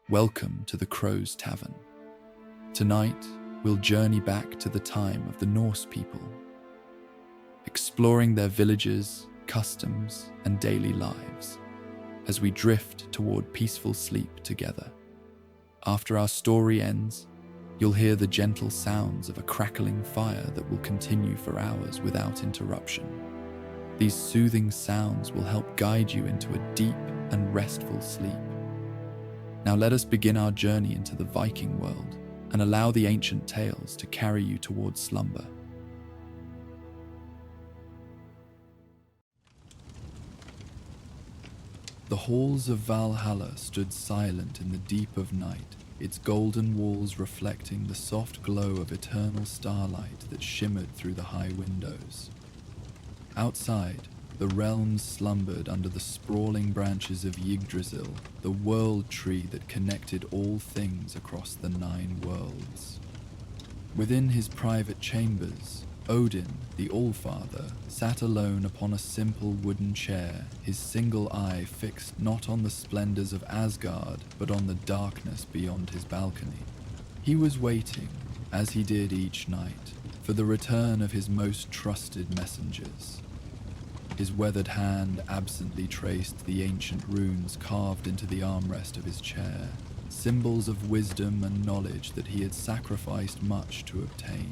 Welcome to the Crow's Tavern. Tonight, we'll journey back to the time of the Norse people, exploring their villages, customs, and daily lives as we drift toward peaceful sleep together. After our story ends, you'll hear the gentle sounds of a crackling fire that will continue for hours without interruption. These soothing sounds will help guide you into a deep and restful sleep. Now let us begin our journey into the Viking world and allow the ancient tales to carry you towards slumber. The halls of Valhalla stood silent in the deep of night, its golden walls reflecting the soft glow of eternal starlight that shimmered through the high windows. Outside, the realms slumbered under the sprawling branches of Yggdrasil, the world tree that connected all things across the 9 worlds. Within his private chambers, Odin, the Allfather, sat alone upon a simple wooden chair, his single eye fixed not on the splendors of Asgard, but on the darkness beyond his balcony. He was waiting, as he did each night, for the return of his most trusted messengers. His weathered hand absently traced the ancient runes carved into the armrest of his chair, symbols of wisdom and knowledge that he had sacrificed much to obtain.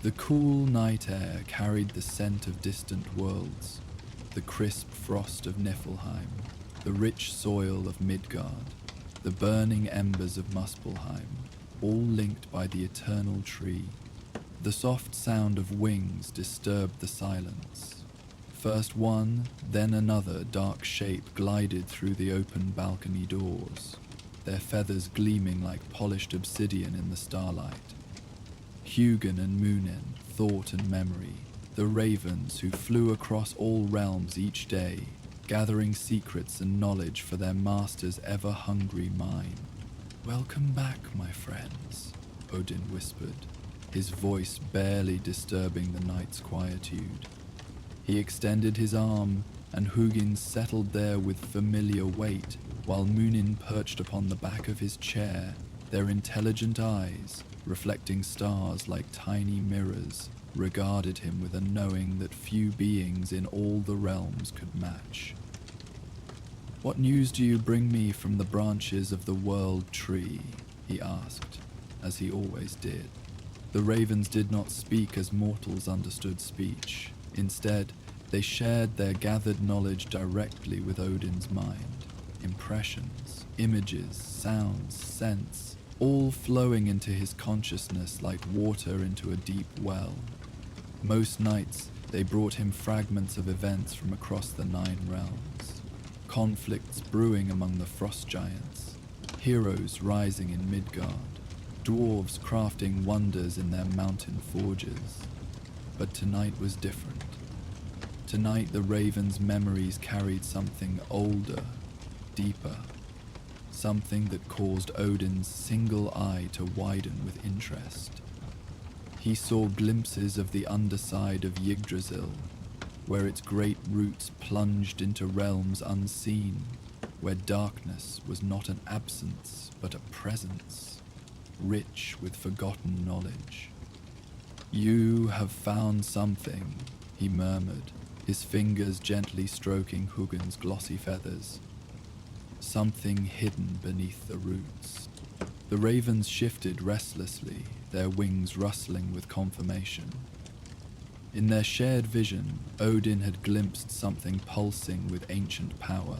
The cool night air carried the scent of distant worlds, the crisp frost of Niflheim, the rich soil of Midgard, the burning embers of Muspelheim, all linked by the eternal tree. The soft sound of wings disturbed the silence. First one, then another dark shape glided through the open balcony doors, their feathers gleaming like polished obsidian in the starlight. Hugin and Munin, thought and memory, the ravens who flew across all realms each day, gathering secrets and knowledge for their master's ever-hungry mind. "Welcome back, my friends," Odin whispered, his voice barely disturbing the night's quietude. He extended his arm, and Hugin settled there with familiar weight, while Munin perched upon the back of his chair, their intelligent eyes, reflecting stars like tiny mirrors, regarded him with a knowing that few beings in all the realms could match. "What news do you bring me from the branches of the world tree?" he asked, as he always did. The ravens did not speak as mortals understood speech. Instead, they shared their gathered knowledge directly with Odin's mind. Impressions, images, sounds, scents, all flowing into his consciousness like water into a deep well. Most nights, they brought him fragments of events from across the 9 realms. Conflicts brewing among the frost giants, heroes rising in Midgard, dwarves crafting wonders in their mountain forges. But tonight was different. Tonight the raven's memories carried something older, deeper, something that caused Odin's single eye to widen with interest. He saw glimpses of the underside of Yggdrasil, where its great roots plunged into realms unseen, where darkness was not an absence but a presence, rich with forgotten knowledge. "You have found something," he murmured, his fingers gently stroking Hugin's glossy feathers. "Something hidden beneath the roots." The ravens shifted restlessly, their wings rustling with confirmation. In their shared vision, Odin had glimpsed something pulsing with ancient power.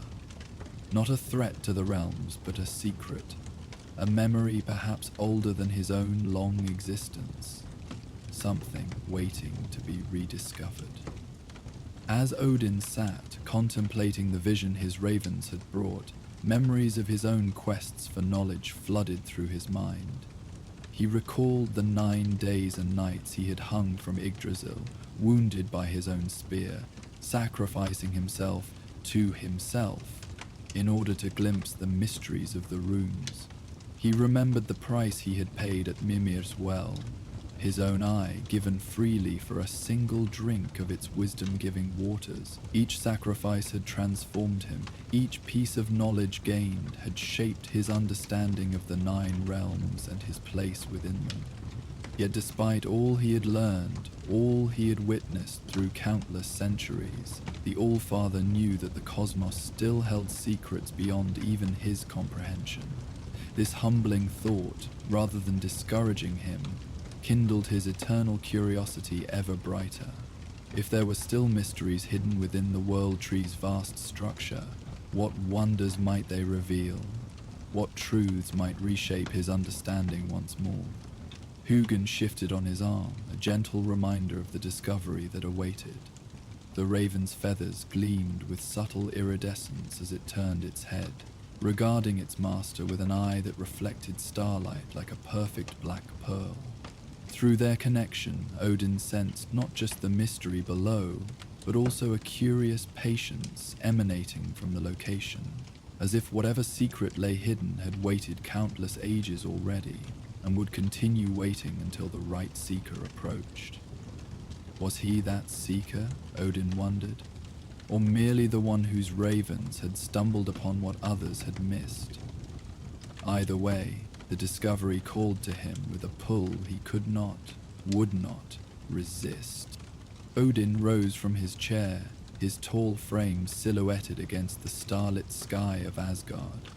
Not a threat to the realms, but a secret, a memory perhaps older than his own long existence. Something waiting to be rediscovered. As Odin sat, contemplating the vision his ravens had brought, memories of his own quests for knowledge flooded through his mind. He recalled the 9 days and nights he had hung from Yggdrasil, wounded by his own spear, sacrificing himself to himself in order to glimpse the mysteries of the runes. He remembered the price he had paid at Mimir's well, His own eye given freely for a single drink of its wisdom-giving waters. Each sacrifice had transformed him. Each piece of knowledge gained had shaped his understanding of the 9 realms and his place within them. Yet despite all he had learned, all he had witnessed through countless centuries, the All-Father knew that the cosmos still held secrets beyond even his comprehension. This humbling thought, rather than discouraging him, kindled his eternal curiosity ever brighter. If there were still mysteries hidden within the World Tree's vast structure, what wonders might they reveal? What truths might reshape his understanding once more? Hugin shifted on his arm, a gentle reminder of the discovery that awaited. The raven's feathers gleamed with subtle iridescence as it turned its head, regarding its master with an eye that reflected starlight like a perfect black pearl. Through their connection, Odin sensed not just the mystery below, but also a curious patience emanating from the location, as if whatever secret lay hidden had waited countless ages already, and would continue waiting until the right seeker approached. Was he that seeker, Odin wondered, or merely the one whose ravens had stumbled upon what others had missed? Either way, the discovery called to him with a pull he could not, would not, resist. Odin rose from his chair, his tall frame silhouetted against the starlit sky of Asgard.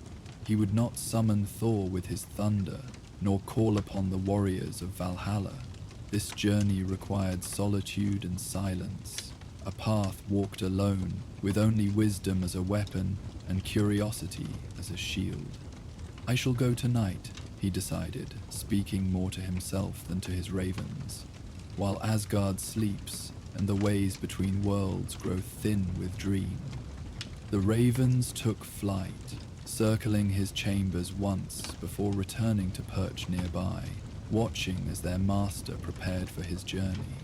He would not summon Thor with his thunder, nor call upon the warriors of Valhalla. This journey required solitude and silence, a path walked alone, with only wisdom as a weapon and curiosity as a shield. I shall go tonight, he decided, speaking more to himself than to his ravens, while Asgard sleeps and the ways between worlds grow thin with dream. The ravens took flight, circling his chambers once before returning to perch nearby, watching as their master prepared for his journey.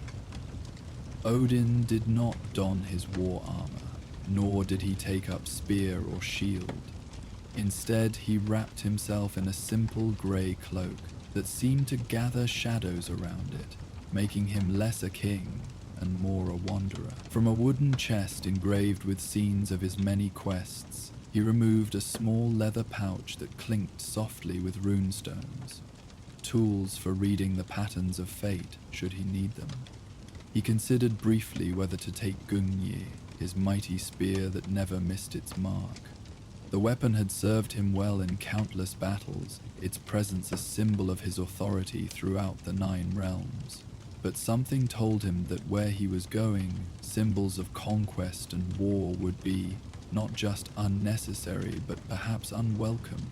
Odin did not don his war armor, nor did he take up spear or shield. Instead, he wrapped himself in a simple grey cloak that seemed to gather shadows around it, making him less a king and more a wanderer. From a wooden chest engraved with scenes of his many quests, he removed a small leather pouch that clinked softly with runestones, tools for reading the patterns of fate should he need them. He considered briefly whether to take Gungnir, his mighty spear that never missed its mark. The weapon had served him well in countless battles, its presence a symbol of his authority throughout the 9 realms. But something told him that where he was going, symbols of conquest and war would be not just unnecessary, but perhaps unwelcome.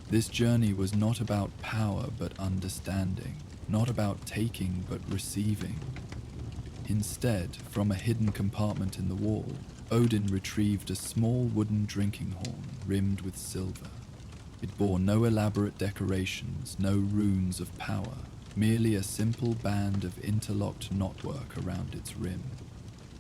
This journey was not about power but understanding, not about taking but receiving. Instead, from a hidden compartment in the wall, Odin retrieved a small wooden drinking horn rimmed with silver. It bore no elaborate decorations, no runes of power, merely a simple band of interlocked knotwork around its rim.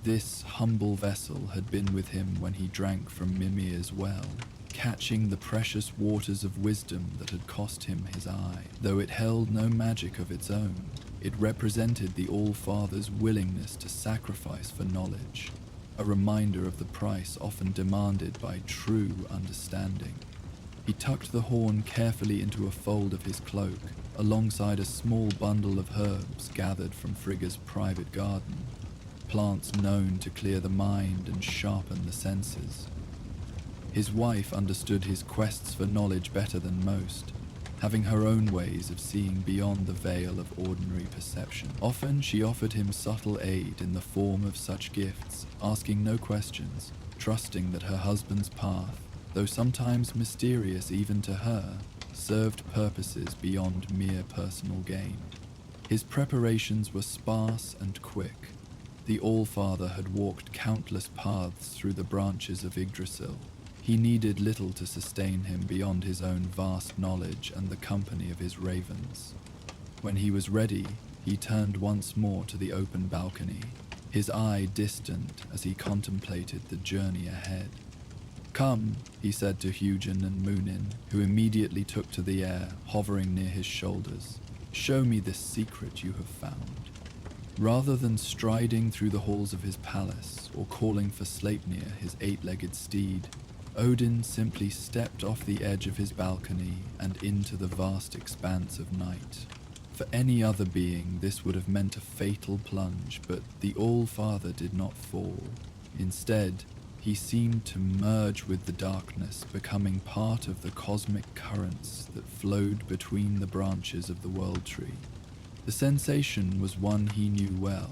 This humble vessel had been with him when he drank from Mimir's well, catching the precious waters of wisdom that had cost him his eye. Though it held no magic of its own, it represented the All-Father's willingness to sacrifice for knowledge, a reminder of the price often demanded by true understanding. He tucked the horn carefully into a fold of his cloak, alongside a small bundle of herbs gathered from Frigga's private garden, plants known to clear the mind and sharpen the senses. His wife understood his quests for knowledge better than most, having her own ways of seeing beyond the veil of ordinary perception. Often she offered him subtle aid in the form of such gifts, asking no questions, trusting that her husband's path, though sometimes mysterious even to her, served purposes beyond mere personal gain. His preparations were sparse and quick. The All-Father had walked countless paths through the branches of Yggdrasil. He needed little to sustain him beyond his own vast knowledge and the company of his ravens. When he was ready, he turned once more to the open balcony, his eye distant as he contemplated the journey ahead. "Come," he said to Hugin and Munin, who immediately took to the air, hovering near his shoulders. Show me this secret you have found." Rather than striding through the halls of his palace or calling for Sleipnir, his eight-legged steed, Odin simply stepped off the edge of his balcony and into the vast expanse of night. For any other being, this would have meant a fatal plunge, but the All-Father did not fall. Instead, he seemed to merge with the darkness, becoming part of the cosmic currents that flowed between the branches of the World Tree. The sensation was one he knew well,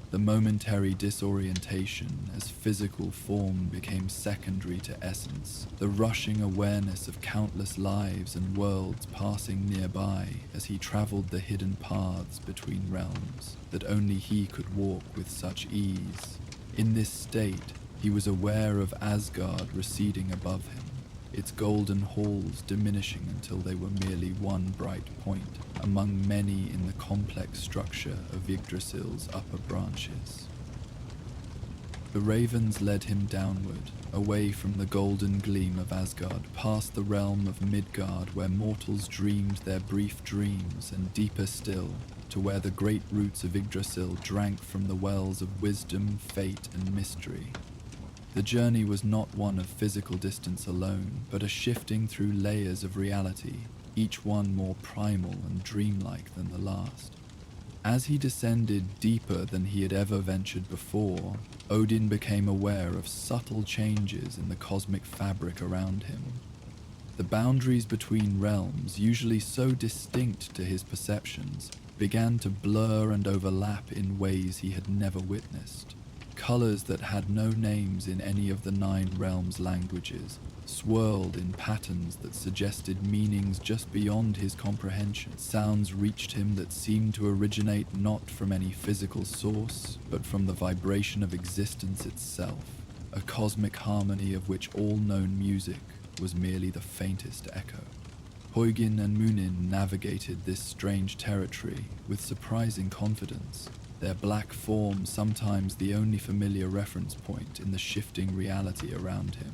the momentary disorientation as physical form became secondary to essence, the rushing awareness of countless lives and worlds passing nearby as he traveled the hidden paths between realms that only he could walk with such ease. In this state, he was aware of Asgard receding above him, its golden halls diminishing until they were merely one bright point among many in the complex structure of Yggdrasil's upper branches. The ravens led him downward, away from the golden gleam of Asgard, past the realm of Midgard where mortals dreamed their brief dreams, and deeper still, to where the great roots of Yggdrasil drank from the wells of wisdom, fate, and mystery. The journey was not one of physical distance alone, but a shifting through layers of reality, each one more primal and dreamlike than the last. As he descended deeper than he had ever ventured before, Odin became aware of subtle changes in the cosmic fabric around him. The boundaries between realms, usually so distinct to his perceptions, began to blur and overlap in ways he had never witnessed. Colors that had no names in any of the 9 realms' languages swirled in patterns that suggested meanings just beyond his comprehension. Sounds reached him that seemed to originate not from any physical source, but from the vibration of existence itself, a cosmic harmony of which all known music was merely the faintest echo. Huygen and Munin navigated this strange territory with surprising confidence, their black form sometimes the only familiar reference point in the shifting reality around him.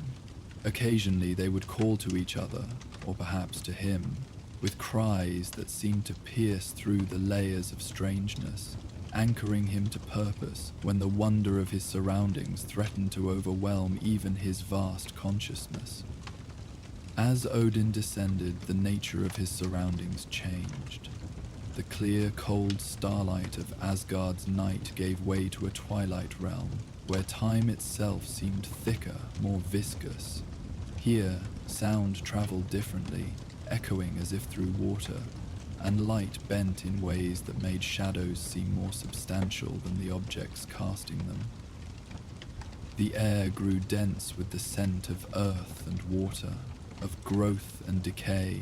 Occasionally they would call to each other, or perhaps to him, with cries that seemed to pierce through the layers of strangeness, anchoring him to purpose when the wonder of his surroundings threatened to overwhelm even his vast consciousness. As Odin descended, the nature of his surroundings changed. The clear, cold starlight of Asgard's night gave way to a twilight realm, where time itself seemed thicker, more viscous. Here, sound traveled differently, echoing as if through water, and light bent in ways that made shadows seem more substantial than the objects casting them. The air grew dense with the scent of earth and water, of growth and decay,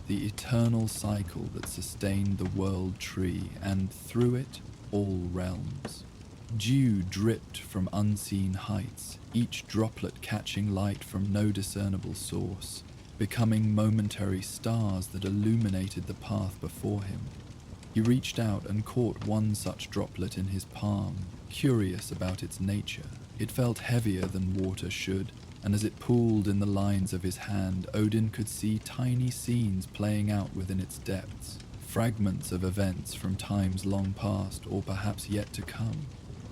the eternal cycle that sustained the world tree, and through it, all realms. Dew dripped from unseen heights, each droplet catching light from no discernible source, becoming momentary stars that illuminated the path before him. He reached out and caught one such droplet in his palm, curious about its nature. It felt heavier than water should, and as it pooled in the lines of his hand, Odin could see tiny scenes playing out within its depths, fragments of events from times long past or perhaps yet to come.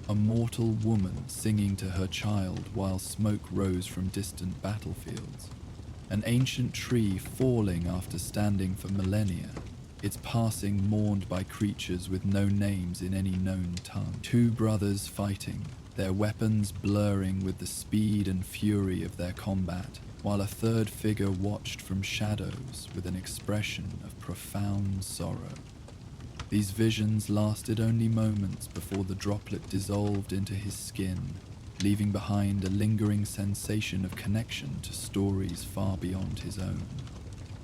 A mortal woman singing to her child while smoke rose from distant battlefields. An ancient tree falling after standing for millennia, its passing mourned by creatures with no names in any known tongue. 2 brothers fighting, their weapons blurring with the speed and fury of their combat, while a third figure watched from shadows with an expression of profound sorrow. These visions lasted only moments before the droplet dissolved into his skin, leaving behind a lingering sensation of connection to stories far beyond his own.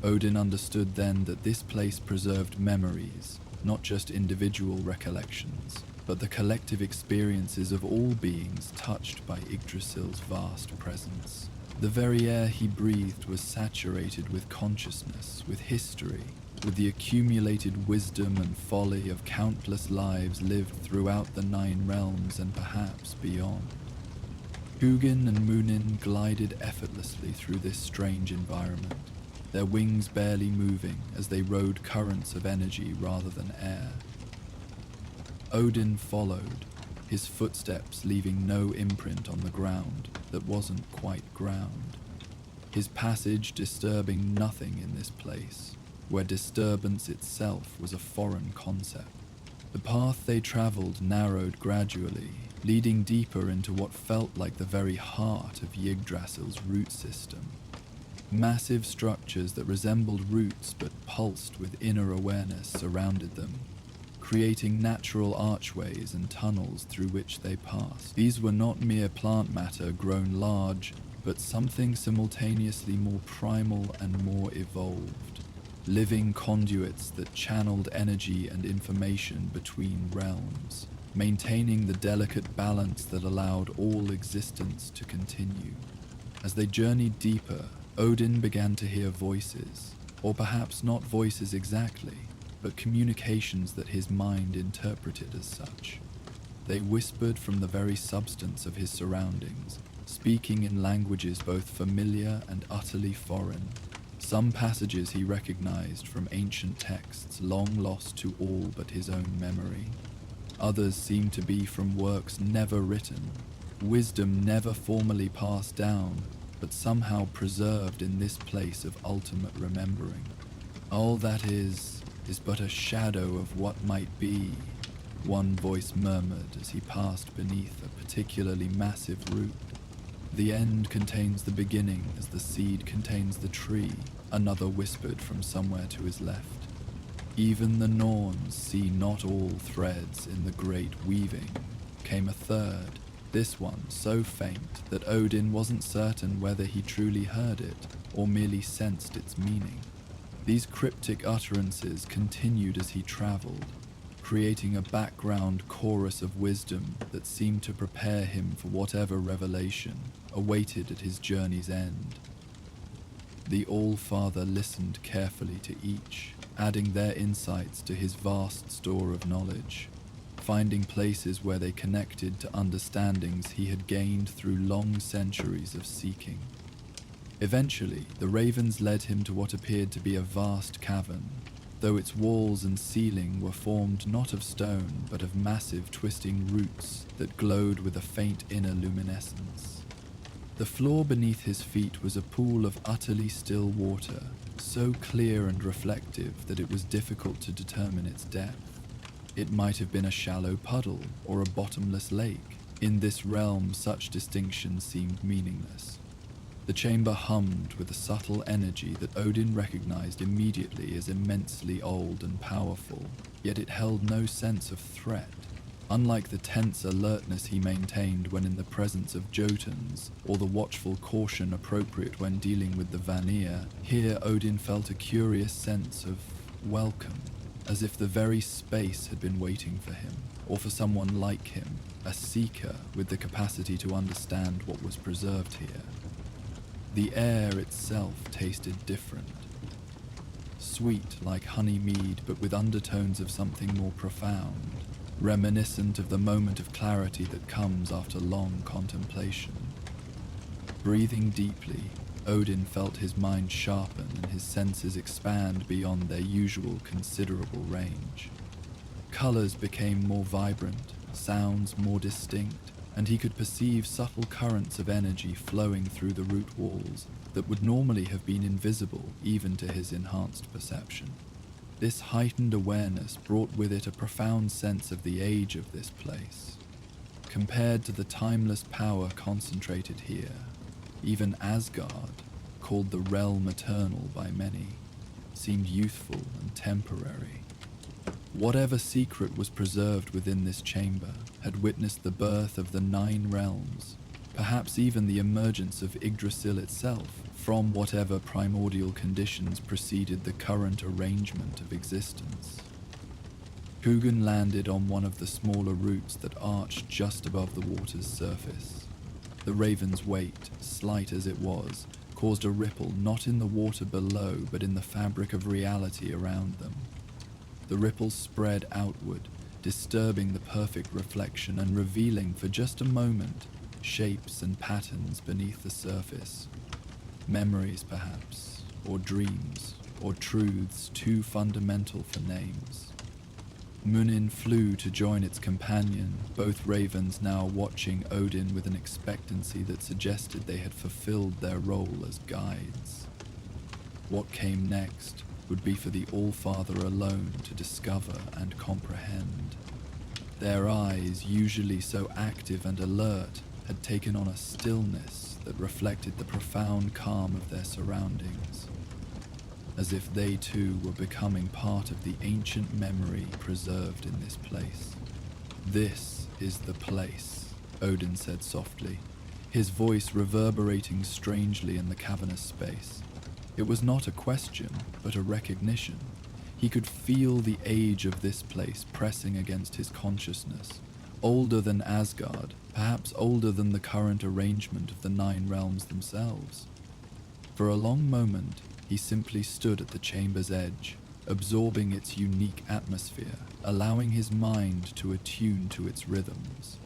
Odin understood then that this place preserved memories, not just individual recollections, but the collective experiences of all beings touched by Yggdrasil's vast presence. The very air he breathed was saturated with consciousness, with history, with the accumulated wisdom and folly of countless lives lived throughout the 9 realms and perhaps beyond. Hugin and Munin glided effortlessly through this strange environment, their wings barely moving as they rode currents of energy rather than air. Odin followed, his footsteps leaving no imprint on the ground that wasn't quite ground. His passage disturbing nothing in this place, where disturbance itself was a foreign concept. The path they traveled narrowed gradually, leading deeper into what felt like the very heart of Yggdrasil's root system. Massive structures that resembled roots but pulsed with inner awareness surrounded them, creating natural archways and tunnels through which they passed. These were not mere plant matter grown large, but something simultaneously more primal and more evolved. Living conduits that channeled energy and information between realms, maintaining the delicate balance that allowed all existence to continue. As they journeyed deeper, Odin began to hear voices, or perhaps not voices exactly, but communications that his mind interpreted as such. They whispered from the very substance of his surroundings, speaking in languages both familiar and utterly foreign. Some passages he recognized from ancient texts long lost to all but his own memory. Others seemed to be from works never written, wisdom never formally passed down, but somehow preserved in this place of ultimate remembering. All that is but a shadow of what might be, one voice murmured as he passed beneath a particularly massive root. The end contains the beginning as the seed contains the tree, another whispered from somewhere to his left. Even the Norns see not all threads in the great weaving, came a third, this one so faint that Odin wasn't certain whether he truly heard it or merely sensed its meaning. These cryptic utterances continued as he traveled, creating a background chorus of wisdom that seemed to prepare him for whatever revelation awaited at his journey's end. The All-Father listened carefully to each, adding their insights to his vast store of knowledge, finding places where they connected to understandings he had gained through long centuries of seeking. Eventually, the ravens led him to what appeared to be a vast cavern, though its walls and ceiling were formed not of stone but of massive twisting roots that glowed with a faint inner luminescence. The floor beneath his feet was a pool of utterly still water, so clear and reflective that it was difficult to determine its depth. It might have been a shallow puddle or a bottomless lake. In this realm, such distinction seemed meaningless. The chamber hummed with a subtle energy that Odin recognized immediately as immensely old and powerful, yet it held no sense of threat. Unlike the tense alertness he maintained when in the presence of Jotuns, or the watchful caution appropriate when dealing with the Vanir, here Odin felt a curious sense of welcome, as if the very space had been waiting for him, or for someone like him, a seeker with the capacity to understand what was preserved here. The air itself tasted different. Sweet like honey mead, but with undertones of something more profound, reminiscent of the moment of clarity that comes after long contemplation. Breathing deeply, Odin felt his mind sharpen and his senses expand beyond their usual considerable range. Colors became more vibrant, sounds more distinct, and he could perceive subtle currents of energy flowing through the root walls that would normally have been invisible even to his enhanced perception. This heightened awareness brought with it a profound sense of the age of this place. Compared to the timeless power concentrated here, even Asgard, called the realm eternal by many, seemed youthful and temporary. Whatever secret was preserved within this chamber had witnessed the birth of the 9 realms, perhaps even the emergence of Yggdrasil itself from whatever primordial conditions preceded the current arrangement of existence. Hugin landed on one of the smaller roots that arched just above the water's surface. The raven's weight, slight as it was, caused a ripple not in the water below but in the fabric of reality around them. The ripples spread outward, disturbing the perfect reflection and revealing for just a moment shapes and patterns beneath the surface. Memories, perhaps, or dreams, or truths too fundamental for names. Munin flew to join its companion, both ravens now watching Odin with an expectancy that suggested they had fulfilled their role as guides. What came next would be for the Allfather alone to discover and comprehend. Their eyes, usually so active and alert, had taken on a stillness that reflected the profound calm of their surroundings, as if they too were becoming part of the ancient memory preserved in this place. "This is the place," Odin said softly, his voice reverberating strangely in the cavernous space. It was not a question, but a recognition. He could feel the age of this place pressing against his consciousness, older than Asgard, perhaps older than the current arrangement of the 9 realms themselves. For a long moment, he simply stood at the chamber's edge, absorbing its unique atmosphere, allowing his mind to attune to its rhythms.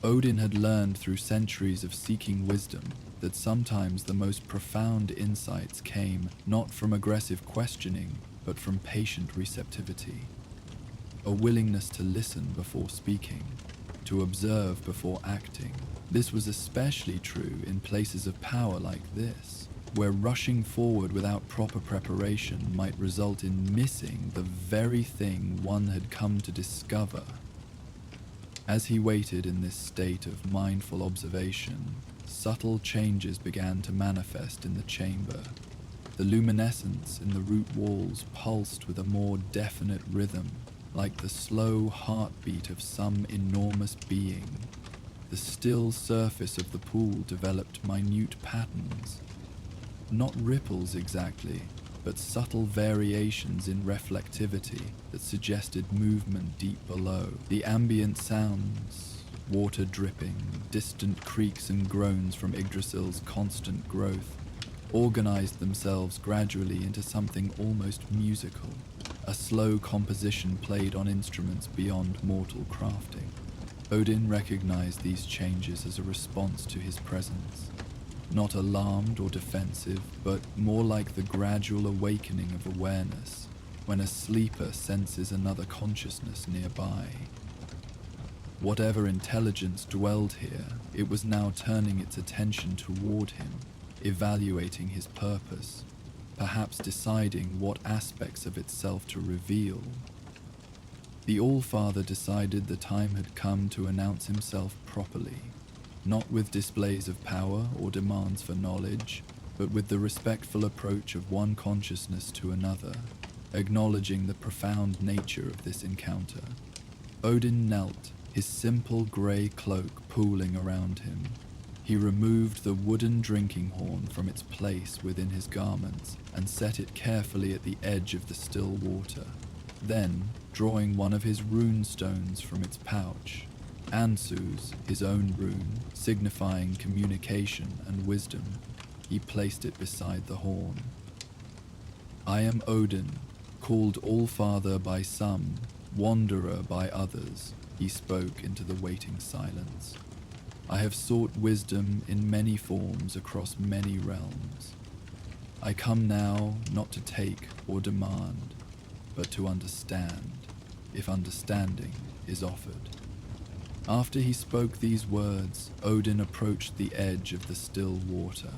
Odin had learned through centuries of seeking wisdom that sometimes the most profound insights came not from aggressive questioning, but from patient receptivity. A willingness to listen before speaking, to observe before acting. This was especially true in places of power like this, where rushing forward without proper preparation might result in missing the very thing one had come to discover. As he waited in this state of mindful observation, subtle changes began to manifest in the chamber. The luminescence in the root walls pulsed with a more definite rhythm, like the slow heartbeat of some enormous being. The still surface of the pool developed minute patterns, not ripples exactly, but subtle variations in reflectivity that suggested movement deep below. The ambient sounds, water dripping, distant creaks and groans from Yggdrasil's constant growth, organized themselves gradually into something almost musical, a slow composition played on instruments beyond mortal crafting. Odin recognized these changes as a response to his presence. Not alarmed or defensive, but more like the gradual awakening of awareness when a sleeper senses another consciousness nearby. Whatever intelligence dwelled here, it was now turning its attention toward him, evaluating his purpose, perhaps deciding what aspects of itself to reveal. The Allfather decided the time had come to announce himself properly, not with displays of power or demands for knowledge, but with the respectful approach of one consciousness to another, acknowledging the profound nature of this encounter. Odin knelt, his simple grey cloak pooling around him. He removed the wooden drinking horn from its place within his garments and set it carefully at the edge of the still water. Then, drawing one of his rune stones from its pouch, Ansu's, his own rune, signifying communication and wisdom, he placed it beside the horn. "I am Odin, called Allfather by some, Wanderer by others," he spoke into the waiting silence. "I have sought wisdom in many forms across many realms. I come now not to take or demand, but to understand, if understanding is offered." After he spoke these words, Odin approached the edge of the still water.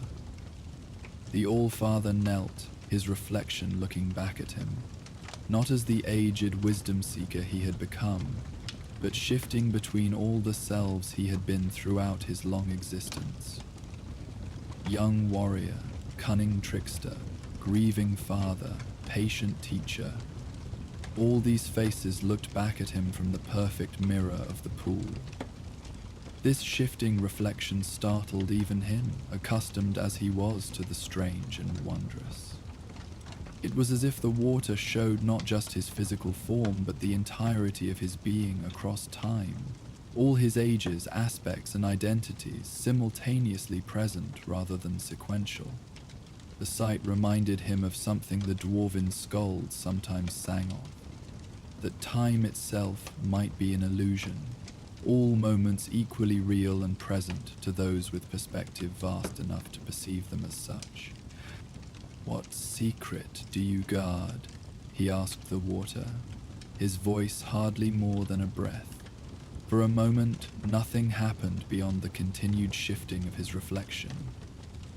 The Allfather knelt, his reflection looking back at him, not as the aged wisdom seeker he had become, but shifting between all the selves he had been throughout his long existence. Young warrior, cunning trickster, grieving father, patient teacher. All these faces looked back at him from the perfect mirror of the pool. This shifting reflection startled even him, accustomed as he was to the strange and wondrous. It was as if the water showed not just his physical form, but the entirety of his being across time, all his ages, aspects, and identities simultaneously present rather than sequential. The sight reminded him of something the dwarven skalds sometimes sang of, that time itself might be an illusion, all moments equally real and present to those with perspective vast enough to perceive them as such. "What secret do you guard?" he asked the water, his voice hardly more than a breath. For a moment, nothing happened beyond the continued shifting of his reflection.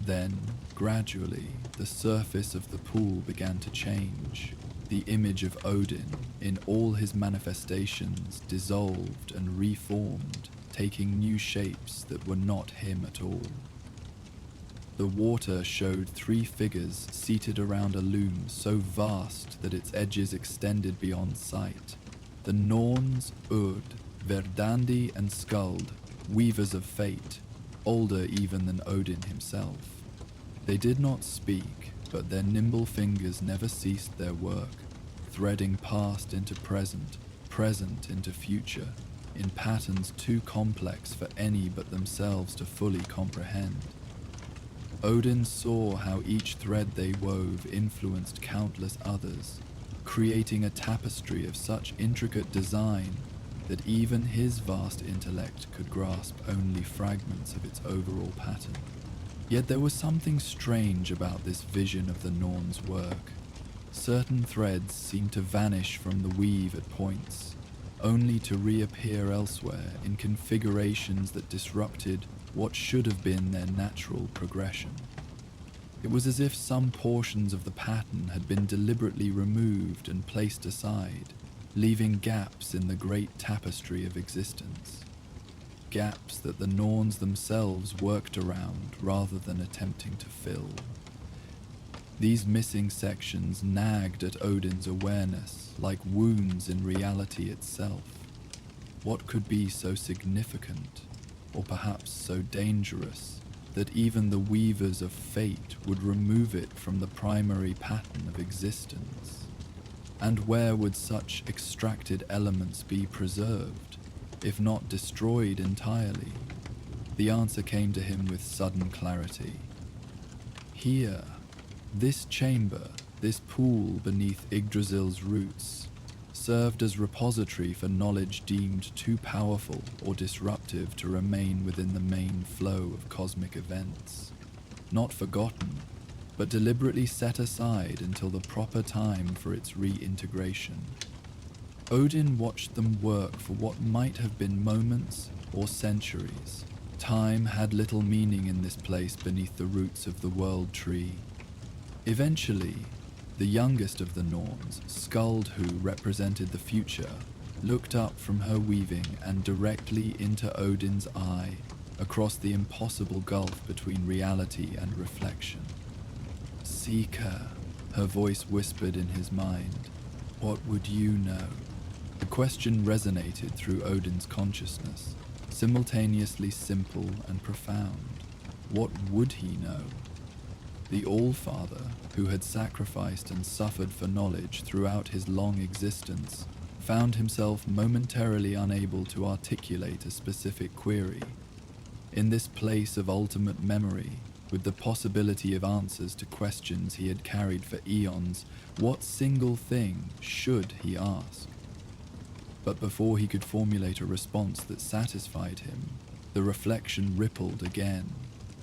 Then, gradually, the surface of the pool began to change. The image of Odin, in all his manifestations, dissolved and reformed, taking new shapes that were not him at all. The water showed 3 figures seated around a loom so vast that its edges extended beyond sight. The Norns, Urd, Verdandi and Skuld, weavers of fate, older even than Odin himself. They did not speak, but their nimble fingers never ceased their work, threading past into present, present into future, in patterns too complex for any but themselves to fully comprehend. Odin saw how each thread they wove influenced countless others, creating a tapestry of such intricate design that even his vast intellect could grasp only fragments of its overall pattern. Yet there was something strange about this vision of the Norns' work. Certain threads seemed to vanish from the weave at points, only to reappear elsewhere in configurations that disrupted what should have been their natural progression. It was as if some portions of the pattern had been deliberately removed and placed aside, leaving gaps in the great tapestry of existence. Gaps that the Norns themselves worked around rather than attempting to fill. These missing sections nagged at Odin's awareness like wounds in reality itself. What could be so significant, or perhaps so dangerous, that even the weavers of fate would remove it from the primary pattern of existence? And where would such extracted elements be preserved, if not destroyed entirely? The answer came to him with sudden clarity. Here, this chamber, this pool beneath Yggdrasil's roots, served as repository for knowledge deemed too powerful or disruptive to remain within the main flow of cosmic events. Not forgotten, but deliberately set aside until the proper time for its reintegration. Odin watched them work for what might have been moments or centuries. Time had little meaning in this place beneath the roots of the world tree. Eventually, the youngest of the Norns, Skuld, who represented the future, looked up from her weaving and directly into Odin's eye, across the impossible gulf between reality and reflection. "Seeker," her voice whispered in his mind. "What would you know?" The question resonated through Odin's consciousness, simultaneously simple and profound. What would he know? The All-Father, who had sacrificed and suffered for knowledge throughout his long existence, found himself momentarily unable to articulate a specific query. In this place of ultimate memory, with the possibility of answers to questions he had carried for eons, what single thing should he ask? But before he could formulate a response that satisfied him, the reflection rippled again,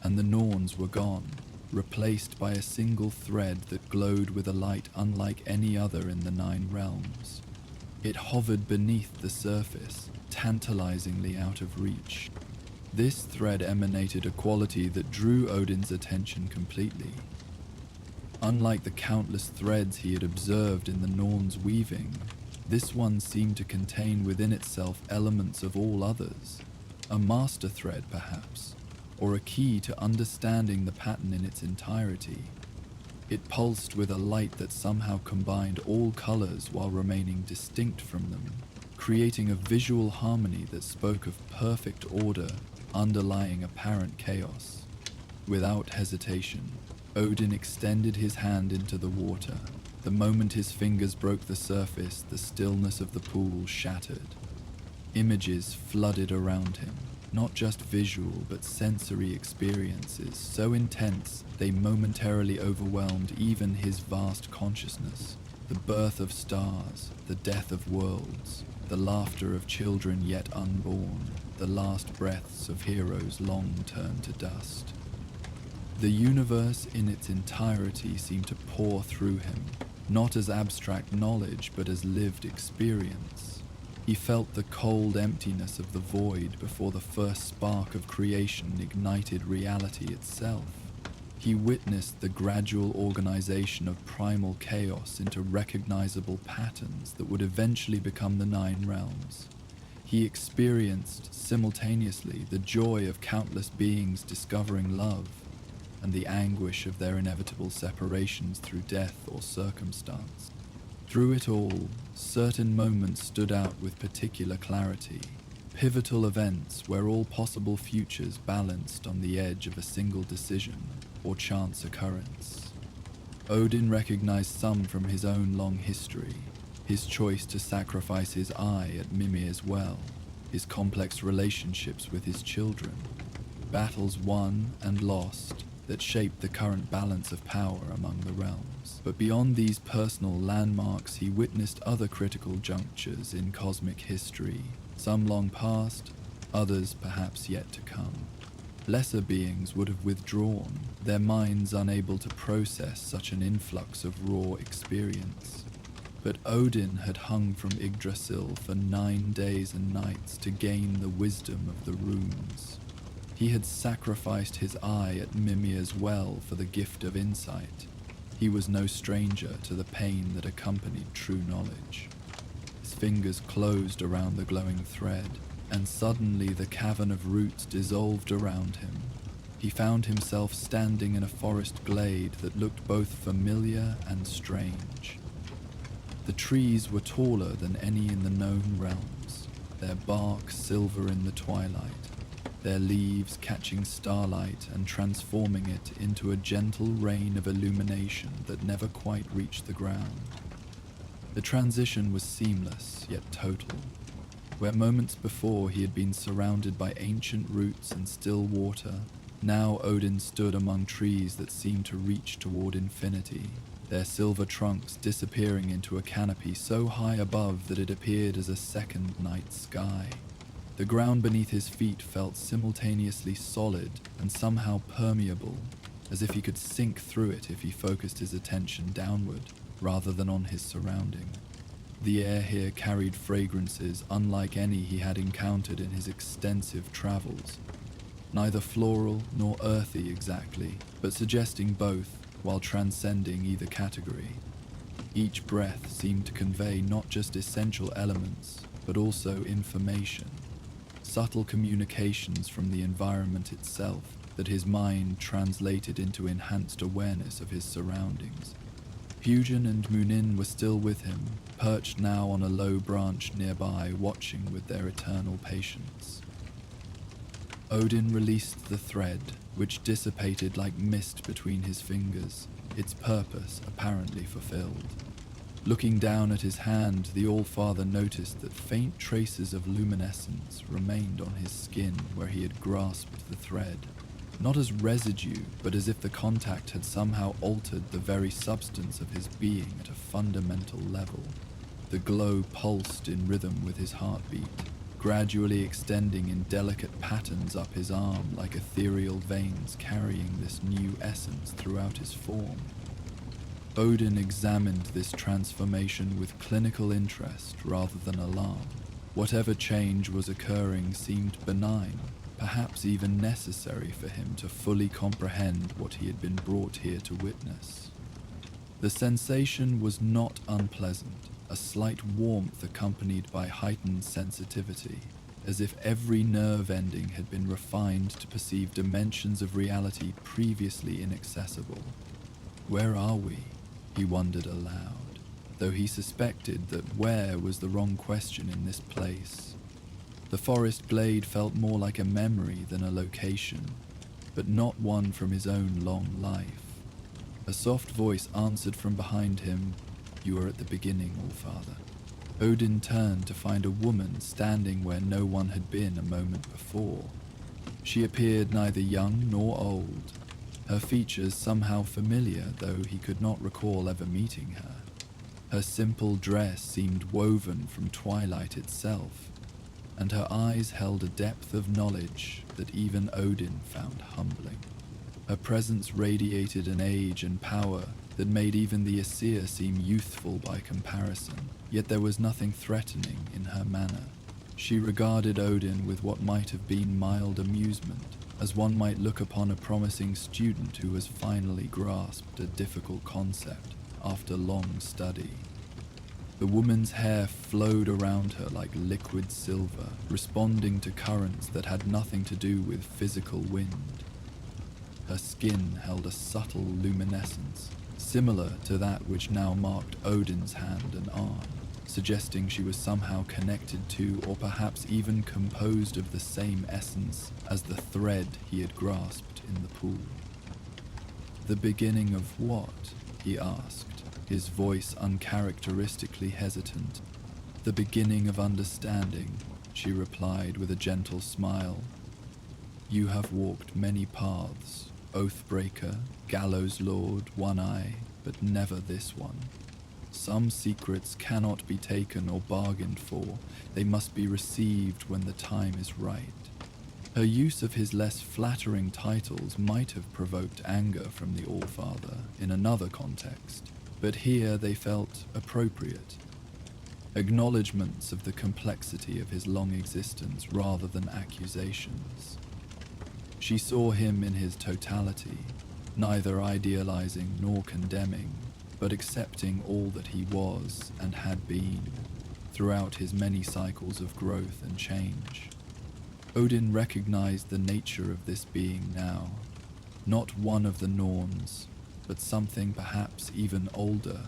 and the Norns were gone, replaced by a single thread that glowed with a light unlike any other in the 9 realms. It hovered beneath the surface, tantalizingly out of reach. This thread emanated a quality that drew Odin's attention completely. Unlike the countless threads he had observed in the Norns' weaving, this one seemed to contain within itself elements of all others, a master thread perhaps, or a key to understanding the pattern in its entirety. It pulsed with a light that somehow combined all colors while remaining distinct from them, creating a visual harmony that spoke of perfect order underlying apparent chaos. Without hesitation, Odin extended his hand into the water. The moment his fingers broke the surface, the stillness of the pool shattered. Images flooded around him, not just visual but sensory experiences, so intense they momentarily overwhelmed even his vast consciousness. The birth of stars, the death of worlds, the laughter of children yet unborn, the last breaths of heroes long turned to dust. The universe in its entirety seemed to pour through him, not as abstract knowledge but as lived experience. He felt the cold emptiness of the void before the first spark of creation ignited reality itself. He witnessed the gradual organization of primal chaos into recognizable patterns that would eventually become the Nine Realms. He experienced simultaneously the joy of countless beings discovering love and the anguish of their inevitable separations through death or circumstance. Through it all, certain moments stood out with particular clarity, pivotal events where all possible futures balanced on the edge of a single decision or chance occurrence. Odin recognized some from his own long history, his choice to sacrifice his eye at Mimir's well, his complex relationships with his children, battles won and lost that shaped the current balance of power among the realms. But beyond these personal landmarks, he witnessed other critical junctures in cosmic history, some long past, others perhaps yet to come. Lesser beings would have withdrawn, their minds unable to process such an influx of raw experience. But Odin had hung from Yggdrasil for 9 days and nights to gain the wisdom of the runes. He had sacrificed his eye at Mimir's well for the gift of insight. He was no stranger to the pain that accompanied true knowledge. His fingers closed around the glowing thread, and suddenly the cavern of roots dissolved around him. He found himself standing in a forest glade that looked both familiar and strange. The trees were taller than any in the known realms, their bark silver in the twilight, their leaves catching starlight and transforming it into a gentle rain of illumination that never quite reached the ground. The transition was seamless, yet total. Where moments before he had been surrounded by ancient roots and still water, now Odin stood among trees that seemed to reach toward infinity, their silver trunks disappearing into a canopy so high above that it appeared as a second night sky. The ground beneath his feet felt simultaneously solid and somehow permeable, as if he could sink through it if he focused his attention downward rather than on his surrounding. The air here carried fragrances unlike any he had encountered in his extensive travels, neither floral nor earthy exactly, but suggesting both while transcending either category. Each breath seemed to convey not just essential elements, but also information, subtle communications from the environment itself that his mind translated into enhanced awareness of his surroundings. Hugin and Munin were still with him, perched now on a low branch nearby, watching with their eternal patience. Odin released the thread, which dissipated like mist between his fingers, its purpose apparently fulfilled. Looking down at his hand, the Allfather noticed that faint traces of luminescence remained on his skin where he had grasped the thread, not as residue, but as if the contact had somehow altered the very substance of his being at a fundamental level. The glow pulsed in rhythm with his heartbeat, gradually extending in delicate patterns up his arm like ethereal veins carrying this new essence throughout his form. Odin examined this transformation with clinical interest rather than alarm. Whatever change was occurring seemed benign, perhaps even necessary for him to fully comprehend what he had been brought here to witness. The sensation was not unpleasant, a slight warmth accompanied by heightened sensitivity, as if every nerve ending had been refined to perceive dimensions of reality previously inaccessible. Where are we? He wondered aloud, though he suspected that where was the wrong question in this place. The forest glade felt more like a memory than a location, but not one from his own long life. A soft voice answered from behind him, "You are at the beginning, Allfather." Odin turned to find a woman standing where no one had been a moment before. She appeared neither young nor old, her features somehow familiar, though he could not recall ever meeting her. Her simple dress seemed woven from twilight itself, and her eyes held a depth of knowledge that even Odin found humbling. Her presence radiated an age and power that made even the Aesir seem youthful by comparison, yet there was nothing threatening in her manner. She regarded Odin with what might have been mild amusement, as one might look upon a promising student who has finally grasped a difficult concept after long study. The woman's hair flowed around her like liquid silver, responding to currents that had nothing to do with physical wind. Her skin held a subtle luminescence, similar to that which now marked Odin's hand and arm, suggesting she was somehow connected to, or perhaps even composed of, the same essence as the thread he had grasped in the pool. "The beginning of what?" he asked, his voice uncharacteristically hesitant. "The beginning of understanding," she replied with a gentle smile. "You have walked many paths, Oathbreaker, Gallows Lord, One-Eye, but never this one. Some secrets cannot be taken or bargained for, they must be received when the time is right." Her use of his less flattering titles might have provoked anger from the Allfather in another context, but here they felt appropriate. Acknowledgements of the complexity of his long existence rather than accusations. She saw him in his totality, neither idealizing nor condemning, but accepting all that he was and had been, throughout his many cycles of growth and change. Odin recognized the nature of this being now, not one of the Norns, but something perhaps even older,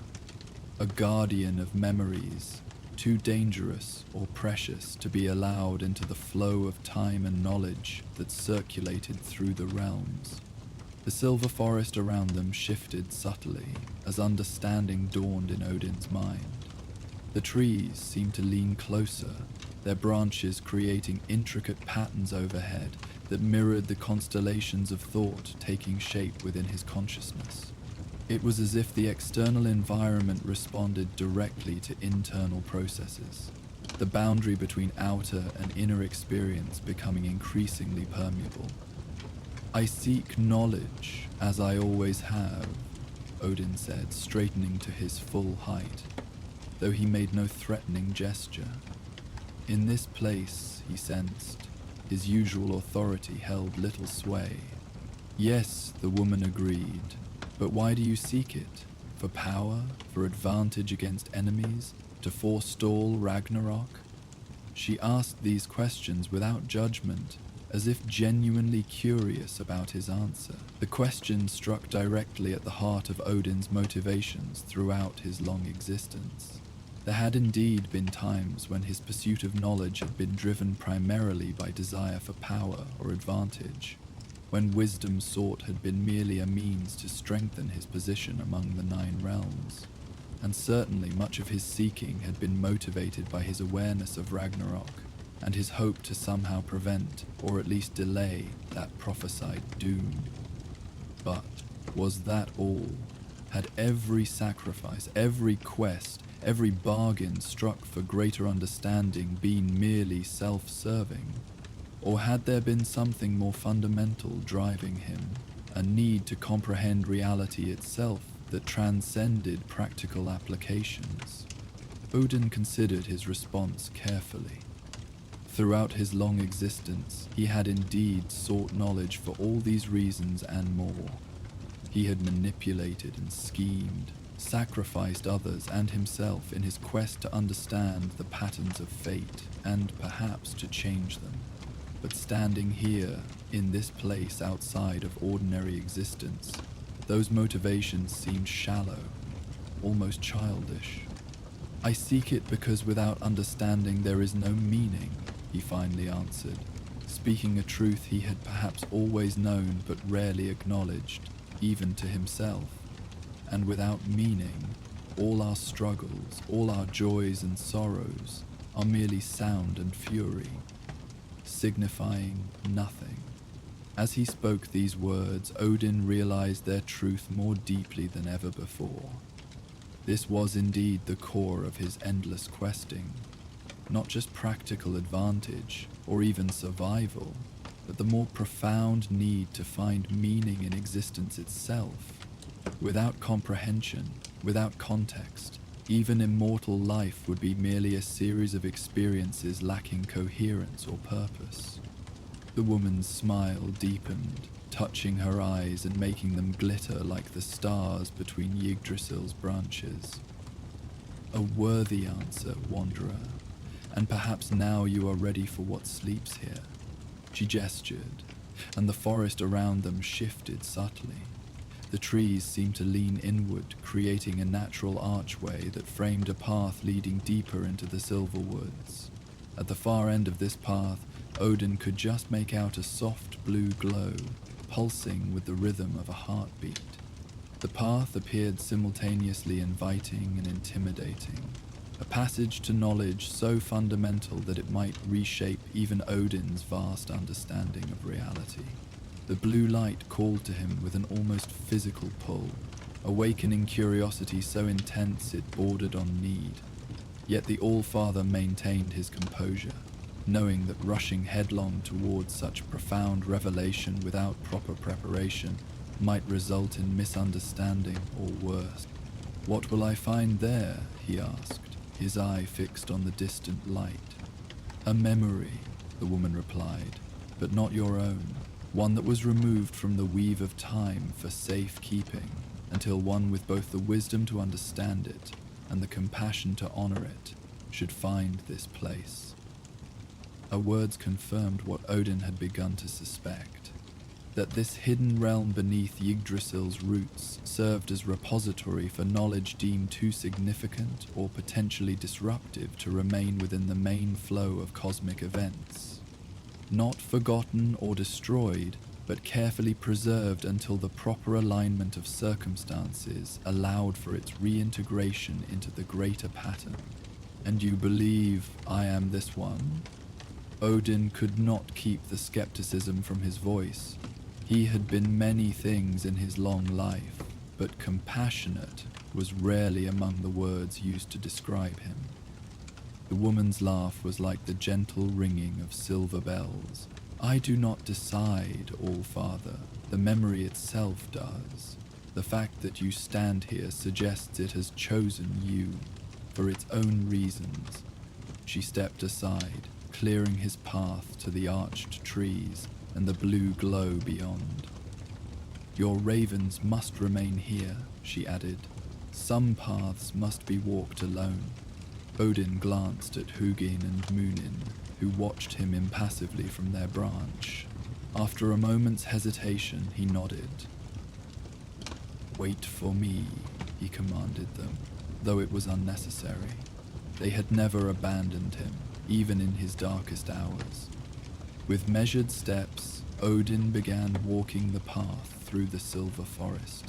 a guardian of memories, too dangerous or precious to be allowed into the flow of time and knowledge that circulated through the realms. The silver forest around them shifted subtly as understanding dawned in Odin's mind. The trees seemed to lean closer, their branches creating intricate patterns overhead that mirrored the constellations of thought taking shape within his consciousness. It was as if the external environment responded directly to internal processes, the boundary between outer and inner experience becoming increasingly permeable. "I seek knowledge, as I always have," Odin said, straightening to his full height, though he made no threatening gesture. In this place, he sensed, his usual authority held little sway. "Yes," the woman agreed, "but why do you seek it? For power? For advantage against enemies? To forestall Ragnarok?" She asked these questions without judgment, as if genuinely curious about his answer. The question struck directly at the heart of Odin's motivations throughout his long existence. There had indeed been times when his pursuit of knowledge had been driven primarily by desire for power or advantage, when wisdom sought had been merely a means to strengthen his position among the 9 realms. And certainly much of his seeking had been motivated by his awareness of Ragnarok and his hope to somehow prevent, or at least delay, that prophesied doom. But was that all? Had every sacrifice, every quest, every bargain struck for greater understanding been merely self-serving? Or had there been something more fundamental driving him, a need to comprehend reality itself that transcended practical applications? Odin considered his response carefully. Throughout his long existence, he had indeed sought knowledge for all these reasons and more. He had manipulated and schemed, sacrificed others and himself in his quest to understand the patterns of fate and perhaps to change them. But standing here, in this place outside of ordinary existence, those motivations seemed shallow, almost childish. "I seek it because without understanding there is no meaning," he finally answered, speaking a truth he had perhaps always known but rarely acknowledged, even to himself. And without meaning, all our struggles, all our joys and sorrows are merely sound and fury, signifying nothing. As he spoke these words, Odin realized their truth more deeply than ever before. This was indeed the core of his endless questing, not just practical advantage or even survival, but the more profound need to find meaning in existence itself. Without comprehension, without context, even immortal life would be merely a series of experiences lacking coherence or purpose. The woman's smile deepened, touching her eyes and making them glitter like the stars between Yggdrasil's branches. A worthy answer, wanderer, and perhaps now you are ready for what sleeps here. She gestured, and the forest around them shifted subtly. The trees seemed to lean inward, creating a natural archway that framed a path leading deeper into the silver woods. At the far end of this path, Odin could just make out a soft blue glow, pulsing with the rhythm of a heartbeat. The path appeared simultaneously inviting and intimidating, a passage to knowledge so fundamental that it might reshape even Odin's vast understanding of reality. The blue light called to him with an almost physical pull, awakening curiosity so intense it bordered on need. Yet the All-Father maintained his composure, knowing that rushing headlong towards such profound revelation without proper preparation might result in misunderstanding or worse. "What will I find there?" he asked, his eye fixed on the distant light. "A memory," the woman replied, "but not your own. One that was removed from the weave of time for safe keeping, until one with both the wisdom to understand it and the compassion to honor it should find this place." Her words confirmed what Odin had begun to suspect, that this hidden realm beneath Yggdrasil's roots served as repository for knowledge deemed too significant or potentially disruptive to remain within the main flow of cosmic events. Not forgotten or destroyed, but carefully preserved until the proper alignment of circumstances allowed for its reintegration into the greater pattern. "And you believe I am this one?" Odin could not keep the skepticism from his voice. He had been many things in his long life, but compassionate was rarely among the words used to describe him. The woman's laugh was like the gentle ringing of silver bells. "I do not decide, All-Father. The memory itself does. The fact that you stand here suggests it has chosen you, for its own reasons." She stepped aside, clearing his path to the arched trees and the blue glow beyond. "Your ravens must remain here," she added. "Some paths must be walked alone." Odin glanced at Hugin and Munin, who watched him impassively from their branch. After a moment's hesitation, he nodded. "Wait for me," he commanded them, though it was unnecessary. They had never abandoned him, even in his darkest hours. With measured steps, Odin began walking the path through the silver forest.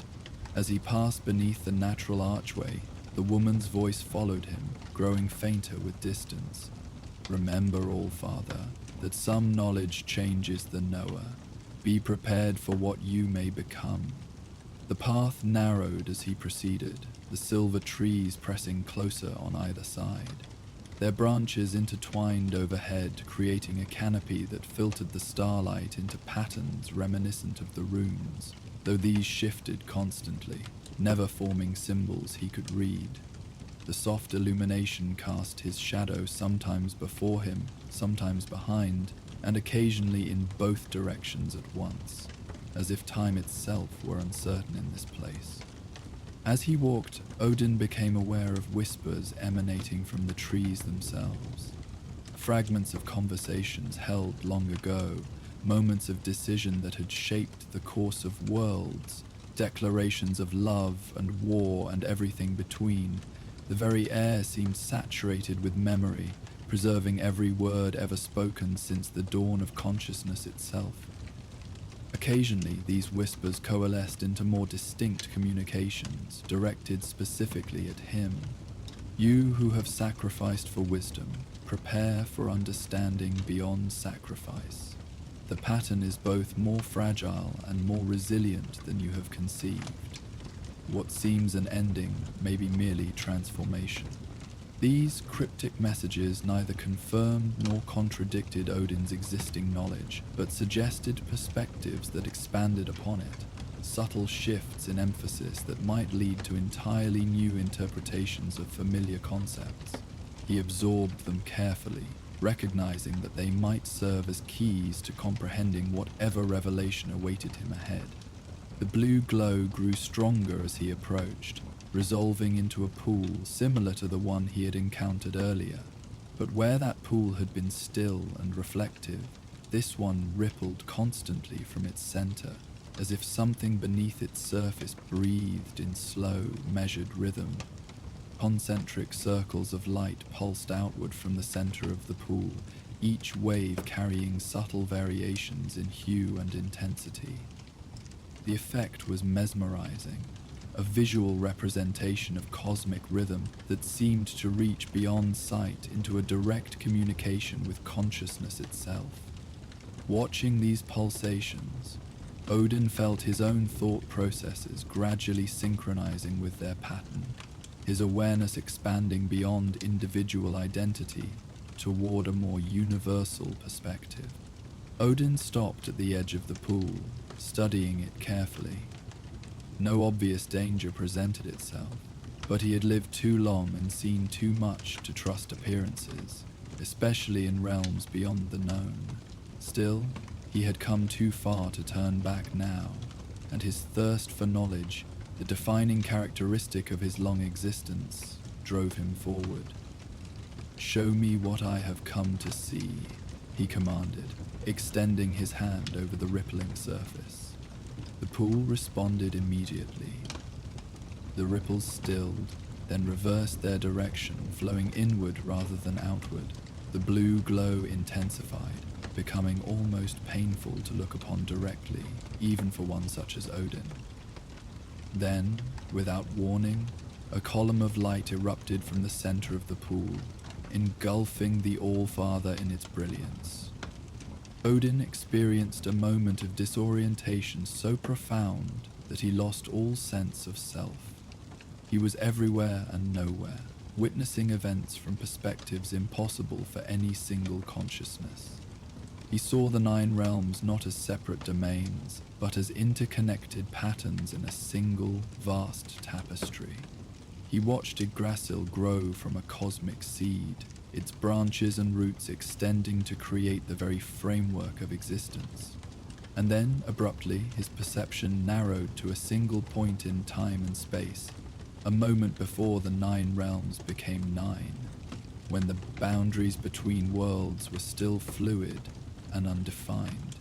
As he passed beneath the natural archway, the woman's voice followed him, growing fainter with distance. "Remember, All-Father, that some knowledge changes the knower. Be prepared for what you may become." The path narrowed as he proceeded, the silver trees pressing closer on either side. Their branches intertwined overhead, creating a canopy that filtered the starlight into patterns reminiscent of the runes, though these shifted constantly, never forming symbols he could read. The soft illumination cast his shadow sometimes before him, sometimes behind, and occasionally in both directions at once, as if time itself were uncertain in this place. As he walked, Odin became aware of whispers emanating from the trees themselves. Fragments of conversations held long ago, moments of decision that had shaped the course of worlds, declarations of love and war and everything between. The very air seemed saturated with memory, preserving every word ever spoken since the dawn of consciousness itself. Occasionally, these whispers coalesced into more distinct communications, directed specifically at him. "You who have sacrificed for wisdom, prepare for understanding beyond sacrifice. The pattern is both more fragile and more resilient than you have conceived. What seems an ending may be merely transformation." These cryptic messages neither confirmed nor contradicted Odin's existing knowledge, but suggested perspectives that expanded upon it, subtle shifts in emphasis that might lead to entirely new interpretations of familiar concepts. He absorbed them carefully, recognizing that they might serve as keys to comprehending whatever revelation awaited him ahead. The blue glow grew stronger as he approached, resolving into a pool similar to the one he had encountered earlier. But where that pool had been still and reflective, this one rippled constantly from its center, as if something beneath its surface breathed in slow, measured rhythm. Concentric circles of light pulsed outward from the center of the pool, each wave carrying subtle variations in hue and intensity. The effect was mesmerizing, a visual representation of cosmic rhythm that seemed to reach beyond sight into a direct communication with consciousness itself. Watching these pulsations, Odin felt his own thought processes gradually synchronizing with their pattern, his awareness expanding beyond individual identity toward a more universal perspective. Odin stopped at the edge of the pool, studying it carefully. No obvious danger presented itself, but he had lived too long and seen too much to trust appearances, especially in realms beyond the known. Still, he had come too far to turn back now, and his thirst for knowledge, the defining characteristic of his long existence, drove him forward. "Show me what I have come to see," he commanded, extending his hand over the rippling surface. The pool responded immediately. The ripples stilled, then reversed their direction, flowing inward rather than outward. The blue glow intensified, becoming almost painful to look upon directly, even for one such as Odin. Then, without warning, a column of light erupted from the center of the pool, engulfing the All-Father in its brilliance. Odin experienced a moment of disorientation so profound that he lost all sense of self. He was everywhere and nowhere, witnessing events from perspectives impossible for any single consciousness. He saw the 9 realms not as separate domains, but as interconnected patterns in a single, vast tapestry. He watched Yggdrasil grow from a cosmic seed, its branches and roots extending to create the very framework of existence. And then, abruptly, his perception narrowed to a single point in time and space, a moment before the 9 realms became 9, when the boundaries between worlds were still fluid and undefined.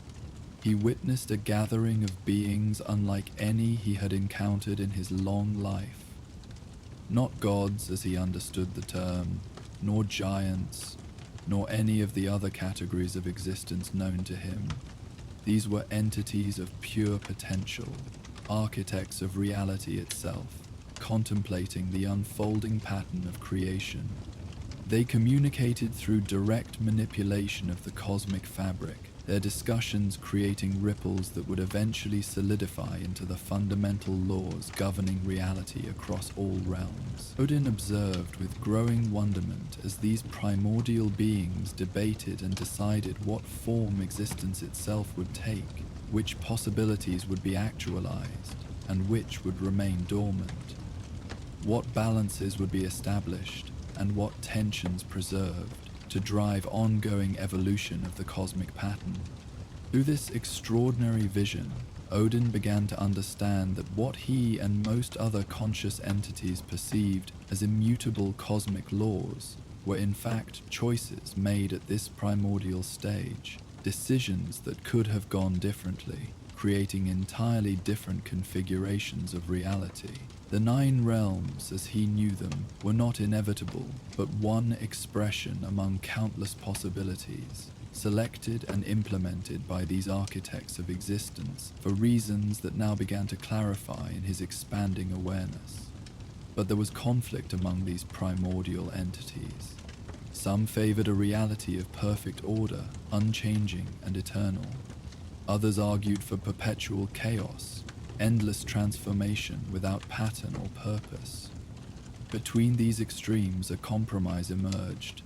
He witnessed a gathering of beings unlike any he had encountered in his long life. Not gods as he understood the term, nor giants, nor any of the other categories of existence known to him. These were entities of pure potential, architects of reality itself, contemplating the unfolding pattern of creation. They communicated through direct manipulation of the cosmic fabric, their discussions creating ripples that would eventually solidify into the fundamental laws governing reality across all realms. Odin observed with growing wonderment as these primordial beings debated and decided what form existence itself would take, which possibilities would be actualized, and which would remain dormant. What balances would be established, and what tensions preserved, to drive ongoing evolution of the cosmic pattern. Through this extraordinary vision, Odin began to understand that what he and most other conscious entities perceived as immutable cosmic laws were in fact choices made at this primordial stage, decisions that could have gone differently, creating entirely different configurations of reality. The 9 realms, as he knew them, were not inevitable, but one expression among countless possibilities, selected and implemented by these architects of existence for reasons that now began to clarify in his expanding awareness. But there was conflict among these primordial entities. Some favored a reality of perfect order, unchanging and eternal. Others argued for perpetual chaos, endless transformation without pattern or purpose. Between these extremes, a compromise emerged.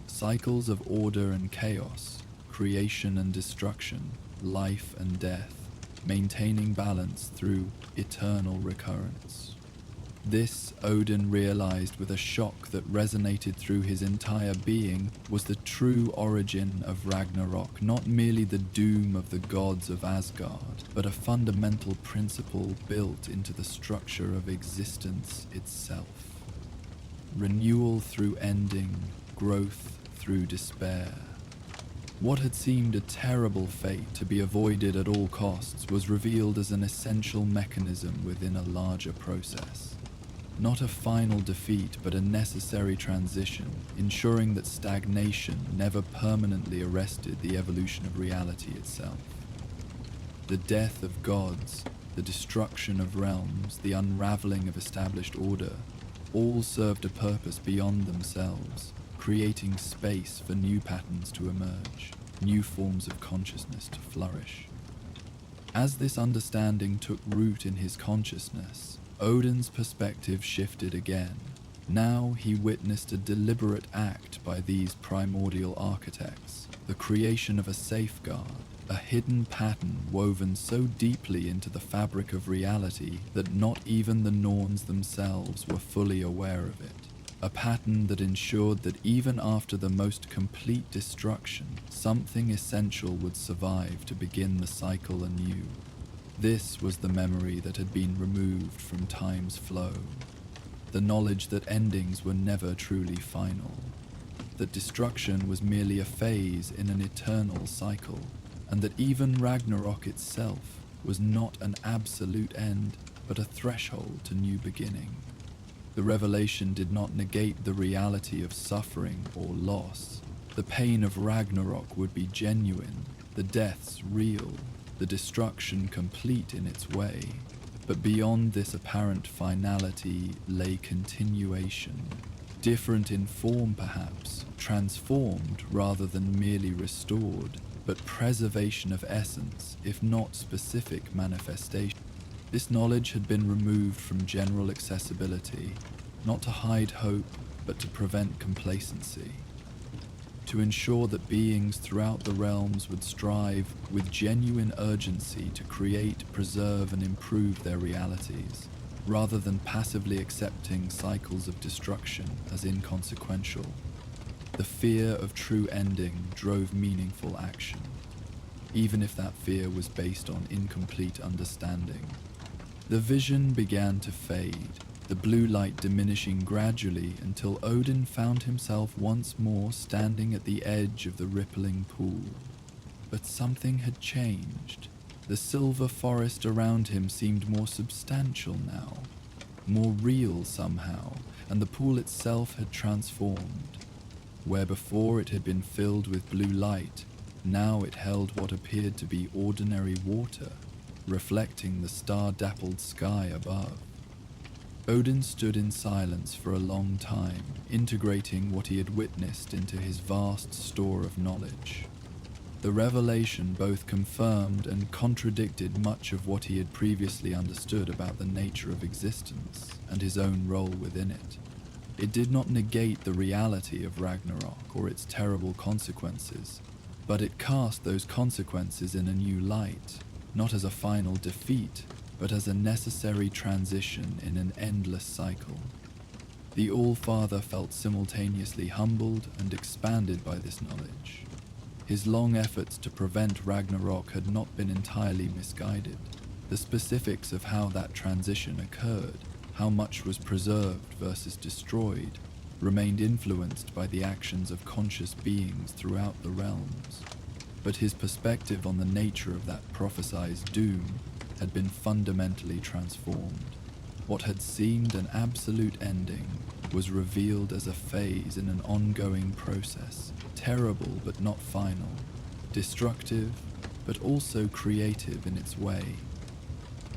Cycles of order and chaos, creation and destruction, life and death, maintaining balance through eternal recurrence. This, Odin realized with a shock that resonated through his entire being, was the true origin of Ragnarok, not merely the doom of the gods of Asgard, but a fundamental principle built into the structure of existence itself. Renewal through ending, growth through despair. What had seemed a terrible fate to be avoided at all costs was revealed as an essential mechanism within a larger process. Not a final defeat, but a necessary transition, ensuring that stagnation never permanently arrested the evolution of reality itself. The death of gods, the destruction of realms, the unraveling of established order, all served a purpose beyond themselves, creating space for new patterns to emerge, new forms of consciousness to flourish. As this understanding took root in his consciousness, Odin's perspective shifted again. Now he witnessed a deliberate act by these primordial architects, the creation of a safeguard, a hidden pattern woven so deeply into the fabric of reality that not even the Norns themselves were fully aware of it. A pattern that ensured that even after the most complete destruction, something essential would survive to begin the cycle anew. This was the memory that had been removed from time's flow, the knowledge that endings were never truly final, that destruction was merely a phase in an eternal cycle, and that even Ragnarok itself was not an absolute end, but a threshold to new beginning. The revelation did not negate the reality of suffering or loss. The pain of Ragnarok would be genuine, the deaths real, the destruction complete in its way. But beyond this apparent finality lay continuation, different in form perhaps, transformed rather than merely restored, but preservation of essence, if not specific manifestation. This knowledge had been removed from general accessibility, not to hide hope, but to prevent complacency. To ensure that beings throughout the realms would strive with genuine urgency to create, preserve, and improve their realities, rather than passively accepting cycles of destruction as inconsequential. The fear of true ending drove meaningful action, even if that fear was based on incomplete understanding. The vision began to fade, the blue light diminishing gradually until Odin found himself once more standing at the edge of the rippling pool. But something had changed. The silver forest around him seemed more substantial now, more real somehow, and the pool itself had transformed. Where before it had been filled with blue light, now it held what appeared to be ordinary water, reflecting the star-dappled sky above. Odin stood in silence for a long time, integrating what he had witnessed into his vast store of knowledge. The revelation both confirmed and contradicted much of what he had previously understood about the nature of existence and his own role within it. It did not negate the reality of Ragnarok or its terrible consequences, but it cast those consequences in a new light, not as a final defeat, but as a necessary transition in an endless cycle. The All-Father felt simultaneously humbled and expanded by this knowledge. His long efforts to prevent Ragnarok had not been entirely misguided. The specifics of how that transition occurred, how much was preserved versus destroyed, remained influenced by the actions of conscious beings throughout the realms. But his perspective on the nature of that prophesied doom had been fundamentally transformed. What had seemed an absolute ending was revealed as a phase in an ongoing process, terrible but not final, destructive but also creative in its way.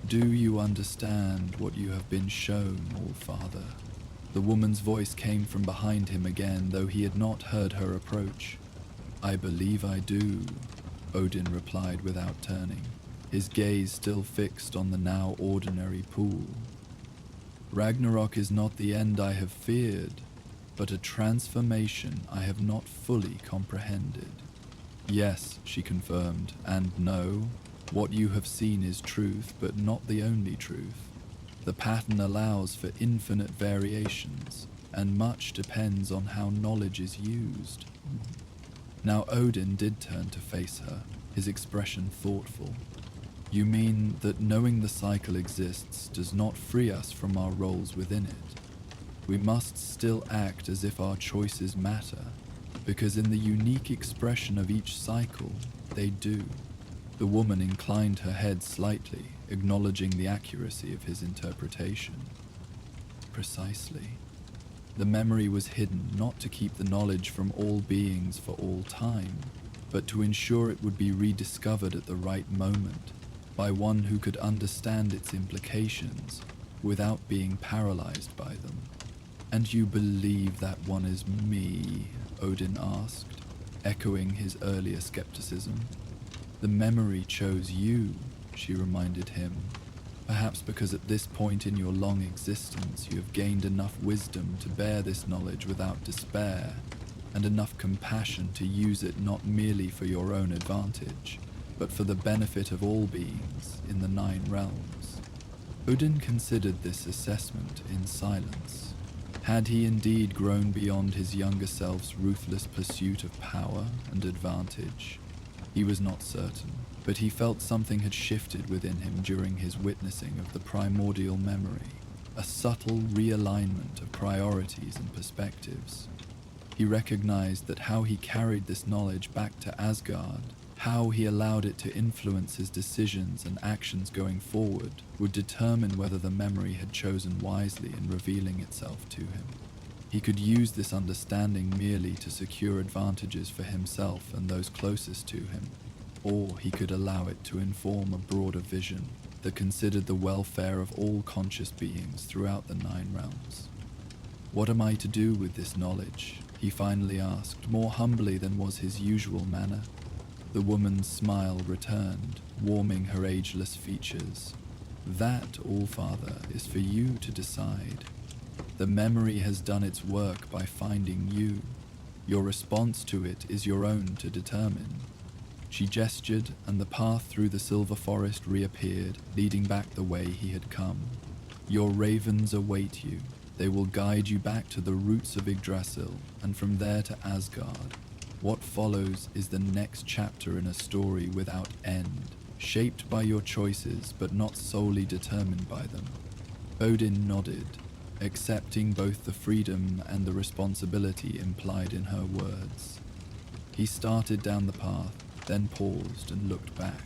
Do you understand what you have been shown, All-Father? The woman's voice came from behind him again, though he had not heard her approach. I believe I do, Odin replied without turning, his gaze still fixed on the now ordinary pool. Ragnarok is not the end I have feared, but a transformation I have not fully comprehended. Yes, she confirmed, and no, what you have seen is truth, but not the only truth. The pattern allows for infinite variations, and much depends on how knowledge is used. Now Odin did turn to face her, his expression thoughtful. You mean that knowing the cycle exists does not free us from our roles within it? We must still act as if our choices matter, because in the unique expression of each cycle, they do. The woman inclined her head slightly, acknowledging the accuracy of his interpretation. Precisely. The memory was hidden not to keep the knowledge from all beings for all time, but to ensure it would be rediscovered at the right moment, by one who could understand its implications without being paralyzed by them. And you believe that one is me? Odin asked, echoing his earlier skepticism. The memory chose you, she reminded him, perhaps because at this point in your long existence you have gained enough wisdom to bear this knowledge without despair, and enough compassion to use it not merely for your own advantage, but for the benefit of all beings in the 9 realms. Odin considered this assessment in silence. Had he indeed grown beyond his younger self's ruthless pursuit of power and advantage? He was not certain, but he felt something had shifted within him during his witnessing of the primordial memory, a subtle realignment of priorities and perspectives. He recognized that how he carried this knowledge back to Asgard, how he allowed it to influence his decisions and actions going forward, would determine whether the memory had chosen wisely in revealing itself to him. He could use this understanding merely to secure advantages for himself and those closest to him, or he could allow it to inform a broader vision that considered the welfare of all conscious beings throughout the 9 realms. What am I to do with this knowledge? He finally asked, more humbly than was his usual manner. The woman's smile returned, warming her ageless features. That, Allfather, is for you to decide. The memory has done its work by finding you. Your response to it is your own to determine. She gestured, and the path through the silver forest reappeared, leading back the way he had come. Your ravens await you. They will guide you back to the roots of Yggdrasil, and from there to Asgard. What follows is the next chapter in a story without end, shaped by your choices but not solely determined by them. Odin nodded, accepting both the freedom and the responsibility implied in her words. He started down the path, then paused and looked back.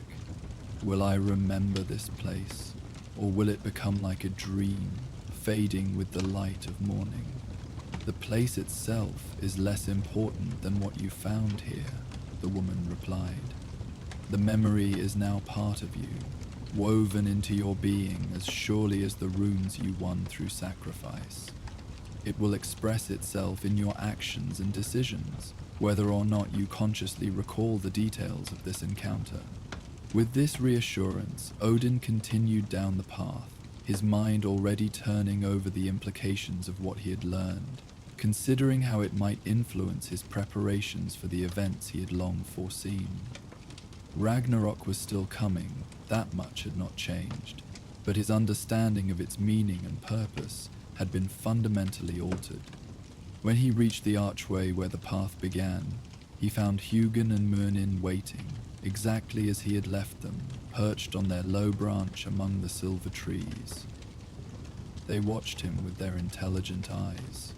Will I remember this place, or will it become like a dream, fading with the light of morning? The place itself is less important than what you found here, the woman replied. The memory is now part of you, woven into your being as surely as the runes you won through sacrifice. It will express itself in your actions and decisions, whether or not you consciously recall the details of this encounter. With this reassurance, Odin continued down the path, his mind already turning over the implications of what he had learned, considering how it might influence his preparations for the events he had long foreseen. Ragnarok was still coming, that much had not changed, but his understanding of its meaning and purpose had been fundamentally altered. When he reached the archway where the path began, he found Hugin and Myrnin waiting, exactly as he had left them, perched on their low branch among the silver trees. They watched him with their intelligent eyes,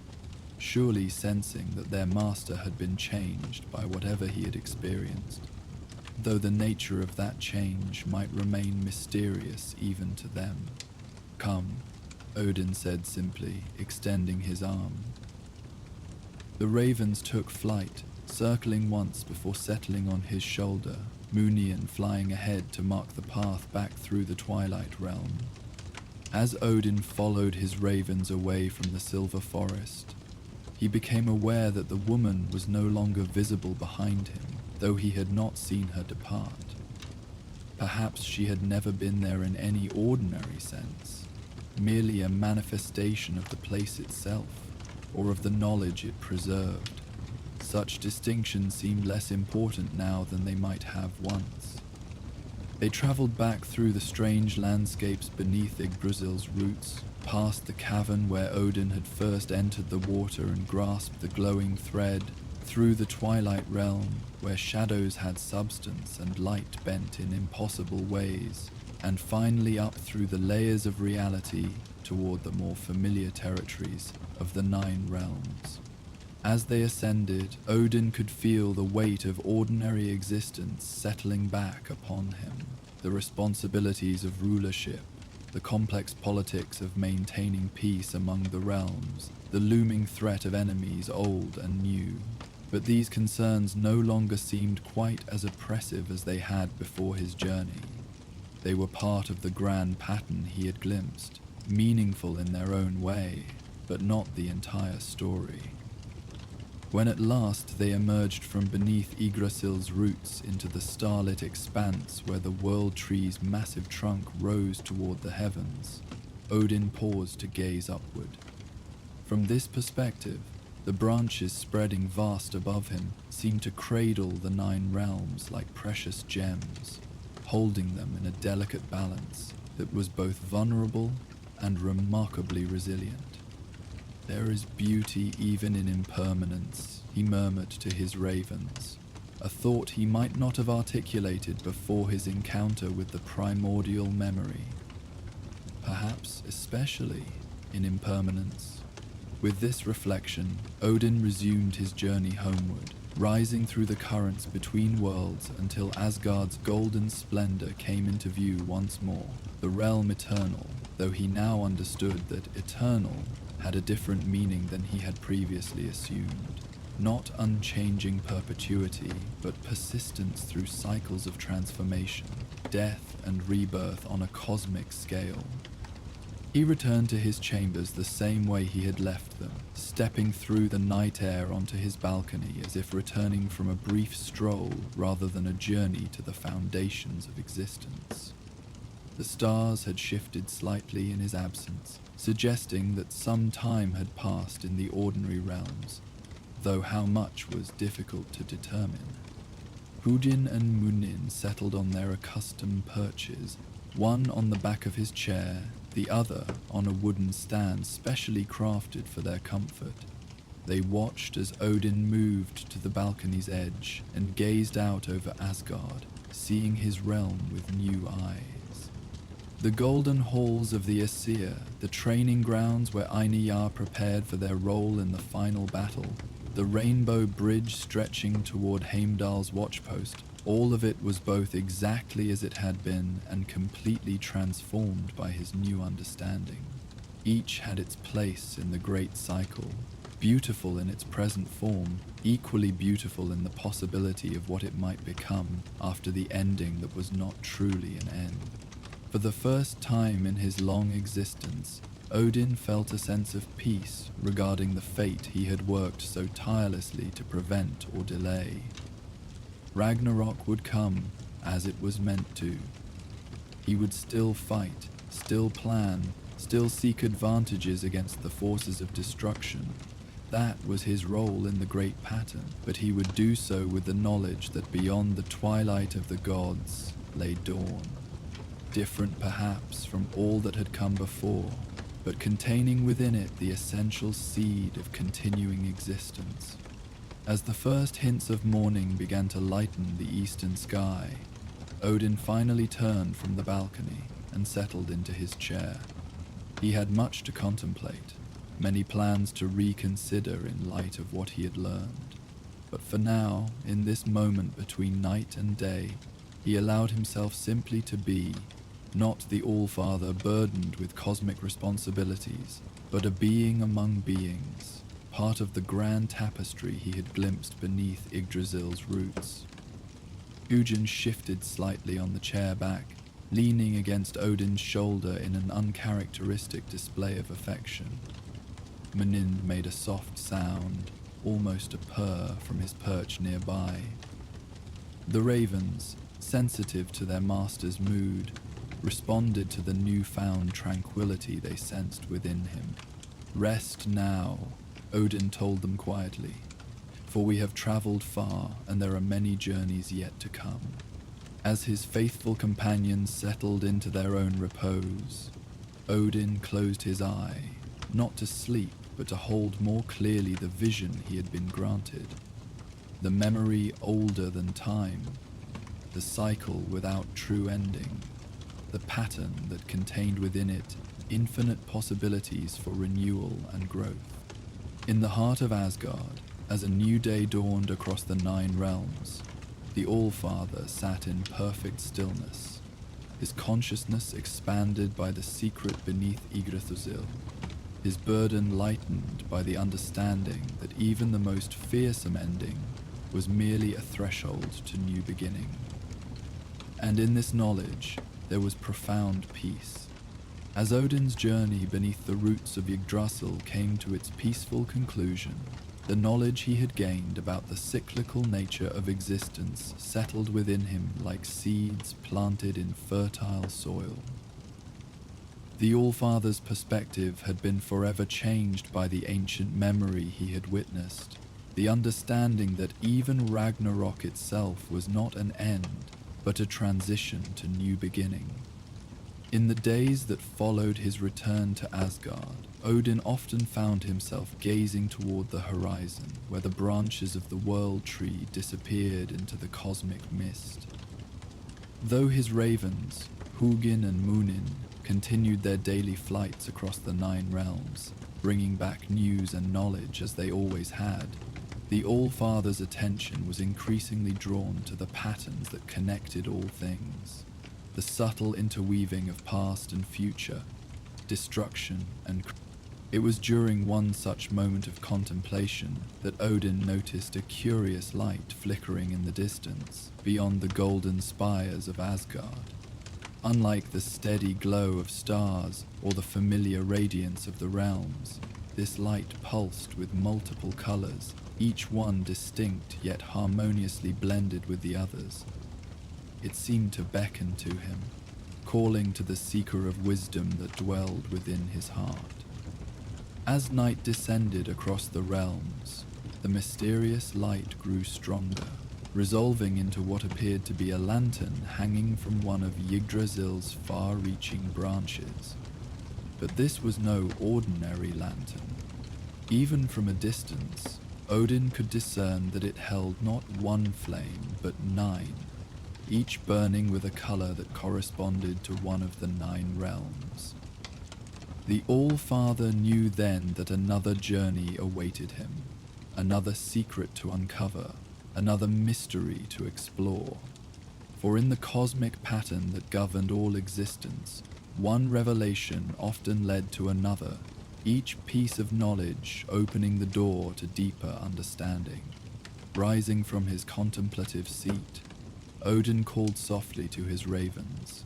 surely sensing that their master had been changed by whatever he had experienced, though the nature of that change might remain mysterious even to them. Come, Odin said simply, extending his arm. The ravens took flight, circling once before settling on his shoulder, Munien flying ahead to mark the path back through the Twilight Realm. As Odin followed his ravens away from the silver forest, he became aware that the woman was no longer visible behind him, though he had not seen her depart. Perhaps she had never been there in any ordinary sense. merely a manifestation of the place itself, or of the knowledge it preserved. Such distinctions seemed less important now than they might have once. They traveled back through the strange landscapes beneath Yggdrasil's roots, past the cavern where Odin had first entered the water and grasped the glowing thread, through the twilight realm where shadows had substance and light bent in impossible ways, and finally up through the layers of reality toward the more familiar territories of the 9 realms. As they ascended, Odin could feel the weight of ordinary existence settling back upon him, the responsibilities of rulership, the complex politics of maintaining peace among the realms, the looming threat of enemies old and new. But these concerns no longer seemed quite as oppressive as they had before his journey. They were part of the grand pattern he had glimpsed, meaningful in their own way, but not the entire story. When at last they emerged from beneath Yggdrasil's roots into the starlit expanse where the world tree's massive trunk rose toward the heavens, Odin paused to gaze upward. From this perspective, the branches spreading vast above him seemed to cradle the 9 realms like precious gems, holding them in a delicate balance that was both vulnerable and remarkably resilient. "There is beauty even in impermanence," he murmured to his ravens, a thought he might not have articulated before his encounter with the primordial memory. Perhaps especially in impermanence. With this reflection, Odin resumed his journey homeward, rising through the currents between worlds until Asgard's golden splendor came into view once more, the realm eternal, though he now understood that eternal had a different meaning than he had previously assumed. Not unchanging perpetuity, but persistence through cycles of transformation, death and rebirth on a cosmic scale. He returned to his chambers the same way he had left them, stepping through the night air onto his balcony as if returning from a brief stroll rather than a journey to the foundations of existence. The stars had shifted slightly in his absence, suggesting that some time had passed in the ordinary realms, though how much was difficult to determine. Odin and Munin settled on their accustomed perches, one on the back of his chair, the other on a wooden stand specially crafted for their comfort. They watched as Odin moved to the balcony's edge and gazed out over Asgard, seeing his realm with new eyes. The golden halls of the Aesir, the training grounds where Aineyar prepared for their role in the final battle, the rainbow bridge stretching toward Heimdall's watchpost, all of it was both exactly as it had been and completely transformed by his new understanding. Each had its place in the great cycle, beautiful in its present form, equally beautiful in the possibility of what it might become after the ending that was not truly an end. For the first time in his long existence, Odin felt a sense of peace regarding the fate he had worked so tirelessly to prevent or delay. Ragnarok would come as it was meant to. He would still fight, still plan, still seek advantages against the forces of destruction. That was his role in the great pattern, but he would do so with the knowledge that beyond the twilight of the gods lay dawn. Different perhaps from all that had come before, but containing within it the essential seed of continuing existence. As the first hints of morning began to lighten the eastern sky, Odin finally turned from the balcony and settled into his chair. He had much to contemplate, many plans to reconsider in light of what he had learned. But for now, in this moment between night and day, he allowed himself simply to be, not the All-Father burdened with cosmic responsibilities, but a being among beings, part of the grand tapestry he had glimpsed beneath Yggdrasil's roots. Hugin shifted slightly on the chair back, leaning against Odin's shoulder in an uncharacteristic display of affection. Menind made a soft sound, almost a purr, from his perch nearby. The ravens, sensitive to their master's mood, responded to the newfound tranquility they sensed within him. "Rest now," Odin told them quietly, "for we have traveled far and there are many journeys yet to come." As his faithful companions settled into their own repose, Odin closed his eye, not to sleep, but to hold more clearly the vision he had been granted. The memory older than time, the cycle without true ending, the pattern that contained within it infinite possibilities for renewal and growth. In the heart of Asgard, as a new day dawned across the 9 realms, the All-Father sat in perfect stillness, his consciousness expanded by the secret beneath Yggdrasil, his burden lightened by the understanding that even the most fearsome ending was merely a threshold to new beginning. And in this knowledge, there was profound peace. As Odin's journey beneath the roots of Yggdrasil came to its peaceful conclusion, the knowledge he had gained about the cyclical nature of existence settled within him like seeds planted in fertile soil. The All-Father's perspective had been forever changed by the ancient memory he had witnessed, the understanding that even Ragnarok itself was not an end, but a transition to new beginning. In the days that followed his return to Asgard, Odin often found himself gazing toward the horizon, where the branches of the World Tree disappeared into the cosmic mist. Though his ravens, Hugin and Munin, continued their daily flights across the 9 realms, bringing back news and knowledge as they always had, the All-Father's attention was increasingly drawn to the patterns that connected all things, the subtle interweaving of past and future, destruction and It was during one such moment of contemplation that Odin noticed a curious light flickering in the distance, beyond the golden spires of Asgard. Unlike the steady glow of stars or the familiar radiance of the realms, this light pulsed with multiple colors, each one distinct yet harmoniously blended with the others. It seemed to beckon to him, calling to the seeker of wisdom that dwelled within his heart. As night descended across the realms, the mysterious light grew stronger, resolving into what appeared to be a lantern hanging from one of Yggdrasil's far-reaching branches. But this was no ordinary lantern. Even from a distance, Odin could discern that it held not one flame, but 9, each burning with a color that corresponded to one of the 9 realms. The All-Father knew then that another journey awaited him, another secret to uncover, another mystery to explore. For in the cosmic pattern that governed all existence, one revelation often led to another, each piece of knowledge opening the door to deeper understanding. Rising from his contemplative seat, Odin called softly to his ravens.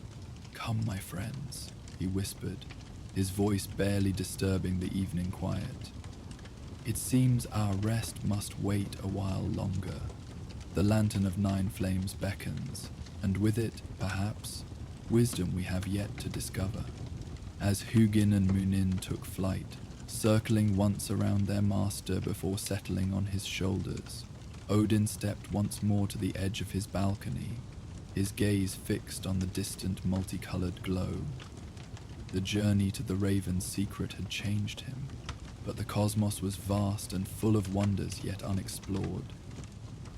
"Come, my friends," he whispered, his voice barely disturbing the evening quiet. "It seems our rest must wait a while longer." The lantern of 9 flames beckons, and with it, perhaps, wisdom we have yet to discover. As Hugin and Munin took flight, circling once around their master before settling on his shoulders, Odin stepped once more to the edge of his balcony, his gaze fixed on the distant multicolored glow. The journey to the Raven's secret had changed him, but the cosmos was vast and full of wonders yet unexplored.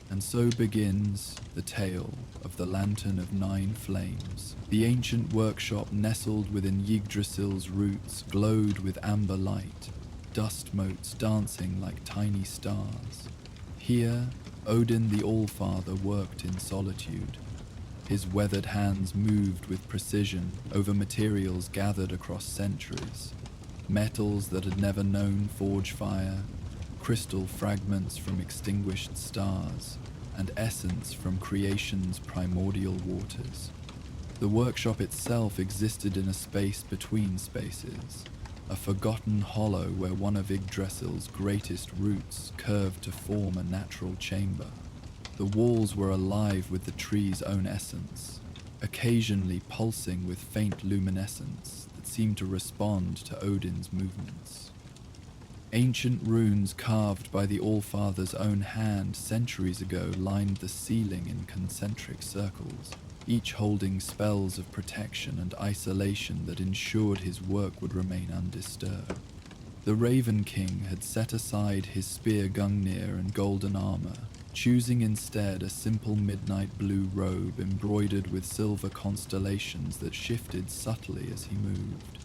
And so begins the tale of the Lantern of 9 Flames. The ancient workshop nestled within Yggdrasil's roots glowed with amber light, dust motes dancing like tiny stars. Here, Odin the All-Father worked in solitude. His weathered hands moved with precision over materials gathered across centuries, metals that had never known forge fire, crystal fragments from extinguished stars, and essence from creation's primordial waters. The workshop itself existed in a space between spaces, a forgotten hollow where one of Yggdrasil's greatest roots curved to form a natural chamber. The walls were alive with the tree's own essence, occasionally pulsing with faint luminescence that seemed to respond to Odin's movements. Ancient runes carved by the Allfather's own hand centuries ago lined the ceiling in concentric circles, each holding spells of protection and isolation that ensured his work would remain undisturbed. The Raven King had set aside his spear Gungnir and golden armor, choosing instead a simple midnight blue robe embroidered with silver constellations that shifted subtly as he moved.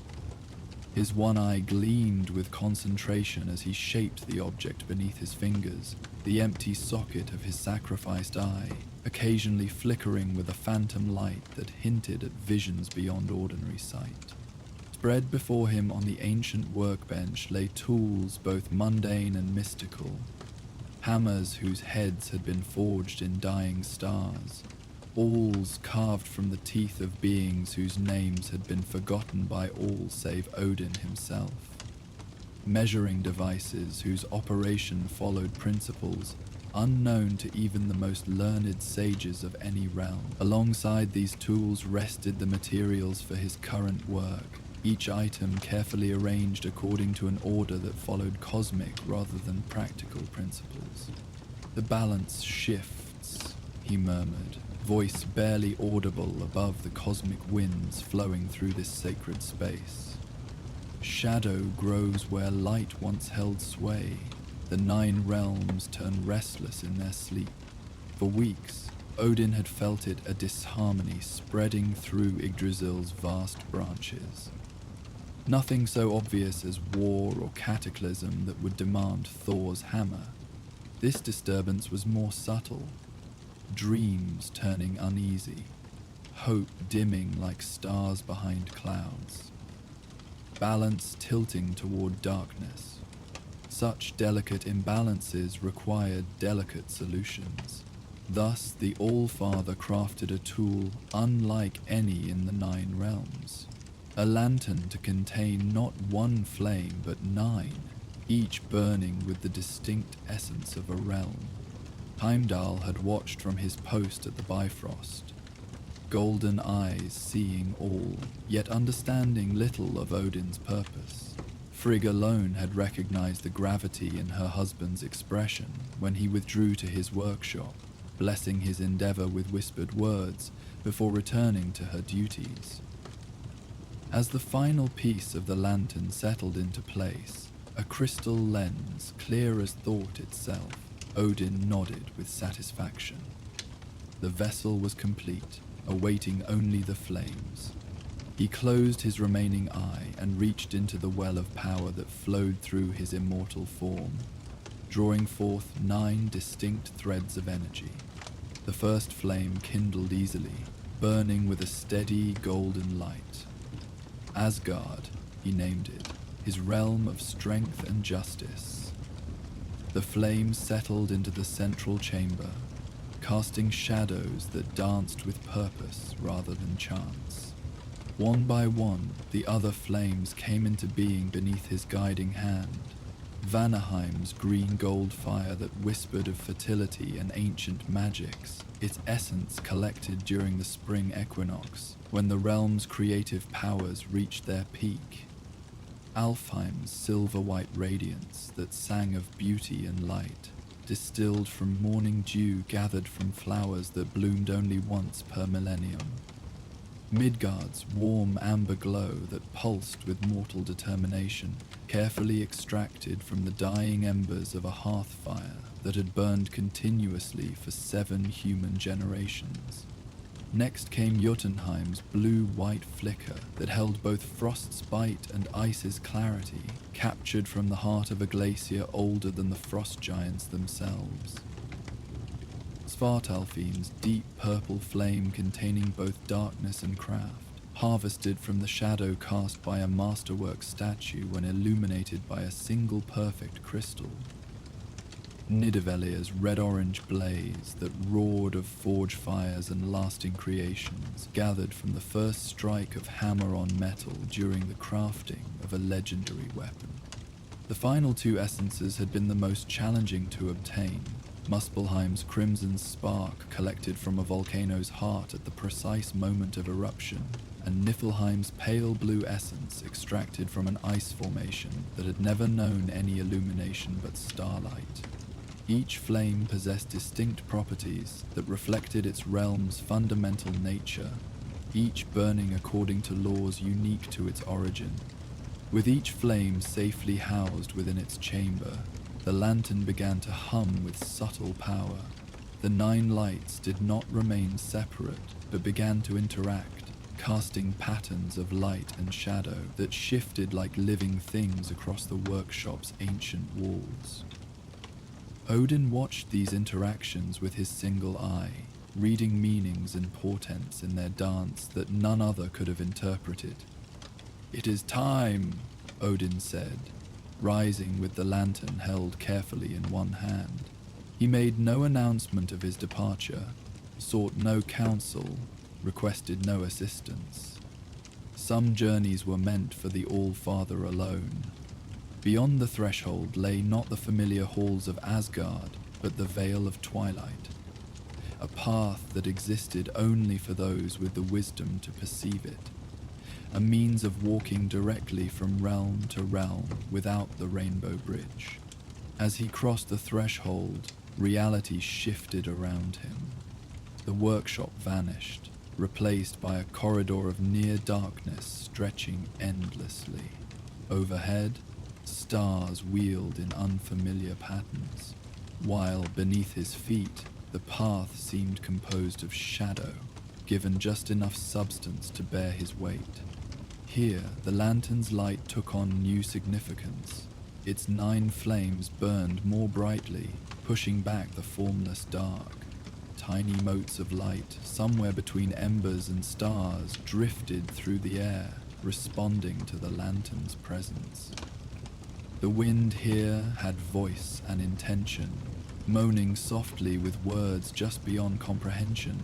His one eye gleamed with concentration as he shaped the object beneath his fingers, the empty socket of his sacrificed eye, occasionally flickering with a phantom light that hinted at visions beyond ordinary sight. Spread before him on the ancient workbench lay tools both mundane and mystical, hammers whose heads had been forged in dying stars, awls carved from the teeth of beings whose names had been forgotten by all save Odin himself, measuring devices whose operation followed principles unknown to even the most learned sages of any realm. Alongside these tools rested the materials for his current work, each item carefully arranged according to an order that followed cosmic rather than practical principles. "The balance shifts," he murmured, voice barely audible above the cosmic winds flowing through this sacred space. "Shadow grows where light once held sway. The 9 realms turn restless in their sleep." For weeks, Odin had felt it a disharmony spreading through Yggdrasil's vast branches. Nothing so obvious as war or cataclysm that would demand Thor's hammer. This disturbance was more subtle. Dreams turning uneasy, hope dimming like stars behind clouds, balance tilting toward darkness. Such delicate imbalances required delicate solutions. Thus, the Allfather crafted a tool unlike any in the 9 realms. A lantern to contain not one flame but 9, each burning with the distinct essence of a realm. Heimdall had watched from his post at the Bifrost, golden eyes seeing all, yet understanding little of Odin's purpose. Frigg alone had recognized the gravity in her husband's expression when he withdrew to his workshop, blessing his endeavor with whispered words before returning to her duties. As the final piece of the lantern settled into place, a crystal lens clear as thought itself, Odin nodded with satisfaction. The vessel was complete, awaiting only the flames. He closed his remaining eye and reached into the well of power that flowed through his immortal form, drawing forth 9 distinct threads of energy. The first flame kindled easily, burning with a steady golden light. Asgard, he named it, his realm of strength and justice. The flames settled into the central chamber, casting shadows that danced with purpose rather than chance. One by one, the other flames came into being beneath his guiding hand. Vanaheim's green-gold fire that whispered of fertility and ancient magics, its essence collected during the spring equinox, when the realm's creative powers reached their peak. Alfheim's silver-white radiance that sang of beauty and light, distilled from morning dew gathered from flowers that bloomed only once per millennium. Midgard's warm amber glow that pulsed with mortal determination, carefully extracted from the dying embers of a hearth fire that had burned continuously for 7 human generations. Next came Jotunheim's blue-white flicker that held both frost's bite and ice's clarity, captured from the heart of a glacier older than the frost giants themselves. Svartalfinn's deep purple flame containing both darkness and craft, harvested from the shadow cast by a masterwork statue when illuminated by a single perfect crystal. Nidavelia's red-orange blaze that roared of forge fires and lasting creations, gathered from the first strike of hammer on metal during the crafting of a legendary weapon. The final 2 essences had been the most challenging to obtain. Muspelheim's crimson spark collected from a volcano's heart at the precise moment of eruption, and Niflheim's pale blue essence extracted from an ice formation that had never known any illumination but starlight. Each flame possessed distinct properties that reflected its realm's fundamental nature, each burning according to laws unique to its origin. With each flame safely housed within its chamber, the lantern began to hum with subtle power. The 9 lights did not remain separate, but began to interact, casting patterns of light and shadow that shifted like living things across the workshop's ancient walls. Odin watched these interactions with his single eye, reading meanings and portents in their dance that none other could have interpreted. "It is time," Odin said, rising with the lantern held carefully in one hand. He made no announcement of his departure, sought no counsel, requested no assistance. Some journeys were meant for the All-Father alone. Beyond the threshold lay not the familiar halls of Asgard, but the Veil of Twilight, a path that existed only for those with the wisdom to perceive it, a means of walking directly from realm to realm without the Rainbow Bridge. As he crossed the threshold, reality shifted around him. The workshop vanished, replaced by a corridor of near darkness stretching endlessly. Overhead, stars wheeled in unfamiliar patterns, while beneath his feet, the path seemed composed of shadow, given just enough substance to bear his weight. Here, the lantern's light took on new significance. Its 9 flames burned more brightly, pushing back the formless dark. Tiny motes of light, somewhere between embers and stars, drifted through the air, responding to the lantern's presence. The wind here had voice and intention, moaning softly with words just beyond comprehension.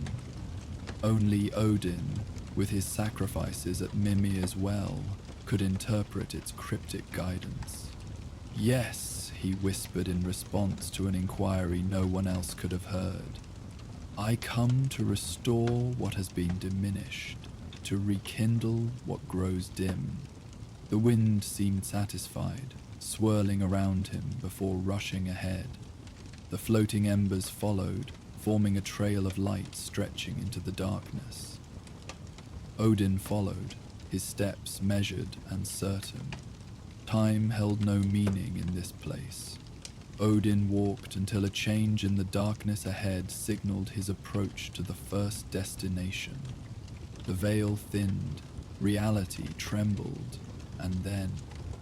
Only Odin, with his sacrifices at Mimir's well, could interpret its cryptic guidance. "Yes," he whispered in response to an inquiry no one else could have heard. "I come to restore what has been diminished, to rekindle what grows dim." The wind seemed satisfied, swirling around him before rushing ahead. The floating embers followed, forming a trail of light stretching into the darkness. Odin followed, his steps measured and certain. Time held no meaning in this place. Odin walked until a change in the darkness ahead signaled his approach to the first destination. The veil thinned, reality trembled, and then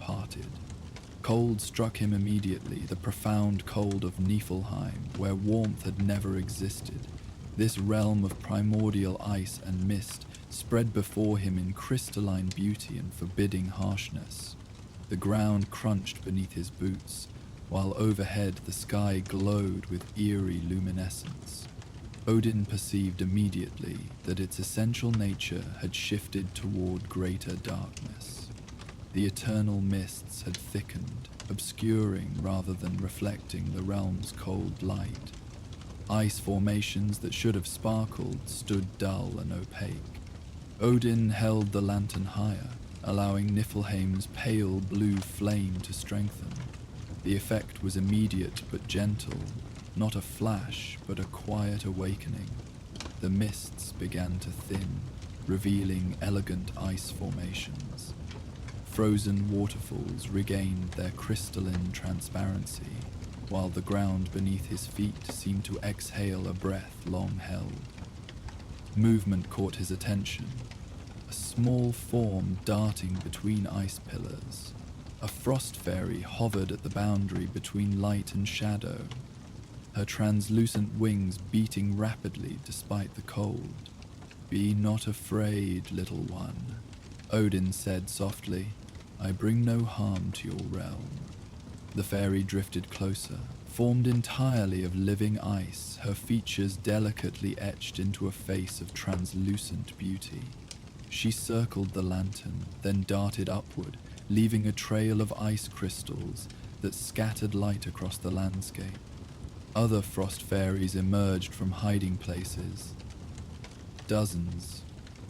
parted. Cold struck him immediately, the profound cold of Niflheim, where warmth had never existed. This realm of primordial ice and mist spread before him in crystalline beauty and forbidding harshness. The ground crunched beneath his boots, while overhead the sky glowed with eerie luminescence. Odin perceived immediately that its essential nature had shifted toward greater darkness. The eternal mists had thickened, obscuring rather than reflecting the realm's cold light. Ice formations that should have sparkled stood dull and opaque. Odin held the lantern higher, allowing Niflheim's pale blue flame to strengthen. The effect was immediate but gentle, not a flash but a quiet awakening. The mists began to thin, revealing elegant ice formations. Frozen waterfalls regained their crystalline transparency, while the ground beneath his feet seemed to exhale a breath long held. Movement caught his attention. A small form darting between ice pillars. A frost fairy hovered at the boundary between light and shadow, her translucent wings beating rapidly despite the cold. "Be not afraid, little one," Odin said softly. "I bring no harm to your realm." The fairy drifted closer, formed entirely of living ice, her features delicately etched into a face of translucent beauty. She circled the lantern, then darted upward, leaving a trail of ice crystals that scattered light across the landscape. Other frost fairies emerged from hiding places. Dozens,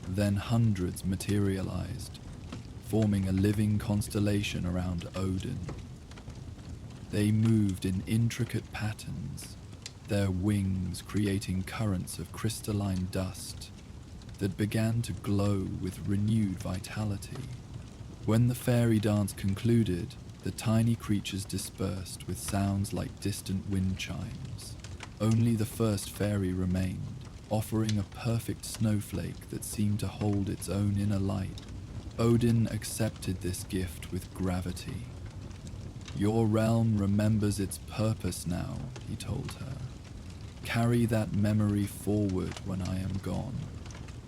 then hundreds materialized, forming a living constellation around Odin. They moved in intricate patterns, their wings creating currents of crystalline dust that began to glow with renewed vitality. When the fairy dance concluded, the tiny creatures dispersed with sounds like distant wind chimes. Only the first fairy remained, offering a perfect snowflake that seemed to hold its own inner light. Odin accepted this gift with gravity. "Your realm remembers its purpose now," he told her. "Carry that memory forward when I am gone."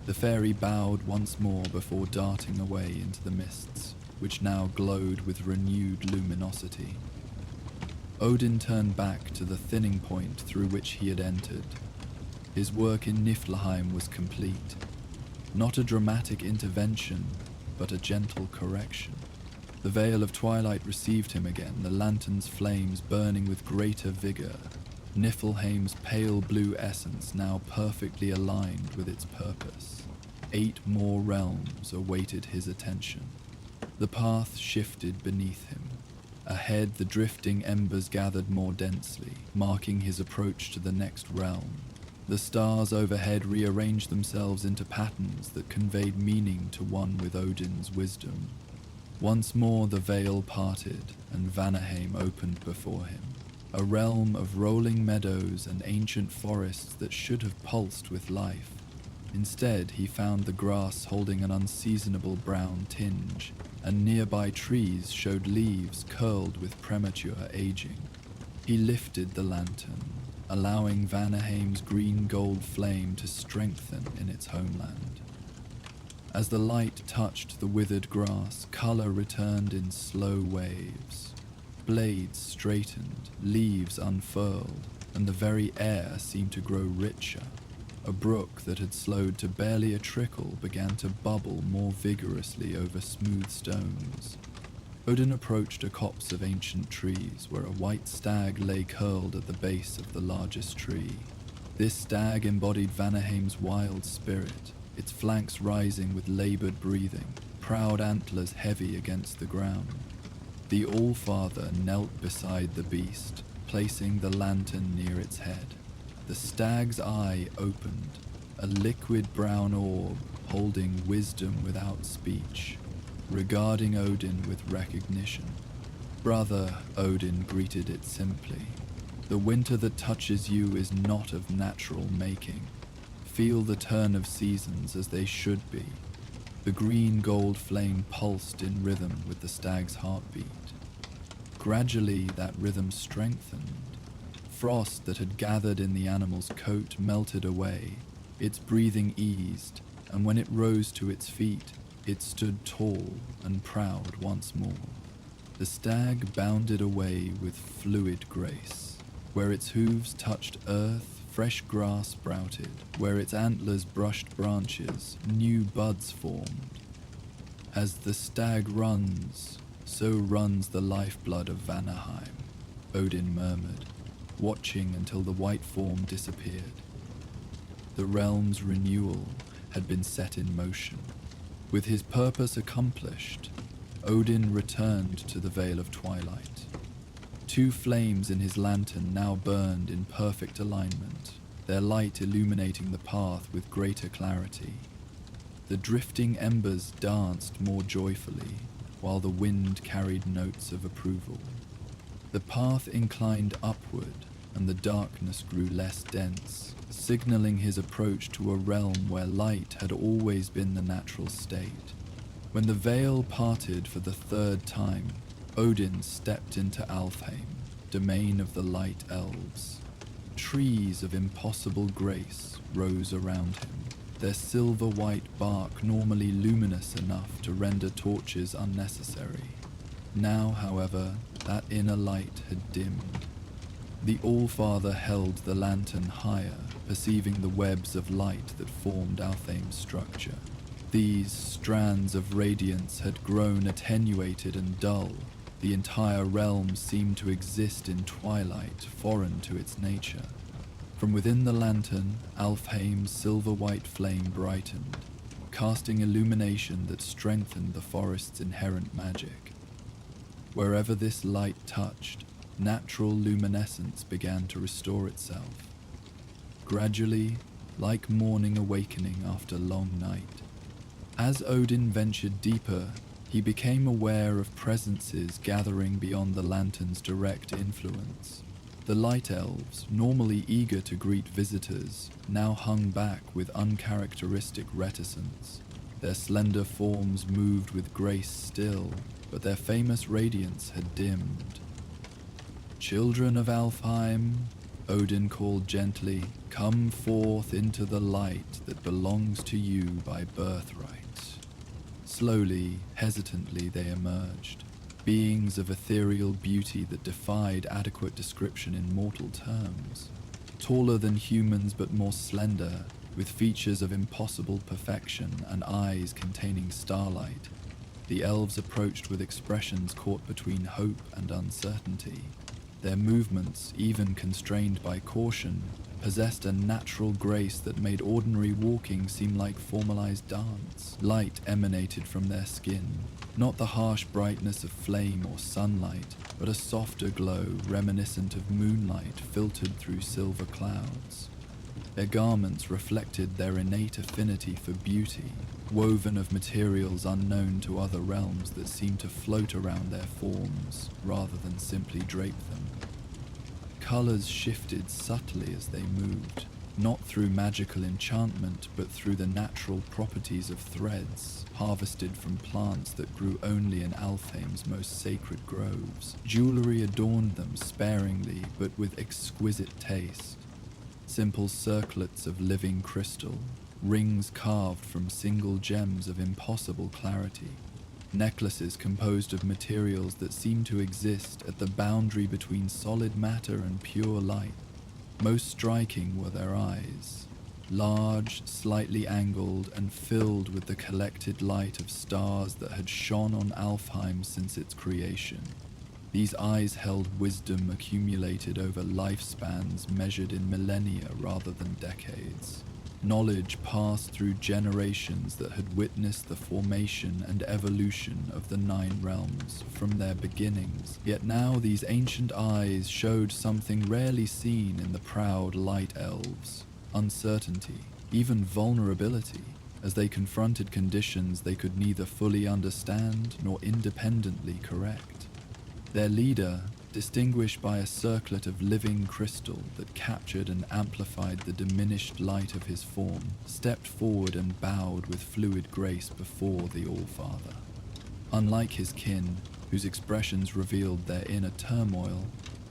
The fairy bowed once more before darting away into the mists, which now glowed with renewed luminosity. Odin turned back to the thinning point through which he had entered. His work in Niflheim was complete. Not a dramatic intervention, but a gentle correction. The veil of twilight received him again, the lantern's flames burning with greater vigor. Niflheim's pale blue essence now perfectly aligned with its purpose. 8 more realms awaited his attention. The path shifted beneath him. Ahead, the drifting embers gathered more densely, marking his approach to the next realm. The stars overhead rearranged themselves into patterns that conveyed meaning to one with Odin's wisdom. Once more the veil parted, and Vanaheim opened before him. A realm of rolling meadows and ancient forests that should have pulsed with life. Instead, he found the grass holding an unseasonable brown tinge, and nearby trees showed leaves curled with premature aging. He lifted the lantern, allowing Vanaheim's green-gold flame to strengthen in its homeland. As the light touched the withered grass, color returned in slow waves. Blades straightened, leaves unfurled, and the very air seemed to grow richer. A brook that had slowed to barely a trickle began to bubble more vigorously over smooth stones. Odin approached a copse of ancient trees where a white stag lay curled at the base of the largest tree. This stag embodied Vanaheim's wild spirit, its flanks rising with labored breathing, proud antlers heavy against the ground. The Allfather knelt beside the beast, placing the lantern near its head. The stag's eye opened, a liquid brown orb holding wisdom without speech, regarding Odin with recognition. "Brother," Odin greeted it simply. "The winter that touches you is not of natural making. Feel the turn of seasons as they should be." The green-gold flame pulsed in rhythm with the stag's heartbeat. Gradually, that rhythm strengthened. Frost that had gathered in the animal's coat melted away, its breathing eased, and when it rose to its feet, it stood tall and proud once more. The stag bounded away with fluid grace. Where its hooves touched earth, fresh grass sprouted. Where its antlers brushed branches, new buds formed. "As the stag runs, so runs the lifeblood of Vanaheim," Odin murmured, watching until the white form disappeared. The realm's renewal had been set in motion. With his purpose accomplished, Odin returned to the Vale of Twilight. 2 flames in his lantern now burned in perfect alignment, their light illuminating the path with greater clarity. The drifting embers danced more joyfully, while the wind carried notes of approval. The path inclined upward, and the darkness grew less dense, signaling his approach to a realm where light had always been the natural state. When the veil parted for the 3rd time, Odin stepped into Alfheim, domain of the light elves. Trees of impossible grace rose around him, their silver-white bark normally luminous enough to render torches unnecessary. Now, however, that inner light had dimmed. The Allfather held the lantern higher, perceiving the webs of light that formed Alfheim's structure. These strands of radiance had grown attenuated and dull, The entire realm seemed to exist in twilight, foreign to its nature. From within the lantern, Alfheim's silver-white flame brightened, casting illumination that strengthened the forest's inherent magic. Wherever this light touched, natural luminescence began to restore itself. Gradually, like morning awakening after long night. As Odin ventured deeper, he became aware of presences gathering beyond the lantern's direct influence. The light elves, normally eager to greet visitors, now hung back with uncharacteristic reticence. Their slender forms moved with grace still, but their famous radiance had dimmed. "Children of Alfheim," Odin called gently, "come forth into the light that belongs to you by birthright." Slowly, hesitantly they emerged, beings of ethereal beauty that defied adequate description in mortal terms. Taller than humans but more slender, with features of impossible perfection and eyes containing starlight, the elves approached with expressions caught between hope and uncertainty. Their movements, even constrained by caution, possessed a natural grace that made ordinary walking seem like formalized dance. Light emanated from their skin, not the harsh brightness of flame or sunlight, but a softer glow reminiscent of moonlight filtered through silver clouds. Their garments reflected their innate affinity for beauty, woven of materials unknown to other realms that seemed to float around their forms rather than simply drape them. Colors shifted subtly as they moved, not through magical enchantment but through the natural properties of threads harvested from plants that grew only in Alfheim's most sacred groves. Jewelry adorned them sparingly but with exquisite taste. Simple circlets of living crystal, rings carved from single gems of impossible clarity, necklaces composed of materials that seemed to exist at the boundary between solid matter and pure light. Most striking were their eyes, large, slightly angled, and filled with the collected light of stars that had shone on Alfheim since its creation. These eyes held wisdom accumulated over lifespans measured in millennia rather than decades. Knowledge passed through generations that had witnessed the formation and evolution of the 9 realms from their beginnings. Yet now these ancient eyes showed something rarely seen in the proud light elves: uncertainty, even vulnerability, as they confronted conditions they could neither fully understand nor independently correct. Their leader, distinguished by a circlet of living crystal that captured and amplified the diminished light of his form, stepped forward and bowed with fluid grace before the Allfather. Unlike his kin, whose expressions revealed their inner turmoil,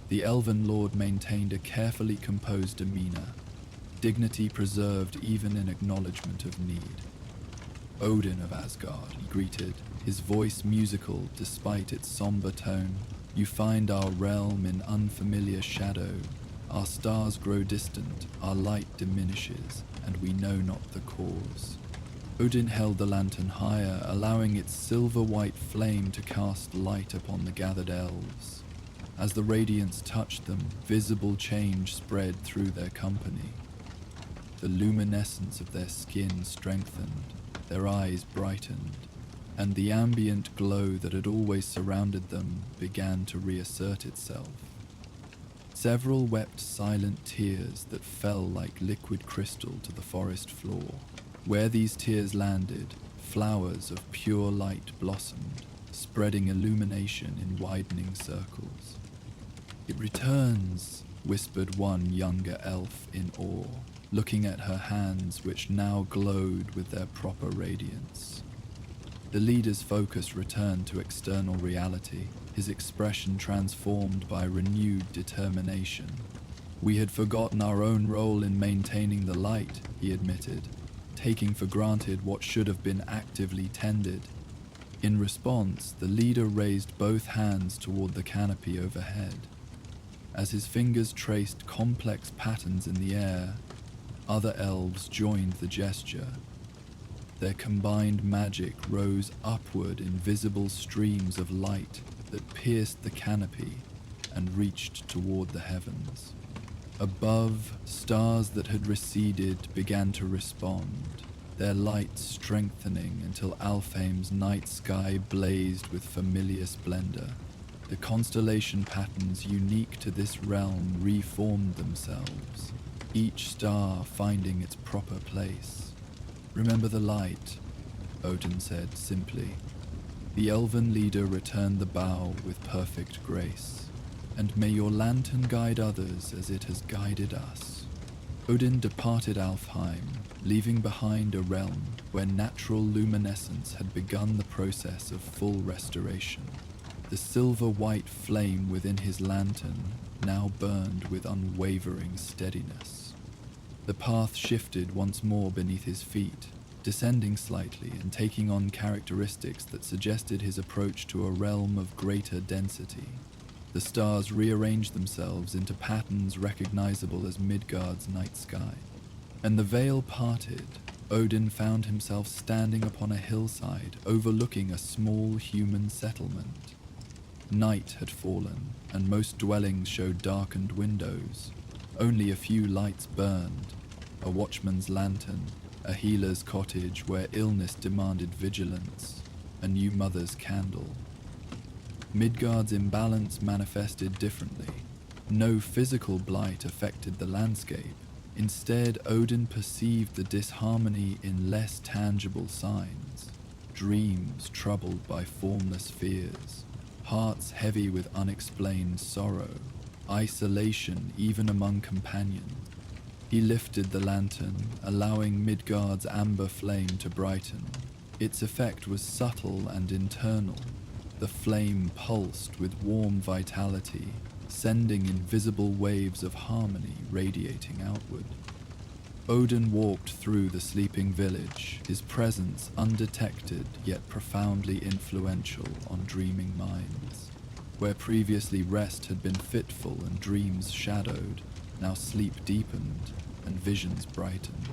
the Elven Lord maintained a carefully composed demeanor, dignity preserved even in acknowledgement of need. "Odin of Asgard," he greeted, his voice musical despite its somber tone. "You find our realm in unfamiliar shadow. Our stars grow distant, our light diminishes, and we know not the cause." Odin held the lantern higher, allowing its silver-white flame to cast light upon the gathered elves. As the radiance touched them, visible change spread through their company. The luminescence of their skin strengthened, their eyes brightened, and the ambient glow that had always surrounded them began to reassert itself. Several wept silent tears that fell like liquid crystal to the forest floor. Where these tears landed, flowers of pure light blossomed, spreading illumination in widening circles. "It returns," whispered one younger elf in awe, looking at her hands which now glowed with their proper radiance. The leader's focus returned to external reality, his expression transformed by renewed determination. "We had forgotten our own role in maintaining the light," he admitted, taking for granted what should have been actively tended. In response, the leader raised both hands toward the canopy overhead. As his fingers traced complex patterns in the air, other elves joined the gesture. Their combined magic rose upward in visible streams of light, that pierced the canopy and reached toward the heavens. Above, stars that had receded began to respond, their light strengthening until Alfheim's night sky blazed with familiar splendor. The constellation patterns unique to this realm reformed themselves, each star finding its proper place. "Remember the light," Odin said simply. The elven leader returned the bow with perfect grace. "And may your lantern guide others as it has guided us." Odin departed Alfheim, leaving behind a realm where natural luminescence had begun the process of full restoration. The silver-white flame within his lantern now burned with unwavering steadiness. The path shifted once more beneath his feet, descending slightly and taking on characteristics that suggested his approach to a realm of greater density. The stars rearranged themselves into patterns recognizable as Midgard's night sky. And the veil parted. Odin found himself standing upon a hillside overlooking a small human settlement. Night had fallen, and most dwellings showed darkened windows. Only a few lights burned: a watchman's lantern, a healer's cottage where illness demanded vigilance, a new mother's candle. Midgard's imbalance manifested differently. No physical blight affected the landscape. Instead, Odin perceived the disharmony in less tangible signs. Dreams troubled by formless fears, hearts heavy with unexplained sorrow, isolation even among companions. He lifted the lantern, allowing Midgard's amber flame to brighten. Its effect was subtle and internal. The flame pulsed with warm vitality, sending invisible waves of harmony radiating outward. Odin walked through the sleeping village, his presence undetected yet profoundly influential on dreaming minds. Where previously rest had been fitful and dreams shadowed, now sleep deepened and visions brightened.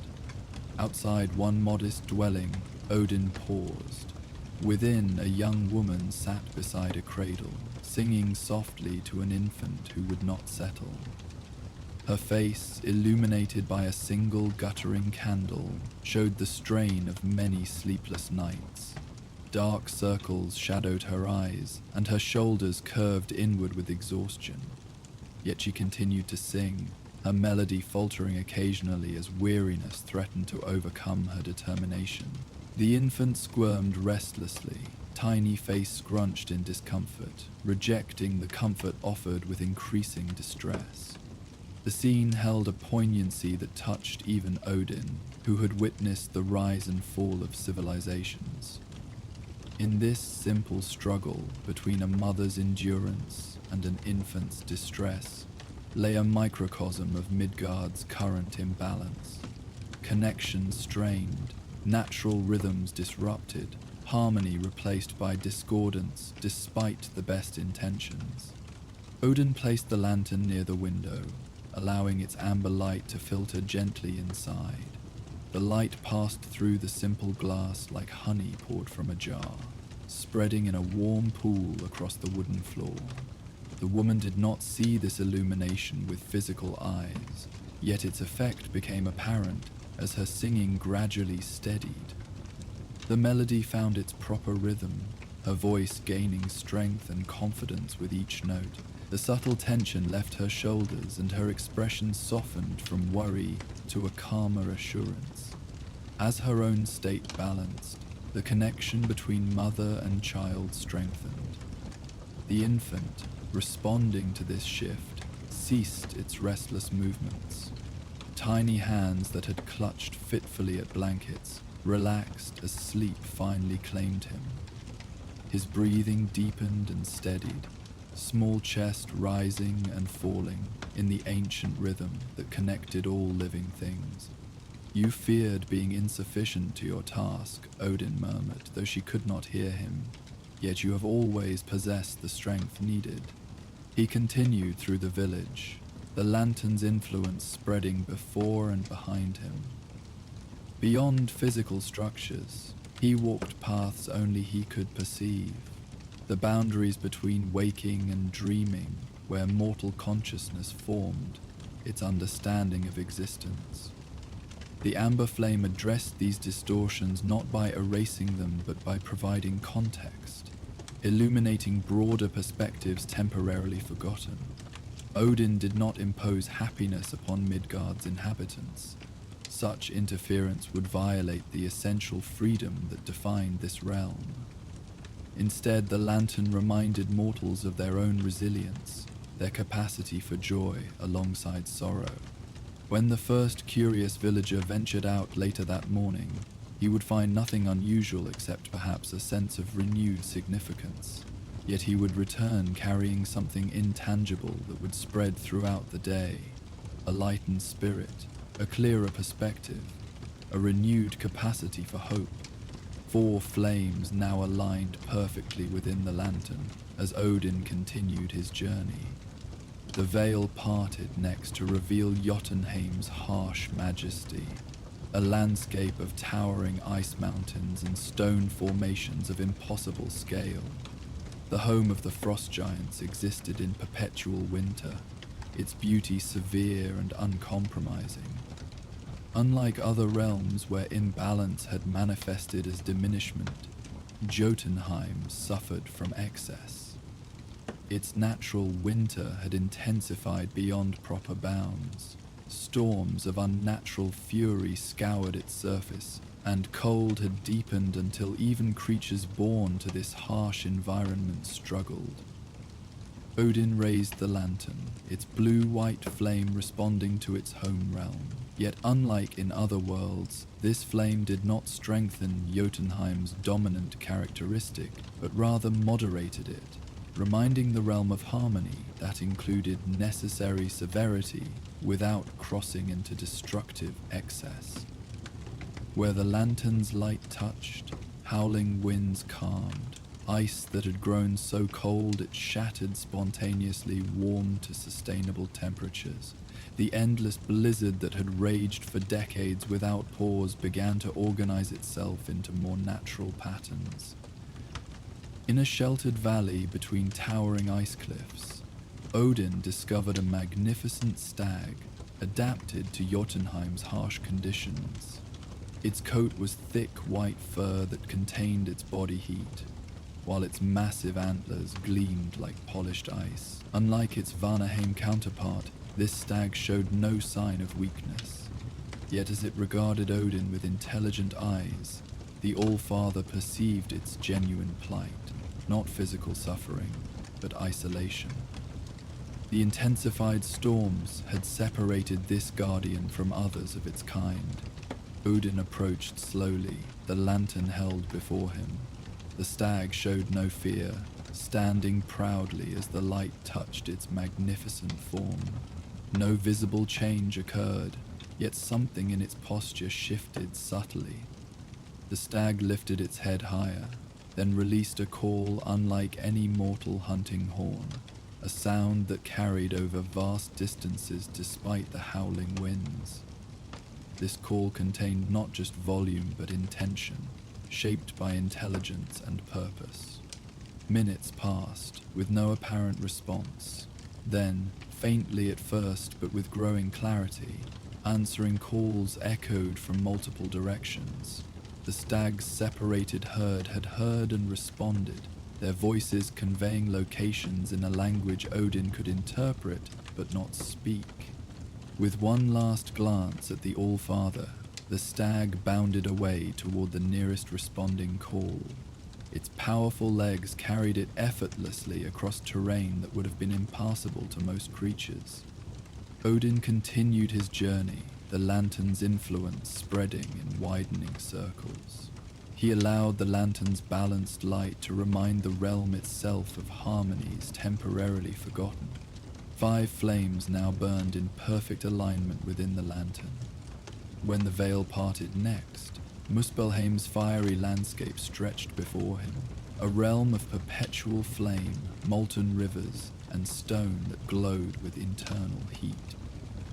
Outside one modest dwelling, Odin paused. Within, a young woman sat beside a cradle, singing softly to an infant who would not settle. Her face, illuminated by a single guttering candle, showed the strain of many sleepless nights. Dark circles shadowed her eyes, and her shoulders curved inward with exhaustion. Yet she continued to sing, her melody faltering occasionally as weariness threatened to overcome her determination. The infant squirmed restlessly, tiny face scrunched in discomfort, rejecting the comfort offered with increasing distress. The scene held a poignancy that touched even Odin, who had witnessed the rise and fall of civilizations. In this simple struggle between a mother's endurance and an infant's distress lay a microcosm of Midgard's current imbalance. Connection strained, natural rhythms disrupted, harmony replaced by discordance despite the best intentions. Odin placed the lantern near the window, allowing its amber light to filter gently inside. The light passed through the simple glass like honey poured from a jar, spreading in a warm pool across the wooden floor. The woman did not see this illumination with physical eyes, yet its effect became apparent as her singing gradually steadied. The melody found its proper rhythm, her voice gaining strength and confidence with each note. The subtle tension left her shoulders, and her expression softened from worry to a calmer assurance. As her own state balanced, the connection between mother and child strengthened. The infant, responding to this shift, ceased its restless movements. Tiny hands that had clutched fitfully at blankets relaxed as sleep finally claimed him. His breathing deepened and steadied, small chest rising and falling in the ancient rhythm that connected all living things. "You feared being insufficient to your task," Odin murmured, though she could not hear him. "Yet you have always possessed the strength needed." He continued through the village, the lantern's influence spreading before and behind him. Beyond physical structures, he walked paths only he could perceive. the boundaries between waking and dreaming, where mortal consciousness formed its understanding of existence. The amber flame addressed these distortions not by erasing them but by providing context, illuminating broader perspectives temporarily forgotten. Odin did not impose happiness upon Midgard's inhabitants. Such interference would violate the essential freedom that defined this realm. Instead, the lantern reminded mortals of their own resilience, their capacity for joy alongside sorrow. When the first curious villager ventured out later that morning, he would find nothing unusual except perhaps a sense of renewed significance. Yet he would return carrying something intangible that would spread throughout the day, a lightened spirit, a clearer perspective, a renewed capacity for hope. 4 flames now aligned perfectly within the lantern as Odin continued his journey. The veil parted next to reveal Jotunheim's harsh majesty, a landscape of towering ice mountains and stone formations of impossible scale. The home of the frost giants existed in perpetual winter, its beauty severe and uncompromising. Unlike other realms where imbalance had manifested as diminishment, Jotunheim suffered from excess. Its natural winter had intensified beyond proper bounds. Storms of unnatural fury scoured its surface, and cold had deepened until even creatures born to this harsh environment struggled. Odin raised the lantern, its blue-white flame responding to its home realm. Yet unlike in other worlds, this flame did not strengthen Jotunheim's dominant characteristic, but rather moderated it, reminding the realm of harmony that included necessary severity without crossing into destructive excess. Where the lantern's light touched, howling winds calmed. Ice that had grown so cold it shattered spontaneously warmed to sustainable temperatures. The endless blizzard that had raged for decades without pause began to organize itself into more natural patterns. In a sheltered valley between towering ice cliffs, Odin discovered a magnificent stag, adapted to Jotunheim's harsh conditions. Its coat was thick white fur that contained its body heat, while its massive antlers gleamed like polished ice. Unlike its Vanaheim counterpart, this stag showed no sign of weakness. Yet as it regarded Odin with intelligent eyes, the All-Father perceived its genuine plight, not physical suffering, but isolation. The intensified storms had separated this guardian from others of its kind. Odin approached slowly, the lantern held before him. The stag showed no fear, standing proudly as the light touched its magnificent form. No visible change occurred, yet something in its posture shifted subtly. The stag lifted its head higher, then released a call unlike any mortal hunting horn, a sound that carried over vast distances despite the howling winds. This call contained not just volume but intention, shaped by intelligence and purpose. Minutes passed, with no apparent response. Then, faintly at first but with growing clarity, answering calls echoed from multiple directions. The stag's separated herd had heard and responded, their voices conveying locations in a language Odin could interpret but not speak. With one last glance at the All-Father, the stag bounded away toward the nearest responding call. Its powerful legs carried it effortlessly across terrain that would have been impassable to most creatures. Odin continued his journey, the lantern's influence spreading in widening circles. He allowed the lantern's balanced light to remind the realm itself of harmonies temporarily forgotten. 5 flames now burned in perfect alignment within the lantern. When the veil parted next, Muspelheim's fiery landscape stretched before him, a realm of perpetual flame, molten rivers, and stone that glowed with internal heat.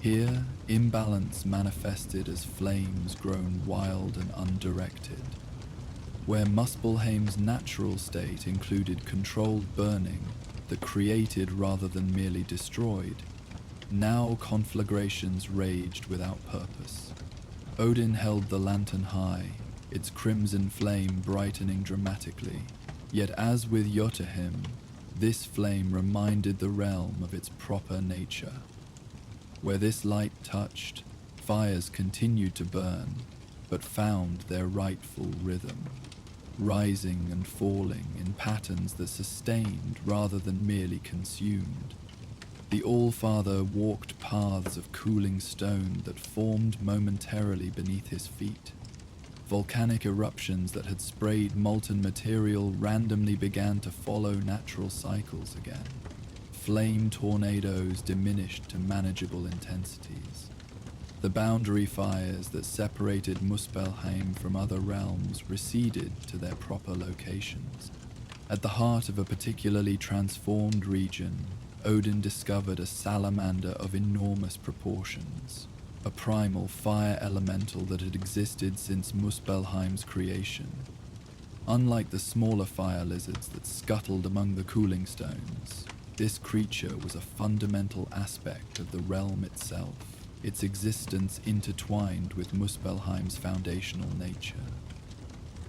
Here, imbalance manifested as flames grown wild and undirected. Where Muspelheim's natural state included controlled burning that created rather than merely destroyed, now conflagrations raged without purpose. Odin held the lantern high, its crimson flame brightening dramatically, yet as with Jotunheim, this flame reminded the realm of its proper nature. Where this light touched, fires continued to burn, but found their rightful rhythm, rising and falling in patterns that sustained rather than merely consumed. The All-Father walked paths of cooling stone that formed momentarily beneath his feet. Volcanic eruptions that had sprayed molten material randomly began to follow natural cycles again. Flame tornadoes diminished to manageable intensities. The boundary fires that separated Muspelheim from other realms receded to their proper locations. At the heart of a particularly transformed region, Odin discovered a salamander of enormous proportions, a primal fire elemental that had existed since Muspelheim's creation. Unlike the smaller fire lizards that scuttled among the cooling stones, this creature was a fundamental aspect of the realm itself, its existence intertwined with Muspelheim's foundational nature.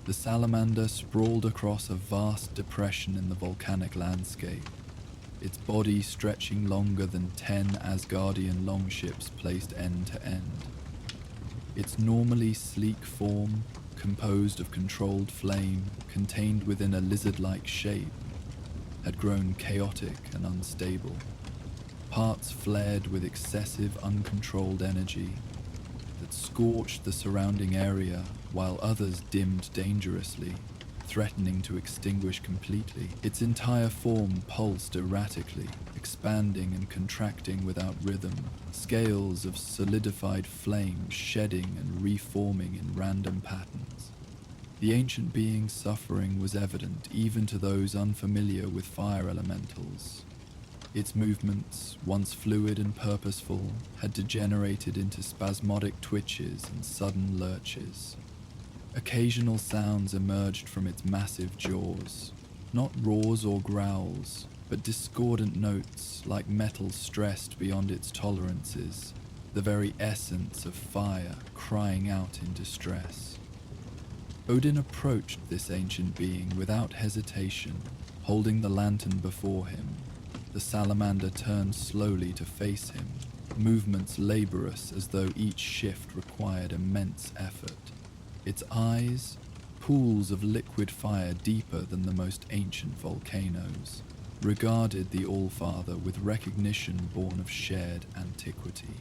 The salamander sprawled across a vast depression in the volcanic landscape, its body stretching longer than 10 Asgardian longships placed end to end. Its normally sleek form, composed of controlled flame contained within a lizard-like shape, had grown chaotic and unstable. Parts flared with excessive uncontrolled energy that scorched the surrounding area, while others dimmed dangerously, threatening to extinguish completely. Its entire form pulsed erratically, expanding and contracting without rhythm, scales of solidified flame shedding and reforming in random patterns. The ancient being's suffering was evident even to those unfamiliar with fire elementals. Its movements, once fluid and purposeful, had degenerated into spasmodic twitches and sudden lurches. Occasional sounds emerged from its massive jaws, not roars or growls, but discordant notes like metal stressed beyond its tolerances, the very essence of fire crying out in distress. Odin approached this ancient being without hesitation, holding the lantern before him. The salamander turned slowly to face him, movements laborious as though each shift required immense effort. Its eyes, pools of liquid fire deeper than the most ancient volcanoes, regarded the All-Father with recognition born of shared antiquity.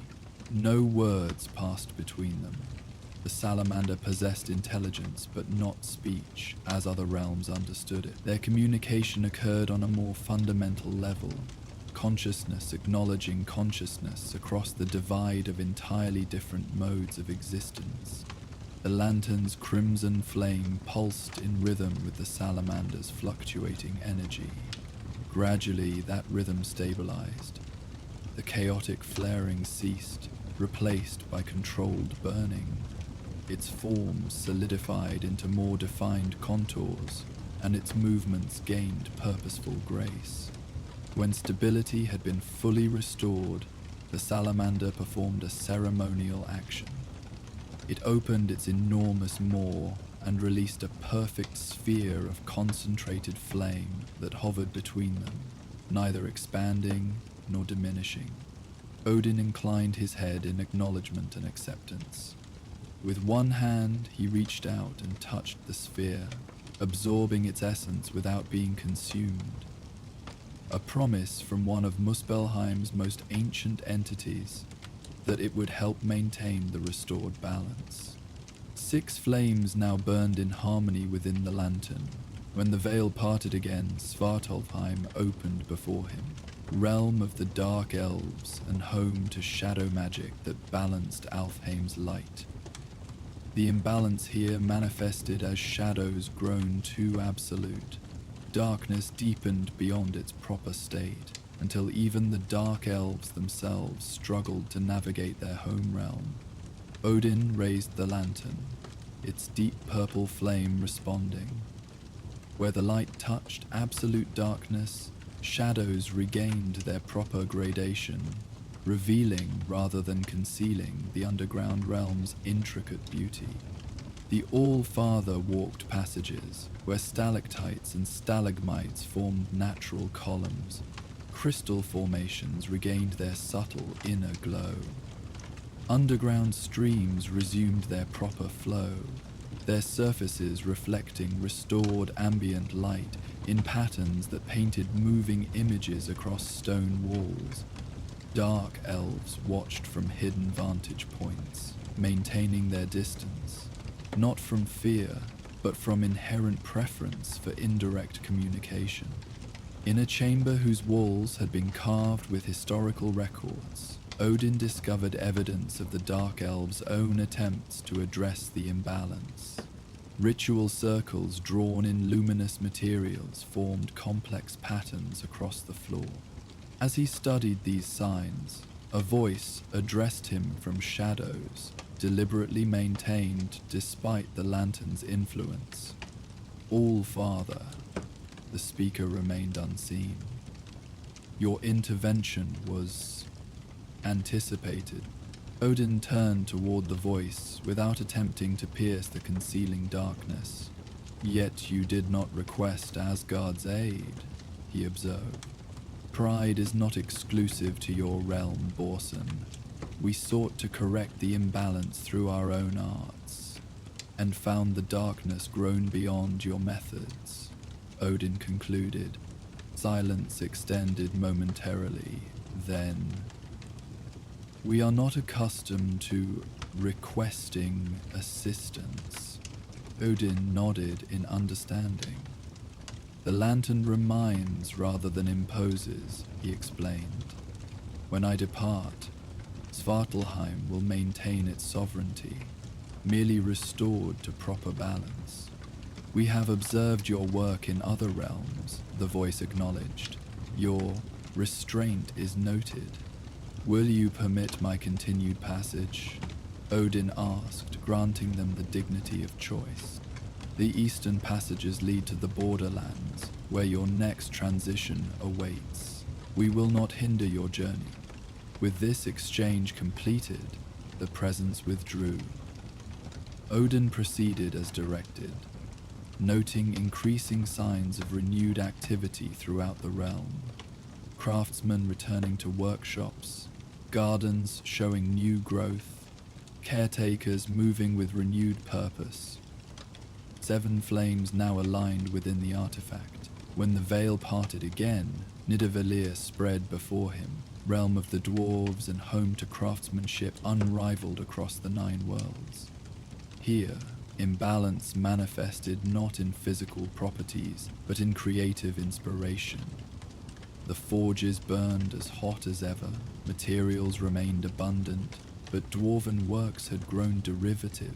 No words passed between them. The salamander possessed intelligence but not speech, as other realms understood it. Their communication occurred on a more fundamental level, consciousness acknowledging consciousness across the divide of entirely different modes of existence. The lantern's crimson flame pulsed in rhythm with the salamander's fluctuating energy. Gradually, that rhythm stabilized. The chaotic flaring ceased, replaced by controlled burning. Its form solidified into more defined contours, and its movements gained purposeful grace. When stability had been fully restored, the salamander performed a ceremonial action. It opened its enormous maw and released a perfect sphere of concentrated flame that hovered between them, neither expanding nor diminishing. Odin inclined his head in acknowledgement and acceptance. With one hand, he reached out and touched the sphere, absorbing its essence without being consumed. A promise from one of Muspelheim's most ancient entities that it would help maintain the restored balance. 6 flames now burned in harmony within the lantern. When the veil parted again, Svartalfheim opened before him, realm of the dark elves and home to shadow magic that balanced Alfheim's light. The imbalance here manifested as shadows grown too absolute. Darkness deepened beyond its proper state, until even the dark elves themselves struggled to navigate their home realm. Odin raised the lantern, its deep purple flame responding. Where the light touched absolute darkness, shadows regained their proper gradation, revealing rather than concealing the underground realm's intricate beauty. The All-Father walked passages where stalactites and stalagmites formed natural columns. Crystal formations regained their subtle inner glow. Underground streams resumed their proper flow, their surfaces reflecting restored ambient light in patterns that painted moving images across stone walls. Dark elves watched from hidden vantage points, maintaining their distance, not from fear, but from inherent preference for indirect communication. In a chamber whose walls had been carved with historical records, Odin discovered evidence of the Dark Elves' own attempts to address the imbalance. Ritual circles drawn in luminous materials formed complex patterns across the floor. As he studied these signs, a voice addressed him from shadows, deliberately maintained despite the lantern's influence. All-Father, the speaker remained unseen. Your intervention was anticipated. Odin turned toward the voice without attempting to pierce the concealing darkness. Yet you did not request Asgard's aid, he observed. Pride is not exclusive to your realm, Borson. We sought to correct the imbalance through our own arts, and found the darkness grown beyond your methods, Odin concluded. Silence extended momentarily, then, we are not accustomed to requesting assistance. Odin nodded in understanding. The lantern reminds rather than imposes, he explained. When I depart, Svartalheim will maintain its sovereignty, merely restored to proper balance. We have observed your work in other realms, the voice acknowledged. Your restraint is noted. Will you permit my continued passage? Odin asked, granting them the dignity of choice. The eastern passages lead to the borderlands, where your next transition awaits. We will not hinder your journey. With this exchange completed, the presence withdrew. Odin proceeded as directed, noting increasing signs of renewed activity throughout the realm. Craftsmen returning to workshops, gardens showing new growth, caretakers moving with renewed purpose. 7 flames now aligned within the artifact. When the veil parted again, Nidavellir spread before him, realm of the dwarves and home to craftsmanship unrivaled across the 9 worlds. Here, imbalance manifested not in physical properties, but in creative inspiration. The forges burned as hot as ever, materials remained abundant, but dwarven works had grown derivative.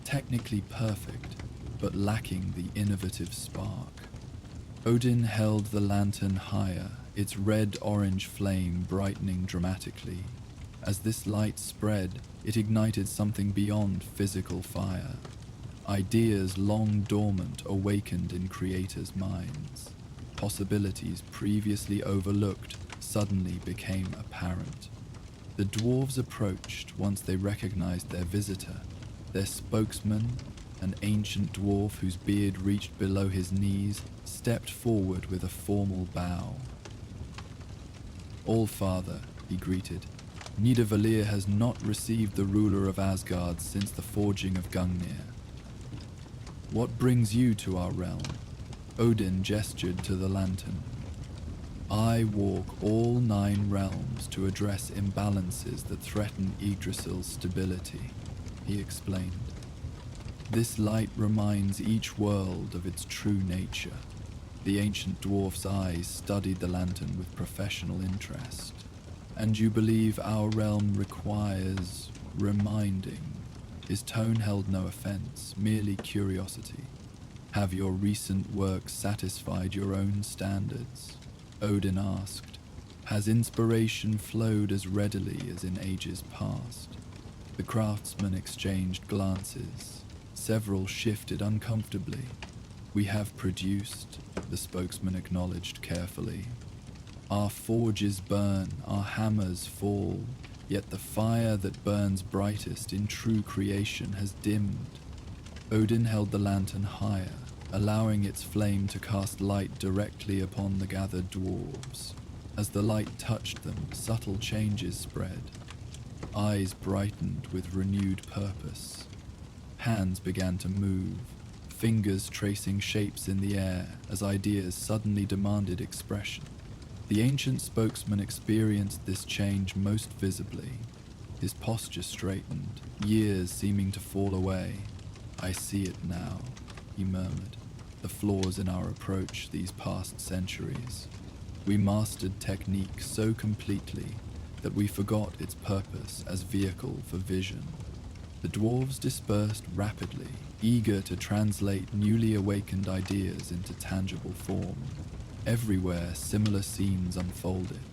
Technically perfect, but lacking the innovative spark. Odin held the lantern higher, its red-orange flame brightening dramatically. As this light spread, it ignited something beyond physical fire. Ideas long dormant awakened in creators' minds. Possibilities previously overlooked suddenly became apparent. The dwarves approached once they recognized their visitor. Their spokesman, an ancient dwarf whose beard reached below his knees, stepped forward with a formal bow. All-Father, he greeted. Nidavellir has not received the ruler of Asgard since the forging of Gungnir. What brings you to our realm? Odin gestured to the lantern. I walk all 9 realms to address imbalances that threaten Yggdrasil's stability, he explained. This light reminds each world of its true nature. The ancient dwarf's eyes studied the lantern with professional interest. And you believe our realm requires reminding? His tone held no offense, merely curiosity. Have your recent work satisfied your own standards? Odin asked. Has inspiration flowed as readily as in ages past? The craftsmen exchanged glances. Several shifted uncomfortably. "We have produced," the spokesman acknowledged carefully. "Our forges burn, our hammers fall, yet the fire that burns brightest in true creation has dimmed." Odin held the lantern higher, allowing its flame to cast light directly upon the gathered dwarves. As the light touched them, subtle changes spread. Eyes brightened with renewed purpose. Hands began to move, fingers tracing shapes in the air as ideas suddenly demanded expression. The ancient spokesman experienced this change most visibly. His posture straightened, years seeming to fall away. "I see it now," he murmured, "the flaws in our approach these past centuries. We mastered technique so completely that we forgot its purpose as vehicle for vision." The dwarves dispersed rapidly, eager to translate newly awakened ideas into tangible form. Everywhere similar scenes unfolded.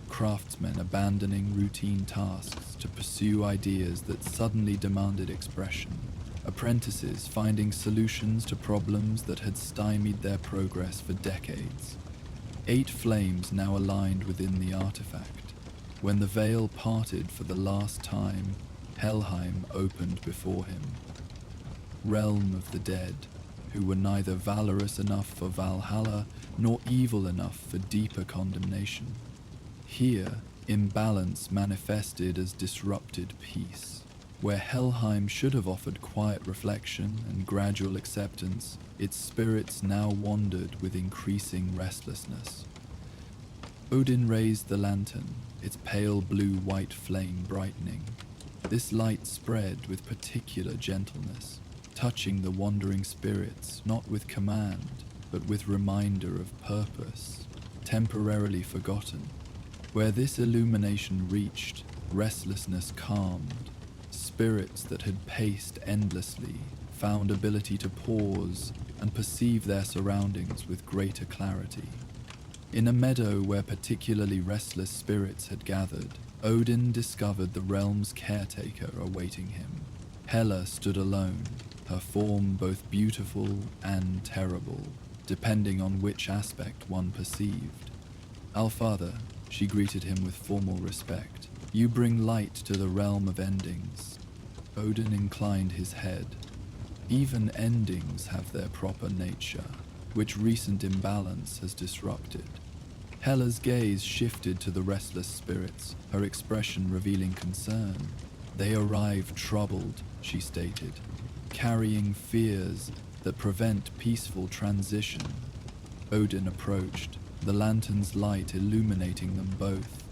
Craftsmen abandoning routine tasks to pursue ideas that suddenly demanded expression. Apprentices finding solutions to problems that had stymied their progress for decades. 8 flames now aligned within the artifact. When the veil parted for the last time, Helheim opened before him. Realm of the dead, who were neither valorous enough for Valhalla nor evil enough for deeper condemnation. Here, imbalance manifested as disrupted peace. Where Helheim should have offered quiet reflection and gradual acceptance, its spirits now wandered with increasing restlessness. Odin raised the lantern, its pale blue-white flame brightening. This light spread with particular gentleness, touching the wandering spirits not with command, but with reminder of purpose, temporarily forgotten. Where this illumination reached, restlessness calmed. Spirits that had paced endlessly found ability to pause and perceive their surroundings with greater clarity. In a meadow where particularly restless spirits had gathered, Odin discovered the realm's caretaker awaiting him. Hela stood alone, her form both beautiful and terrible, depending on which aspect one perceived. "Allfather," she greeted him with formal respect, "you bring light to the realm of endings." Odin inclined his head. "Even endings have their proper nature, which recent imbalance has disrupted." Hela's gaze shifted to the restless spirits, her expression revealing concern. "They arrive troubled," she stated, "carrying fears that prevent peaceful transition." Odin approached, the lantern's light illuminating them both.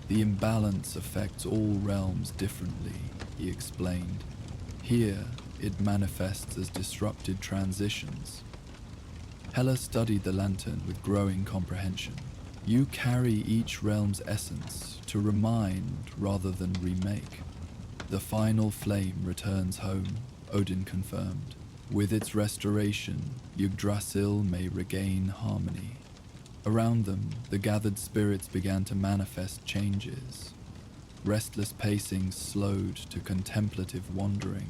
"The imbalance affects all realms differently," he explained. "Here, it manifests as disrupted transitions." Hela studied the lantern with growing comprehension. "You carry each realm's essence to remind rather than remake." "The final flame returns home," Odin confirmed. "With its restoration, Yggdrasil may regain harmony." Around them, the gathered spirits began to manifest changes. Restless pacing slowed to contemplative wandering.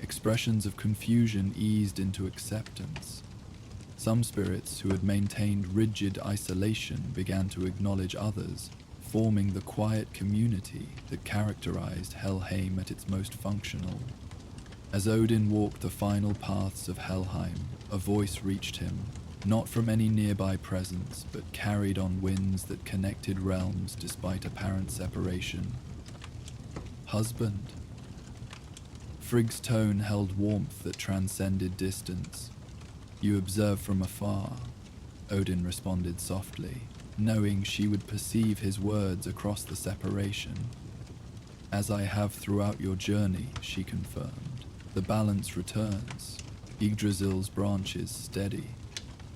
Expressions of confusion eased into acceptance. Some spirits who had maintained rigid isolation began to acknowledge others, forming the quiet community that characterized Helheim at its most functional. As Odin walked the final paths of Helheim, a voice reached him, not from any nearby presence, but carried on winds that connected realms despite apparent separation. "Husband." Frigg's tone held warmth that transcended distance. "You observe from afar," Odin responded softly, knowing she would perceive his words across the separation. "As I have throughout your journey," she confirmed. "The balance returns. Yggdrasil's branches steady."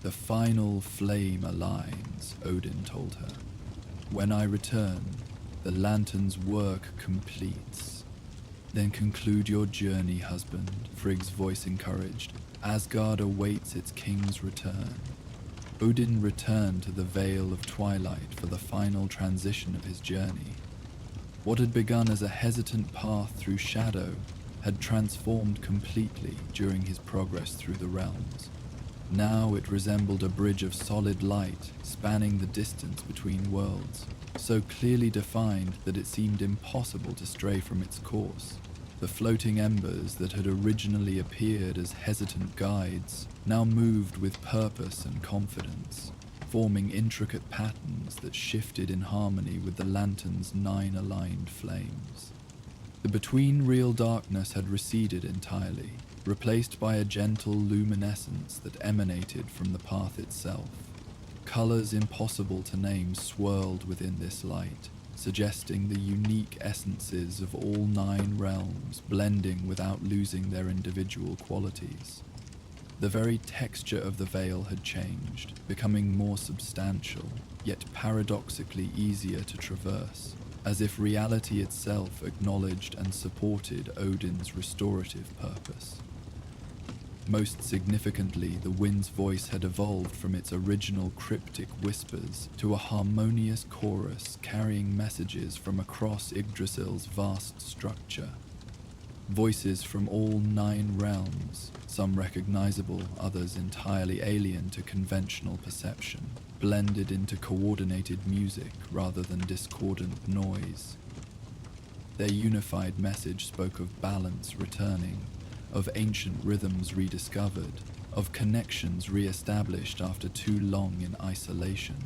"The final flame aligns," Odin told her. "When I return, the lantern's work completes." "Then conclude your journey, husband," Frigg's voice encouraged. "Asgard awaits its king's return." Odin returned to the Vale of Twilight for the final transition of his journey. What had begun as a hesitant path through shadow had transformed completely during his progress through the realms. Now it resembled a bridge of solid light spanning the distance between worlds, so clearly defined that it seemed impossible to stray from its course. The floating embers that had originally appeared as hesitant guides now moved with purpose and confidence, forming intricate patterns that shifted in harmony with the lantern's 9 aligned flames. The between-real darkness had receded entirely, replaced by a gentle luminescence that emanated from the path itself. Colors impossible to name swirled within this light, suggesting the unique essences of all 9 realms blending without losing their individual qualities. The very texture of the veil had changed, becoming more substantial, yet paradoxically easier to traverse, as if reality itself acknowledged and supported Odin's restorative purpose. Most significantly, the wind's voice had evolved from its original cryptic whispers to a harmonious chorus carrying messages from across Yggdrasil's vast structure. Voices from all 9 realms, some recognizable, others entirely alien to conventional perception, blended into coordinated music rather than discordant noise. Their unified message spoke of balance returning, of ancient rhythms rediscovered, of connections re-established after too long in isolation.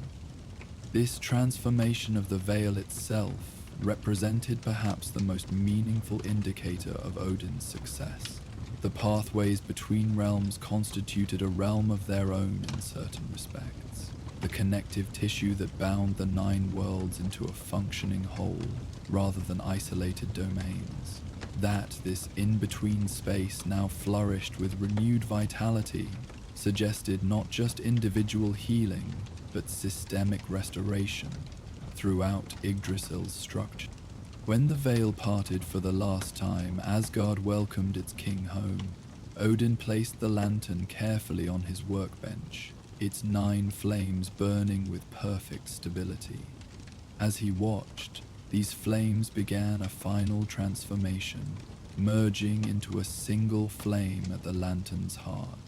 This transformation of the veil itself represented perhaps the most meaningful indicator of Odin's success. The pathways between realms constituted a realm of their own in certain respects, the connective tissue that bound the 9 worlds into a functioning whole, rather than isolated domains. That this in-between space now flourished with renewed vitality suggested not just individual healing, but systemic restoration throughout Yggdrasil's structure. When the veil parted for the last time, Asgard welcomed its king home. Odin placed the lantern carefully on his workbench, its 9 flames burning with perfect stability. As he watched, these flames began a final transformation, merging into a single flame at the lantern's heart,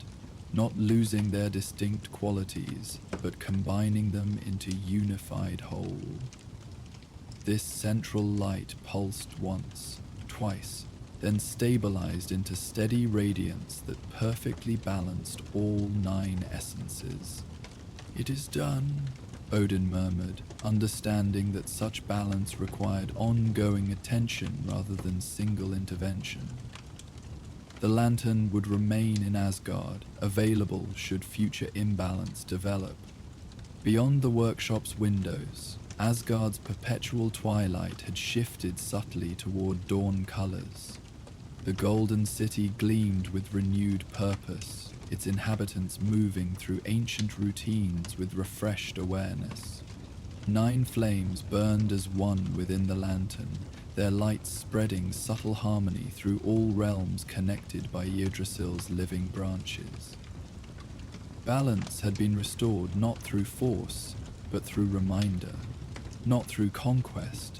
not losing their distinct qualities, but combining them into unified whole. This central light pulsed once, twice, then stabilized into steady radiance that perfectly balanced all 9 essences. "It is done," Odin murmured, understanding that such balance required ongoing attention rather than single intervention. The lantern would remain in Asgard, available should future imbalance develop. Beyond the workshop's windows, Asgard's perpetual twilight had shifted subtly toward dawn colors. The golden city gleamed with renewed purpose, its inhabitants moving through ancient routines with refreshed awareness. 9 flames burned as one within the lantern, their lights spreading subtle harmony through all realms connected by Yggdrasil's living branches. Balance had been restored not through force, but through reminder, not through conquest,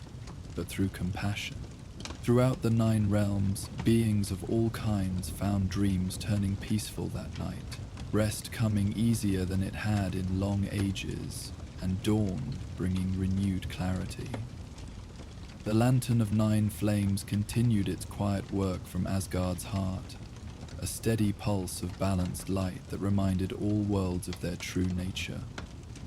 but through compassion. Throughout the 9 realms, beings of all kinds found dreams turning peaceful that night, rest coming easier than it had in long ages, and dawn bringing renewed clarity. The lantern of 9 flames continued its quiet work from Asgard's heart, a steady pulse of balanced light that reminded all worlds of their true nature.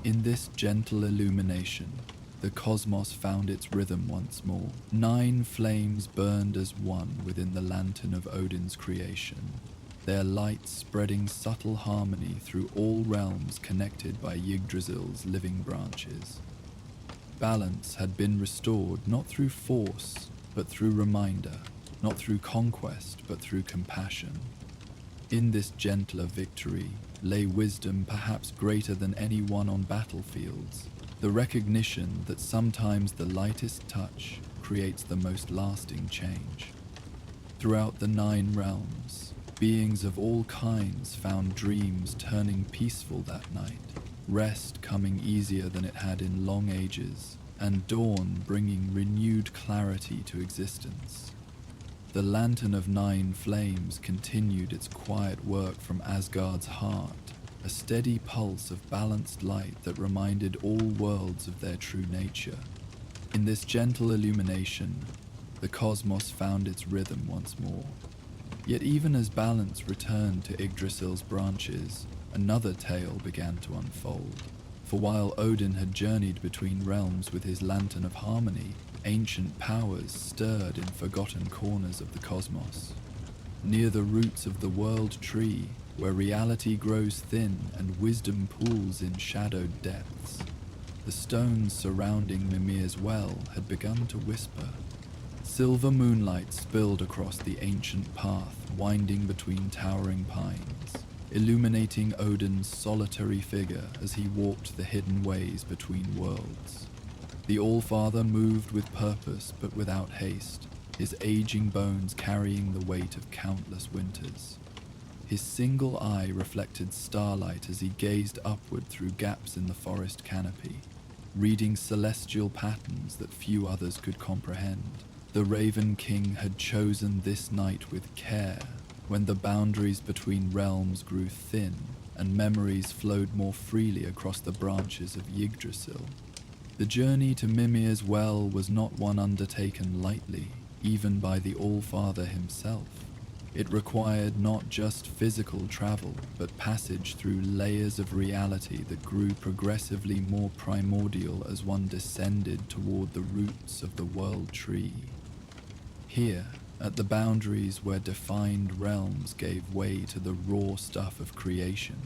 In this gentle illumination, the cosmos found its rhythm once more. 9 flames burned as one within the lantern of Odin's creation, their light spreading subtle harmony through all realms connected by Yggdrasil's living branches. Balance had been restored not through force, but through reminder, not through conquest, but through compassion. In this gentler victory lay wisdom perhaps greater than any won on battlefields, the recognition that sometimes the lightest touch creates the most lasting change. Throughout the 9 realms, beings of all kinds found dreams turning peaceful that night, rest coming easier than it had in long ages, and dawn bringing renewed clarity to existence. The Lantern of Nine Flames continued its quiet work from Asgard's heart, a steady pulse of balanced light that reminded all worlds of their true nature. In this gentle illumination, the cosmos found its rhythm once more. Yet even as balance returned to Yggdrasil's branches, another tale began to unfold. For while Odin had journeyed between realms with his Lantern of Harmony, ancient powers stirred in forgotten corners of the cosmos. Near the roots of the world tree, where reality grows thin and wisdom pools in shadowed depths, the stones surrounding Mimir's well had begun to whisper. Silver moonlight spilled across the ancient path winding between towering pines, illuminating Odin's solitary figure as he walked the hidden ways between worlds. The All-Father moved with purpose but without haste, his aging bones carrying the weight of countless winters. His single eye reflected starlight as he gazed upward through gaps in the forest canopy, reading celestial patterns that few others could comprehend. The Raven King had chosen this night with care, when the boundaries between realms grew thin and memories flowed more freely across the branches of Yggdrasil. The journey to Mimir's well was not one undertaken lightly, even by the All-Father himself. It required not just physical travel, but passage through layers of reality that grew progressively more primordial as one descended toward the roots of the world tree. Here, at the boundaries where defined realms gave way to the raw stuff of creation,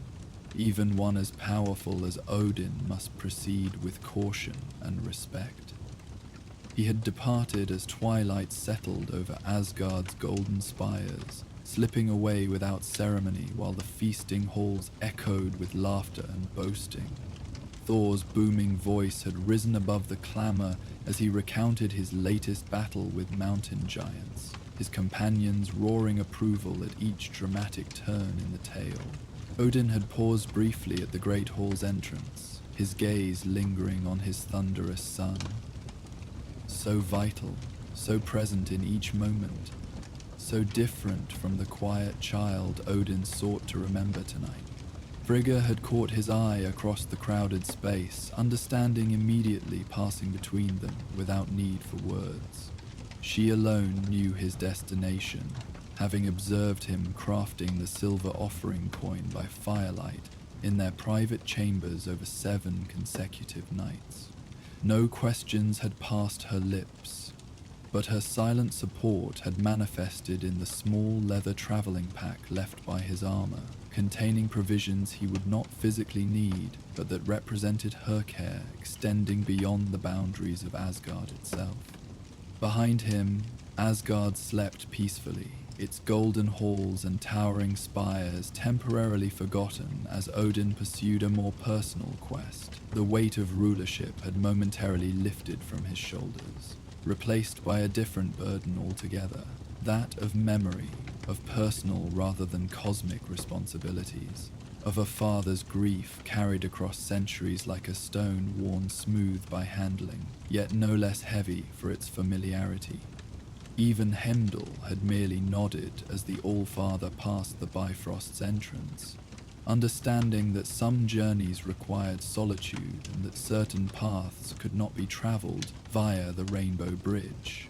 even one as powerful as Odin must proceed with caution and respect. He had departed as twilight settled over Asgard's golden spires, slipping away without ceremony while the feasting halls echoed with laughter and boasting. Thor's booming voice had risen above the clamor as he recounted his latest battle with mountain giants, his companions roaring approval at each dramatic turn in the tale. Odin had paused briefly at the great hall's entrance, his gaze lingering on his thunderous son. So vital, so present in each moment, so different from the quiet child Odin sought to remember tonight. Frigga had caught his eye across the crowded space, understanding immediately, passing between them without need for words. She alone knew his destination, having observed him crafting the silver offering coin by firelight in their private chambers over 7 consecutive nights. No questions had passed her lips, but her silent support had manifested in the small leather traveling pack left by his armor, containing provisions he would not physically need, but that represented her care extending beyond the boundaries of Asgard itself. Behind him, Asgard slept peacefully, its golden halls and towering spires temporarily forgotten as Odin pursued a more personal quest. The weight of rulership had momentarily lifted from his shoulders, replaced by a different burden altogether, that of memory, of personal rather than cosmic responsibilities, of a father's grief carried across centuries like a stone worn smooth by handling, yet no less heavy for its familiarity. Even Heimdall had merely nodded as the All-Father passed the Bifrost's entrance, understanding that some journeys required solitude and that certain paths could not be traveled via the Rainbow Bridge.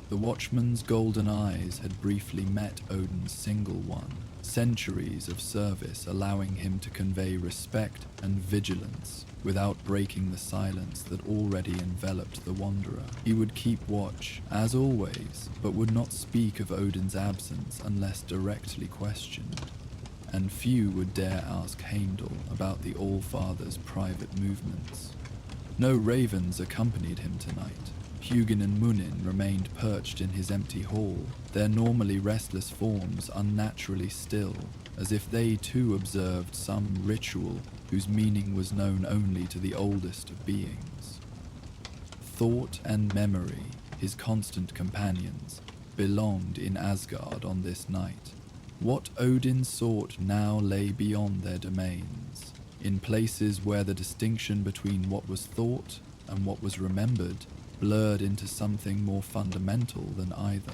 The Watchman's golden eyes had briefly met Odin's single one, centuries of service allowing him to convey respect and vigilance without breaking the silence that already enveloped the wanderer. He would keep watch, as always, but would not speak of Odin's absence unless directly questioned. And few would dare ask Heimdall about the All-Father's private movements. No ravens accompanied him tonight. Hugin and Munin remained perched in his empty hall, their normally restless forms unnaturally still, as if they too observed some ritual whose meaning was known only to the oldest of beings. Thought and memory, his constant companions, belonged in Asgard on this night. What Odin sought now lay beyond their domains, in places where the distinction between what was thought and what was remembered blurred into something more fundamental than either.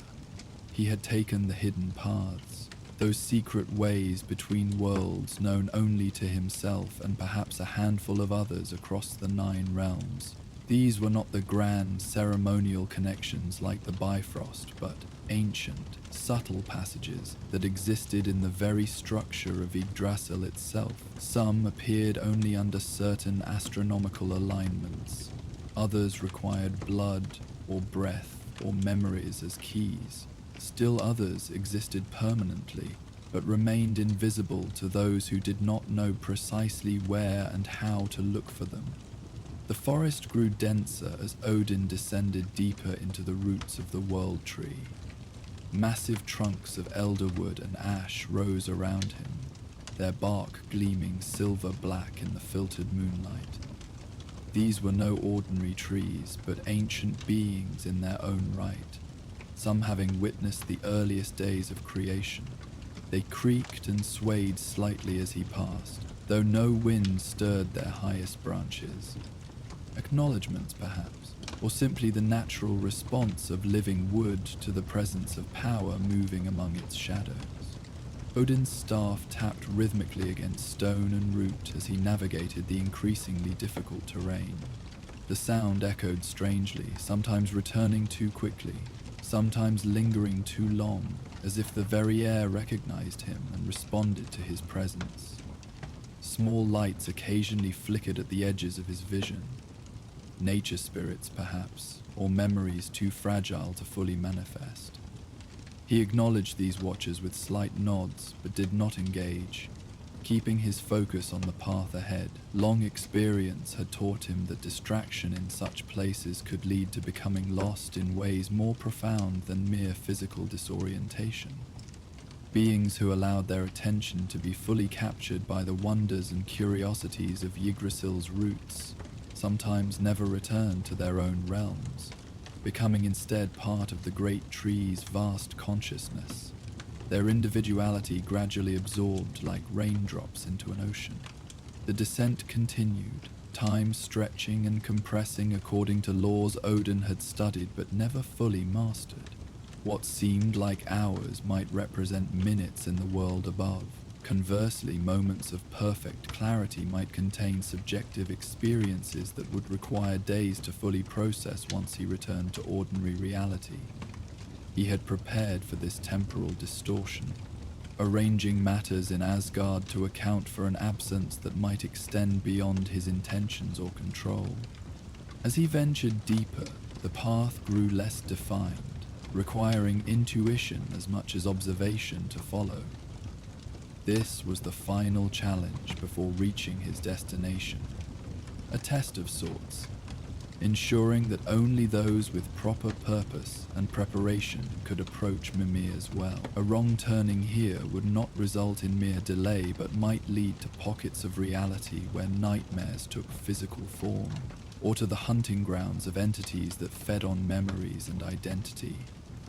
He had taken the hidden paths, those secret ways between worlds known only to himself and perhaps a handful of others across the 9 realms. These were not the grand ceremonial connections like the Bifrost, but ancient, subtle passages that existed in the very structure of Yggdrasil itself. Some appeared only under certain astronomical alignments. Others required blood or breath or memories as keys. Still others existed permanently, but remained invisible to those who did not know precisely where and how to look for them. The forest grew denser as Odin descended deeper into the roots of the World Tree. Massive trunks of elderwood and ash rose around him, their bark gleaming silver-black in the filtered moonlight. These were no ordinary trees, but ancient beings in their own right, some having witnessed the earliest days of creation. They creaked and swayed slightly as he passed, though no wind stirred their highest branches. Acknowledgement, perhaps, or simply the natural response of living wood to the presence of power moving among its shadows. Odin's staff tapped rhythmically against stone and root as he navigated the increasingly difficult terrain. The sound echoed strangely, sometimes returning too quickly, sometimes lingering too long, as if the very air recognized him and responded to his presence. Small lights occasionally flickered at the edges of his vision. Nature spirits, perhaps, or memories too fragile to fully manifest. He acknowledged these watchers with slight nods, but did not engage, keeping his focus on the path ahead. Long experience had taught him that distraction in such places could lead to becoming lost in ways more profound than mere physical disorientation. Beings who allowed their attention to be fully captured by the wonders and curiosities of Yggdrasil's roots sometimes never returned to their own realms, becoming instead part of the great tree's vast consciousness, their individuality gradually absorbed like raindrops into an ocean. The descent continued, time stretching and compressing according to laws Odin had studied but never fully mastered. What seemed like hours might represent minutes in the world above. Conversely, moments of perfect clarity might contain subjective experiences that would require days to fully process once he returned to ordinary reality. He had prepared for this temporal distortion, arranging matters in Asgard to account for an absence that might extend beyond his intentions or control. As he ventured deeper, the path grew less defined, requiring intuition as much as observation to follow. This was the final challenge before reaching his destination, a test of sorts, ensuring that only those with proper purpose and preparation could approach Mimir's well. A wrong turning here would not result in mere delay, but might lead to pockets of reality where nightmares took physical form, or to the hunting grounds of entities that fed on memories and identity,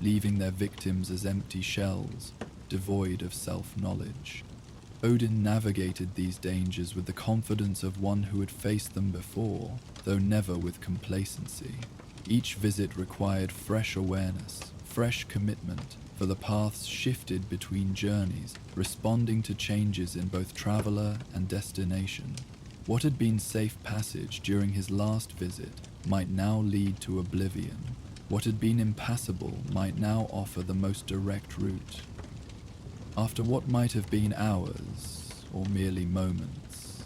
leaving their victims as empty shells, devoid of self-knowledge. Odin navigated these dangers with the confidence of one who had faced them before, though never with complacency. Each visit required fresh awareness, fresh commitment, for the paths shifted between journeys, responding to changes in both traveler and destination. What had been safe passage during his last visit might now lead to oblivion. What had been impassable might now offer the most direct route. After what might have been hours, or merely moments,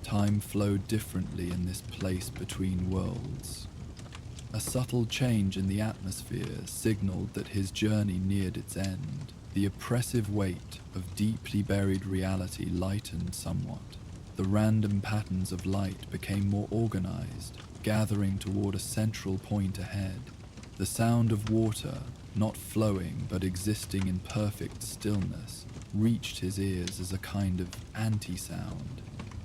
time flowed differently in this place between worlds. A subtle change in the atmosphere signaled that his journey neared its end. The oppressive weight of deeply buried reality lightened somewhat. The random patterns of light became more organized, gathering toward a central point ahead. The sound of water, not flowing but existing in perfect stillness, reached his ears as a kind of anti-sound,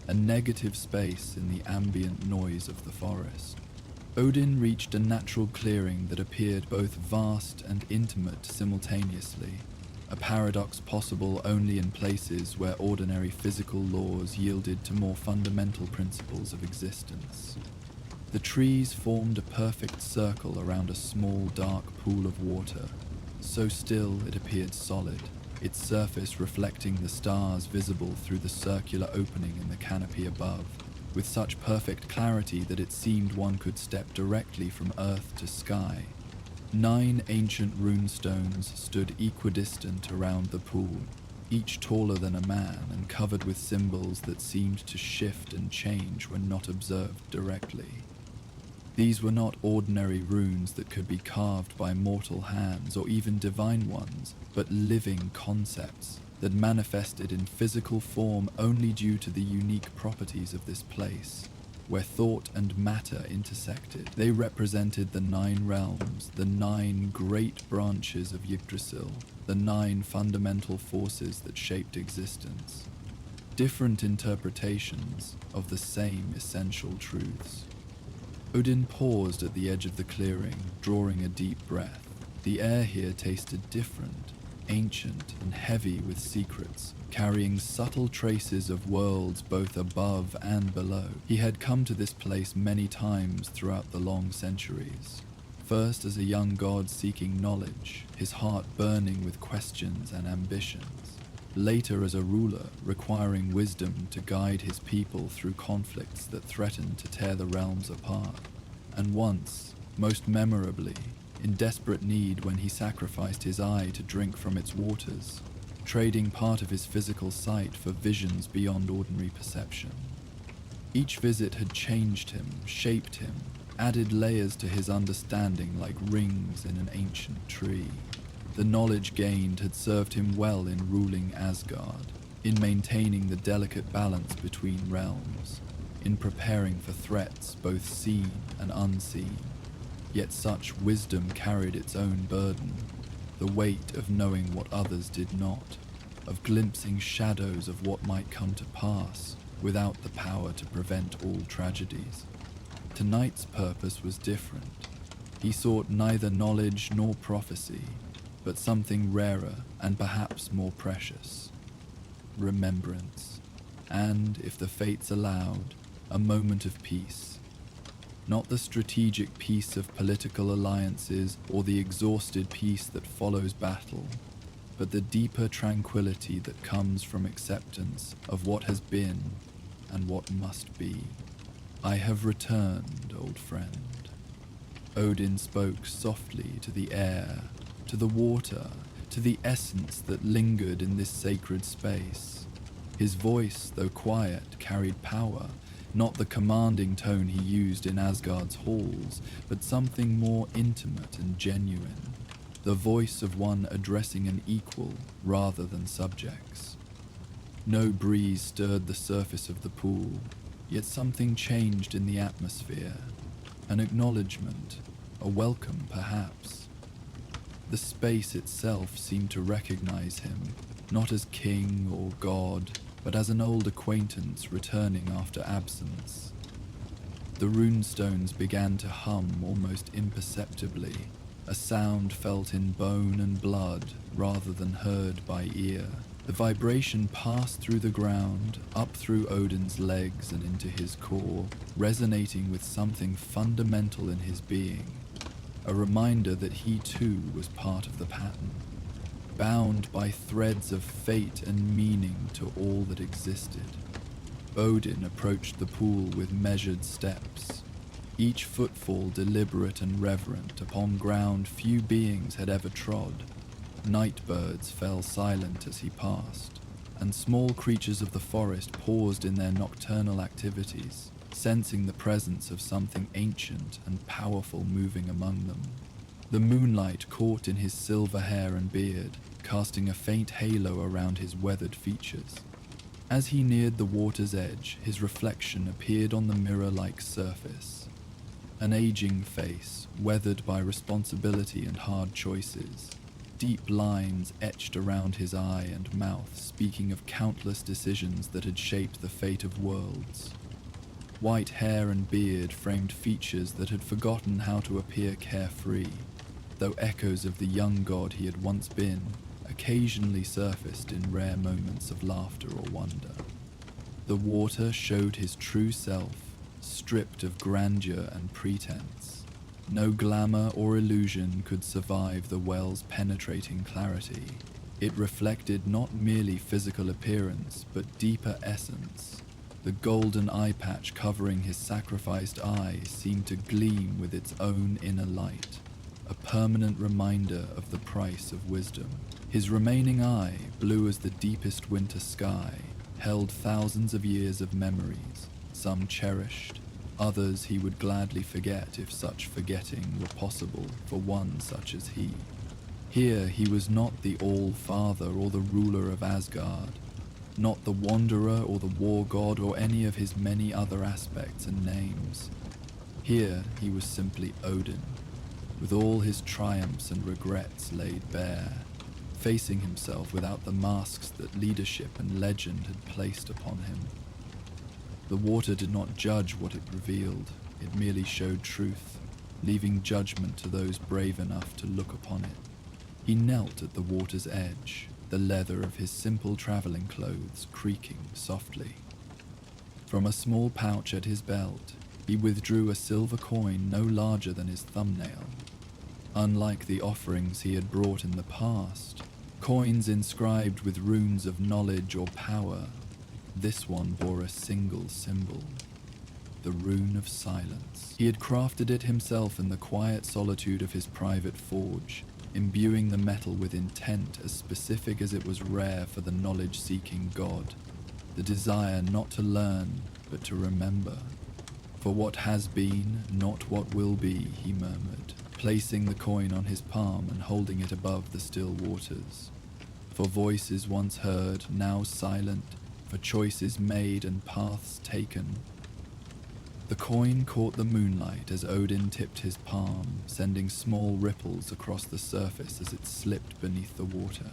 a negative space in the ambient noise of the forest. Odin reached a natural clearing that appeared both vast and intimate simultaneously, a paradox possible only in places where ordinary physical laws yielded to more fundamental principles of existence. The trees formed a perfect circle around a small dark pool of water, So still it appeared solid, its surface reflecting the stars visible through the circular opening in the canopy above, with such perfect clarity that it seemed one could step directly from earth to sky. 9 ancient runestones stood equidistant around the pool, each taller than a man and covered with symbols that seemed to shift and change when not observed directly. These were not ordinary runes that could be carved by mortal hands or even divine ones, but living concepts that manifested in physical form only due to the unique properties of this place, where thought and matter intersected. They represented the 9 realms, the 9 great branches of Yggdrasil, the 9 fundamental forces that shaped existence. Different interpretations of the same essential truths. Odin paused at the edge of the clearing, drawing a deep breath. The air here tasted different, ancient and heavy with secrets, carrying subtle traces of worlds both above and below. He had come to this place many times throughout the long centuries. First as a young god seeking knowledge, his heart burning with questions and ambitions. Later as a ruler, requiring wisdom to guide his people through conflicts that threatened to tear the realms apart. And once, most memorably, in desperate need when he sacrificed his eye to drink from its waters, trading part of his physical sight for visions beyond ordinary perception. Each visit had changed him, shaped him, added layers to his understanding like rings in an ancient tree. The knowledge gained had served him well in ruling Asgard, in maintaining the delicate balance between realms, in preparing for threats both seen and unseen. Yet such wisdom carried its own burden, the weight of knowing what others did not, of glimpsing shadows of what might come to pass without the power to prevent all tragedies. Tonight's purpose was different. He sought neither knowledge nor prophecy, but something rarer and perhaps more precious. Remembrance, and, if the fates allowed, a moment of peace. Not the strategic peace of political alliances or the exhausted peace that follows battle, but the deeper tranquility that comes from acceptance of what has been and what must be. I have returned, old friend. Odin spoke softly to the air, to the water, to the essence that lingered in this sacred space. His voice, though quiet, carried power, not the commanding tone he used in Asgard's halls, but something more intimate and genuine, the voice of one addressing an equal rather than subjects. No breeze stirred the surface of the pool, yet something changed in the atmosphere, an acknowledgement, a welcome perhaps. The space itself seemed to recognize him, not as king or god, but as an old acquaintance returning after absence. The runestones began to hum almost imperceptibly, a sound felt in bone and blood rather than heard by ear. The vibration passed through the ground, up through Odin's legs and into his core, resonating with something fundamental in his being, a reminder that he too was part of the pattern, bound by threads of fate and meaning to all that existed. Odin approached the pool with measured steps, each footfall deliberate and reverent upon ground few beings had ever trod. Night birds fell silent as he passed, and small creatures of the forest paused in their nocturnal activities, sensing the presence of something ancient and powerful moving among them. The moonlight caught in his silver hair and beard, casting a faint halo around his weathered features. As he neared the water's edge, his reflection appeared on the mirror-like surface. An aging face, weathered by responsibility and hard choices. Deep lines etched around his eye and mouth, speaking of countless decisions that had shaped the fate of worlds. White hair and beard framed features that had forgotten how to appear carefree, though echoes of the young god he had once been occasionally surfaced in rare moments of laughter or wonder. The water showed his true self, stripped of grandeur and pretense. No glamour or illusion could survive the well's penetrating clarity. It reflected not merely physical appearance, but deeper essence. The golden eye patch covering his sacrificed eye seemed to gleam with its own inner light, a permanent reminder of the price of wisdom. His remaining eye, blue as the deepest winter sky, held thousands of years of memories, some cherished, others he would gladly forget if such forgetting were possible for one such as he. Here he was not the All-Father or the ruler of Asgard, not the wanderer or the war god or any of his many other aspects and names. Here he was simply Odin, with all his triumphs and regrets laid bare, facing himself without the masks that leadership and legend had placed upon him. The water did not judge what it revealed, it merely showed truth, leaving judgment to those brave enough to look upon it. He knelt at the water's edge, the leather of his simple traveling clothes creaking softly. From a small pouch at his belt, he withdrew a silver coin no larger than his thumbnail. Unlike the offerings he had brought in the past, coins inscribed with runes of knowledge or power, this one bore a single symbol, the rune of silence. He had crafted it himself in the quiet solitude of his private forge, imbuing the metal with intent as specific as it was rare for the knowledge-seeking god, the desire not to learn, but to remember. For what has been, not what will be, he murmured, placing the coin on his palm and holding it above the still waters. For voices once heard, now silent, for choices made and paths taken. The coin caught the moonlight as Odin tipped his palm, sending small ripples across the surface as it slipped beneath the water.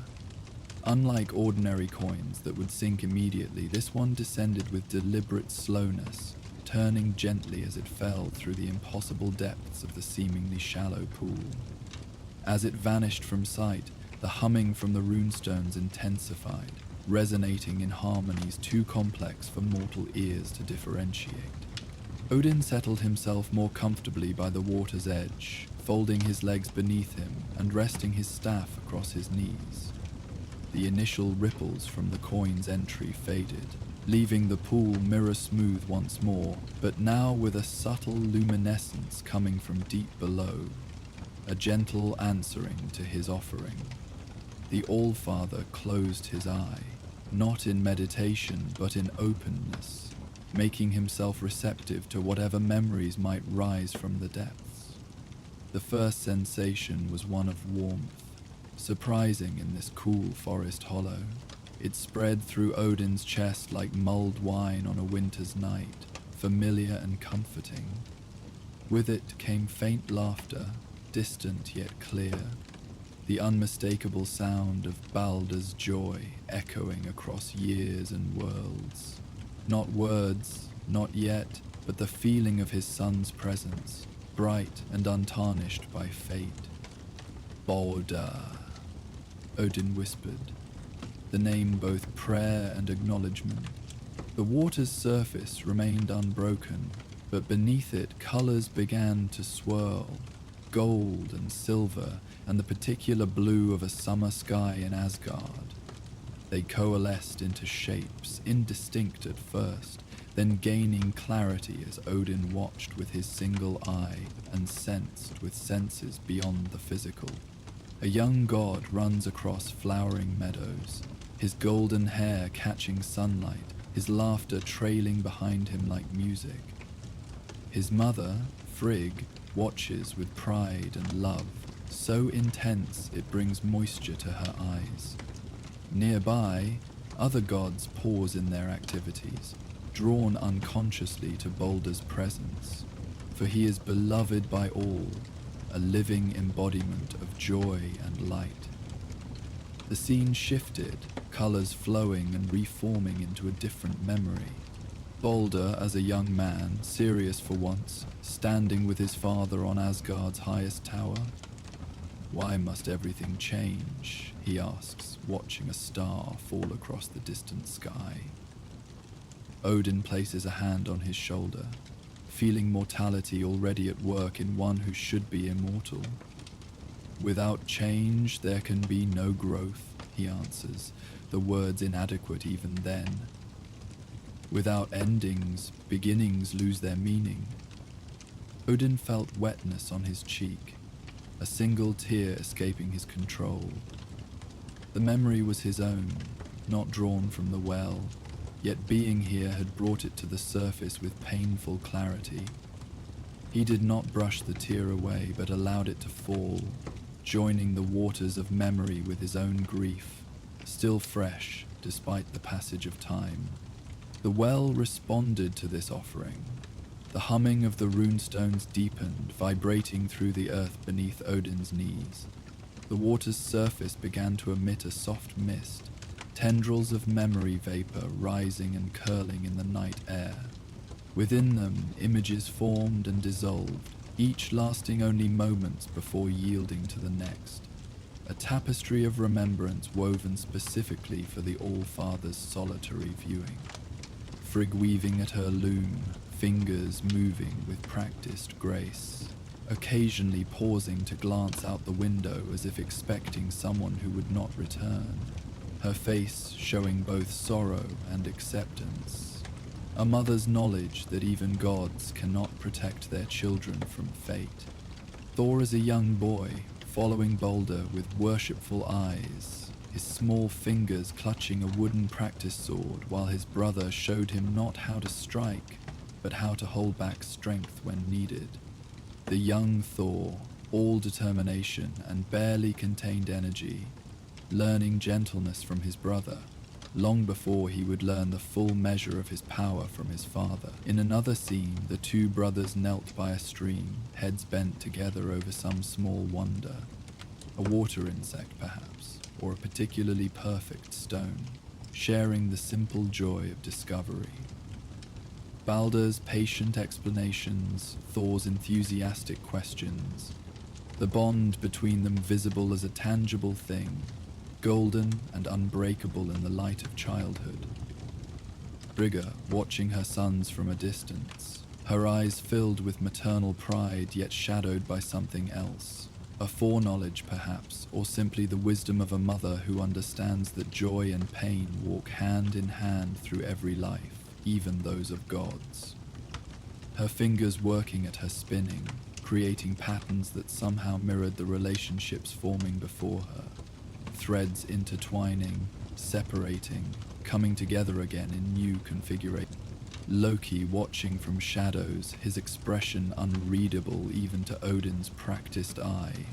Unlike ordinary coins that would sink immediately, this one descended with deliberate slowness, turning gently as it fell through the impossible depths of the seemingly shallow pool. As it vanished from sight, the humming from the runestones intensified, resonating in harmonies too complex for mortal ears to differentiate. Odin settled himself more comfortably by the water's edge, folding his legs beneath him and resting his staff across his knees. The initial ripples from the coin's entry faded, leaving the pool mirror-smooth once more, but now with a subtle luminescence coming from deep below, a gentle answering to his offering. The All-Father closed his eye, not in meditation but in openness, making himself receptive to whatever memories might rise from the depths. The first sensation was one of warmth, surprising in this cool forest hollow. It spread through Odin's chest like mulled wine on a winter's night, familiar and comforting. With it came faint laughter, distant yet clear, the unmistakable sound of Baldur's joy echoing across years and worlds. Not words, not yet, but the feeling of his son's presence, bright and untarnished by fate. Baldur, Odin whispered, the name both prayer and acknowledgement. The water's surface remained unbroken, but beneath it colors began to swirl, gold and silver and the particular blue of a summer sky in Asgard. They coalesced into shapes, indistinct at first, then gaining clarity as Odin watched with his single eye and sensed with senses beyond the physical. A young god runs across flowering meadows, his golden hair catching sunlight, his laughter trailing behind him like music. His mother, Frigg, watches with pride and love, so intense it brings moisture to her eyes. Nearby, other gods pause in their activities, drawn unconsciously to Baldur's presence, for he is beloved by all, a living embodiment of joy and light. The scene shifted, colors flowing and reforming into a different memory. Baldur as a young man, serious for once, standing with his father on Asgard's highest tower. Why must everything change, he asks, watching a star fall across the distant sky. Odin places a hand on his shoulder. feeling mortality already at work in one who should be immortal. Without change, there can be no growth, he answers, the words inadequate even then. Without endings, beginnings lose their meaning. Odin felt wetness on his cheek, a single tear escaping his control. The memory was his own, not drawn from the well, yet being here had brought it to the surface with painful clarity. He did not brush the tear away, but allowed it to fall, joining the waters of memory with his own grief, still fresh despite the passage of time. The well responded to this offering. The humming of the runestones deepened, vibrating through the earth beneath Odin's knees. The water's surface began to emit a soft mist, tendrils of memory vapor rising and curling in the night air. Within them, images formed and dissolved, each lasting only moments before yielding to the next. A tapestry of remembrance woven specifically for the All-Father's solitary viewing. Frigg weaving at her loom, fingers moving with practiced grace, occasionally pausing to glance out the window as if expecting someone who would not return, her face showing both sorrow and acceptance. A mother's knowledge that even gods cannot protect their children from fate. Thor as a young boy, following Balder with worshipful eyes, his small fingers clutching a wooden practice sword while his brother showed him not how to strike, but how to hold back strength when needed. The young Thor, all determination and barely contained energy, learning gentleness from his brother, long before he would learn the full measure of his power from his father. In another scene, the two brothers knelt by a stream, heads bent together over some small wonder, a water insect perhaps, or a particularly perfect stone, sharing the simple joy of discovery. Balder's patient explanations, Thor's enthusiastic questions, the bond between them visible as a tangible thing, golden and unbreakable in the light of childhood. Frigga watching her sons from a distance, her eyes filled with maternal pride yet shadowed by something else, a foreknowledge perhaps, or simply the wisdom of a mother who understands that joy and pain walk hand in hand through every life, even those of gods. Her fingers working at her spinning, creating patterns that somehow mirrored the relationships forming before her. Threads intertwining, separating, coming together again in new configuration. Loki watching from shadows, his expression unreadable even to Odin's practiced eye.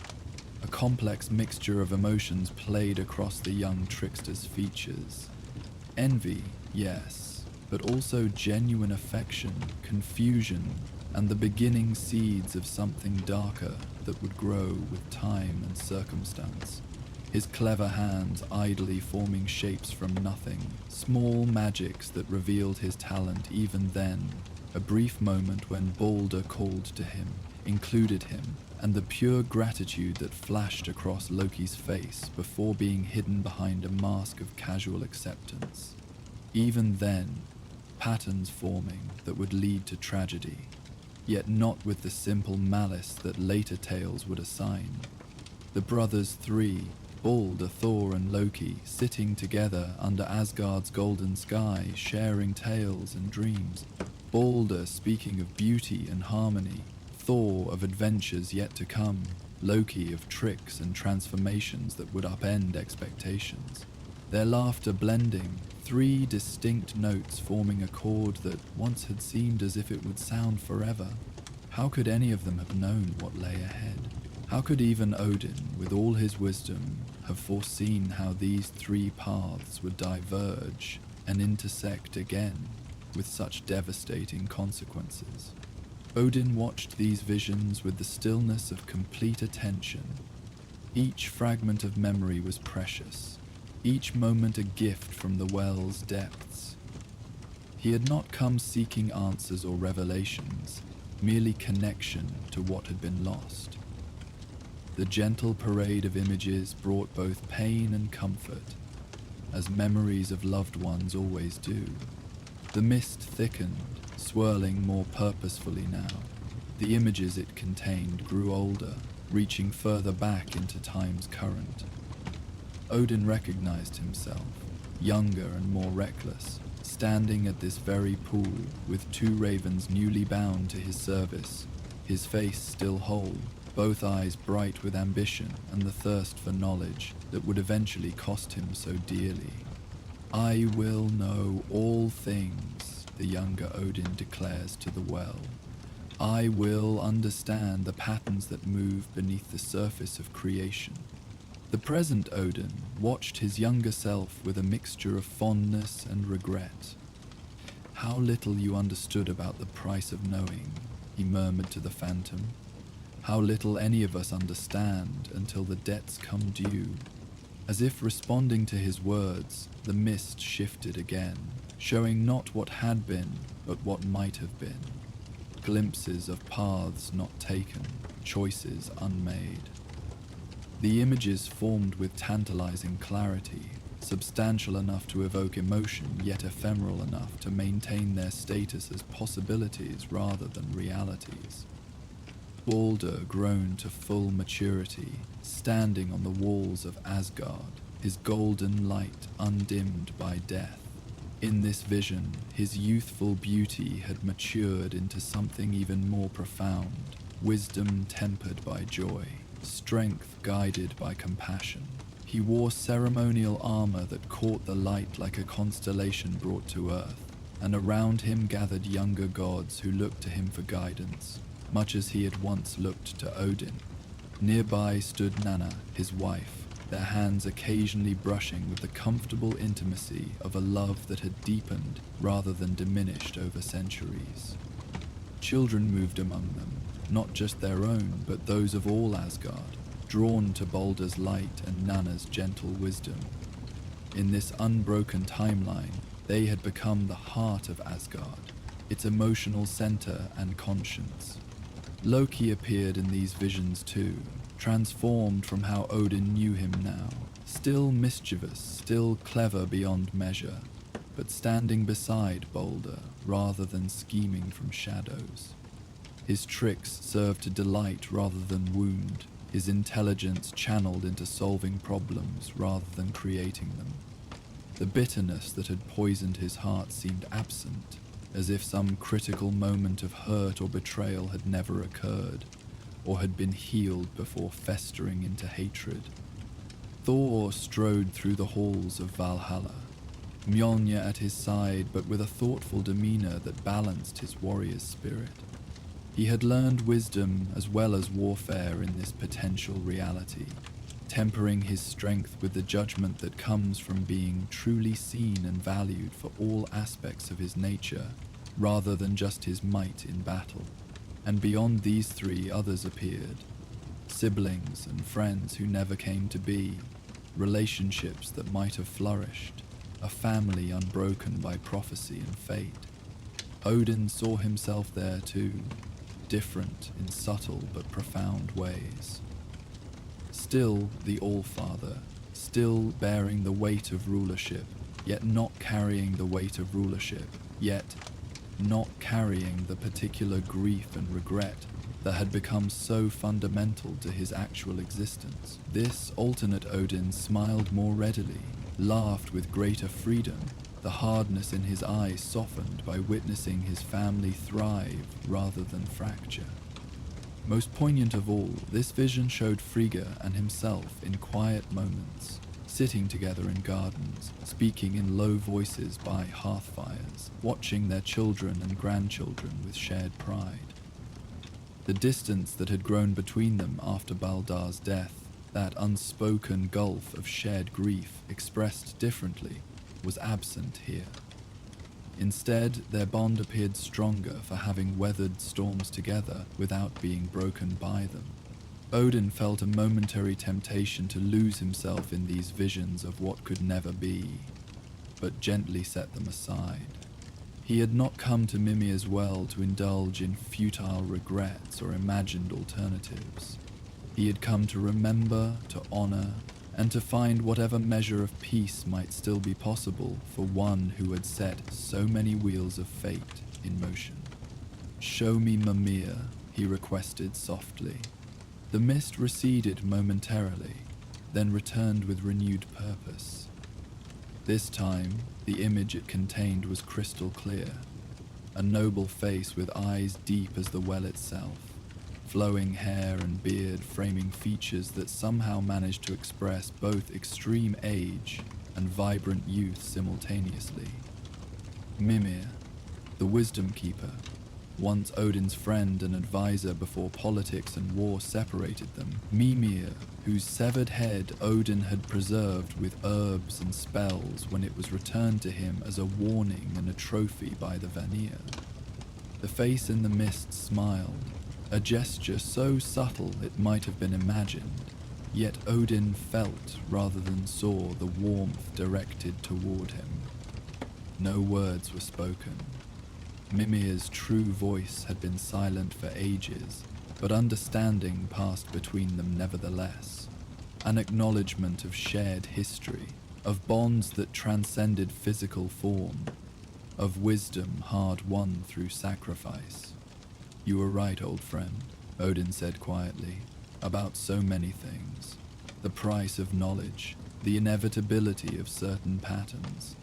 A complex mixture of emotions played across the young trickster's features. Envy, yes, but also genuine affection, confusion, and the beginning seeds of something darker that would grow with time and circumstance. His clever hands idly forming shapes from nothing, small magics that revealed his talent even then, a brief moment when Balder called to him, included him, and the pure gratitude that flashed across Loki's face before being hidden behind a mask of casual acceptance. Even then, patterns forming that would lead to tragedy, yet not with the simple malice that later tales would assign. The brothers three, Balder, Thor and Loki, sitting together under Asgard's golden sky, sharing tales and dreams. Balder speaking of beauty and harmony, Thor of adventures yet to come, Loki of tricks and transformations that would upend expectations. Their laughter blending, three distinct notes forming a chord that once had seemed as if it would sound forever. How could any of them have known what lay ahead? How could even Odin, with all his wisdom, have foreseen how these three paths would diverge and intersect again with such devastating consequences? Odin watched these visions with the stillness of complete attention. Each fragment of memory was precious, each moment a gift from the well's depths. He had not come seeking answers or revelations, merely connection to what had been lost. The gentle parade of images brought both pain and comfort, as memories of loved ones always do. The mist thickened, swirling more purposefully now. The images it contained grew older, reaching further back into time's current. Odin recognized himself, younger and more reckless, standing at this very pool with two ravens newly bound to his service, his face still whole, both eyes bright with ambition and the thirst for knowledge that would eventually cost him so dearly. "I will know all things," the younger Odin declares to the well. "I will understand the patterns that move beneath the surface of creation." The present Odin watched his younger self with a mixture of fondness and regret. "How little you understood about the price of knowing," he murmured to the phantom. "How little any of us understand until the debts come due." As if responding to his words, the mist shifted again, showing not what had been, but what might have been. Glimpses of paths not taken, choices unmade. The images formed with tantalizing clarity, substantial enough to evoke emotion, yet ephemeral enough to maintain their status as possibilities rather than realities. Balder grown to full maturity, standing on the walls of Asgard, his golden light undimmed by death. In this vision, his youthful beauty had matured into something even more profound, wisdom tempered by joy, strength guided by compassion. He wore ceremonial armor that caught the light like a constellation brought to earth, and around him gathered younger gods who looked to him for guidance, much as he had once looked to Odin. Nearby stood Nanna, his wife, their hands occasionally brushing with the comfortable intimacy of a love that had deepened rather than diminished over centuries. Children moved among them, not just their own, but those of all Asgard, drawn to Balder's light and Nanna's gentle wisdom. In this unbroken timeline, they had become the heart of Asgard, its emotional center and conscience. Loki appeared in these visions too, transformed from how Odin knew him now, still mischievous, still clever beyond measure, but standing beside Balder rather than scheming from shadows. His tricks served to delight rather than wound, his intelligence channeled into solving problems rather than creating them. The bitterness that had poisoned his heart seemed absent, as if some critical moment of hurt or betrayal had never occurred, or had been healed before festering into hatred. Thor strode through the halls of Valhalla, Mjolnir at his side, but with a thoughtful demeanor that balanced his warrior's spirit. He had learned wisdom as well as warfare in this potential reality, tempering his strength with the judgment that comes from being truly seen and valued for all aspects of his nature, rather than just his might in battle. And beyond these three, others appeared. Siblings and friends who never came to be, relationships that might have flourished, a family unbroken by prophecy and fate. Odin saw himself there too, different in subtle but profound ways. Still the All-Father, still bearing the weight of rulership, yet not carrying the weight of rulership, yet not carrying the particular grief and regret that had become so fundamental to his actual existence. This alternate Odin smiled more readily, laughed with greater freedom, the hardness in his eyes softened by witnessing his family thrive rather than fracture. Most poignant of all, this vision showed Frigga and himself in quiet moments, sitting together in gardens, speaking in low voices by hearth fires, watching their children and grandchildren with shared pride. The distance that had grown between them after Baldar's death, that unspoken gulf of shared grief expressed differently, was absent here. Instead, their bond appeared stronger for having weathered storms together without being broken by them. Odin felt a momentary temptation to lose himself in these visions of what could never be, but gently set them aside. He had not come to Mimir's well to indulge in futile regrets or imagined alternatives. He had come to remember, to honor, and to find whatever measure of peace might still be possible for one who had set so many wheels of fate in motion. "Show me Mimir," he requested softly. The mist receded momentarily, then returned with renewed purpose. This time, the image it contained was crystal clear, a noble face with eyes deep as the well itself, flowing hair and beard framing features that somehow managed to express both extreme age and vibrant youth simultaneously. Mimir, the Wisdom Keeper, once Odin's friend and advisor before politics and war separated them. Mimir, whose severed head Odin had preserved with herbs and spells when it was returned to him as a warning and a trophy by the Vanir. The face in the mist smiled, a gesture so subtle it might have been imagined, yet Odin felt rather than saw the warmth directed toward him. No words were spoken. Mimir's true voice had been silent for ages, but understanding passed between them nevertheless. An acknowledgement of shared history, of bonds that transcended physical form, of wisdom hard-won through sacrifice. "You were right, old friend," Odin said quietly, "about so many things. The price of knowledge, the inevitability of certain patterns,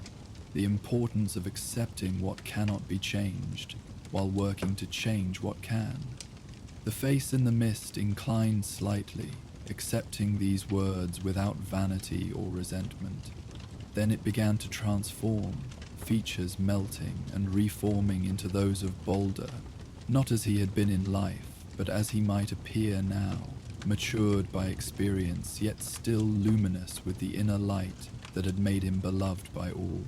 the importance of accepting what cannot be changed while working to change what can." The face in the mist inclined slightly, accepting these words without vanity or resentment. Then it began to transform, features melting and reforming into those of Balder, not as he had been in life, but as he might appear now, matured by experience yet still luminous with the inner light that had made him beloved by all.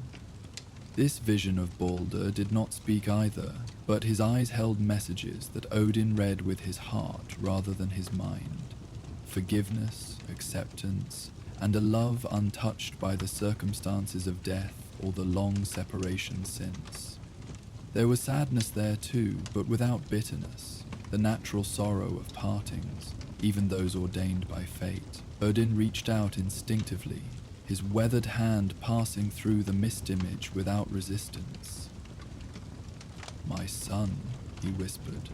This vision of Balder did not speak either, but his eyes held messages that Odin read with his heart rather than his mind. Forgiveness, acceptance, and a love untouched by the circumstances of death or the long separation since. There was sadness there too, but without bitterness, the natural sorrow of partings, even those ordained by fate. Odin reached out instinctively, his weathered hand passing through the mist image without resistance. "My son," he whispered,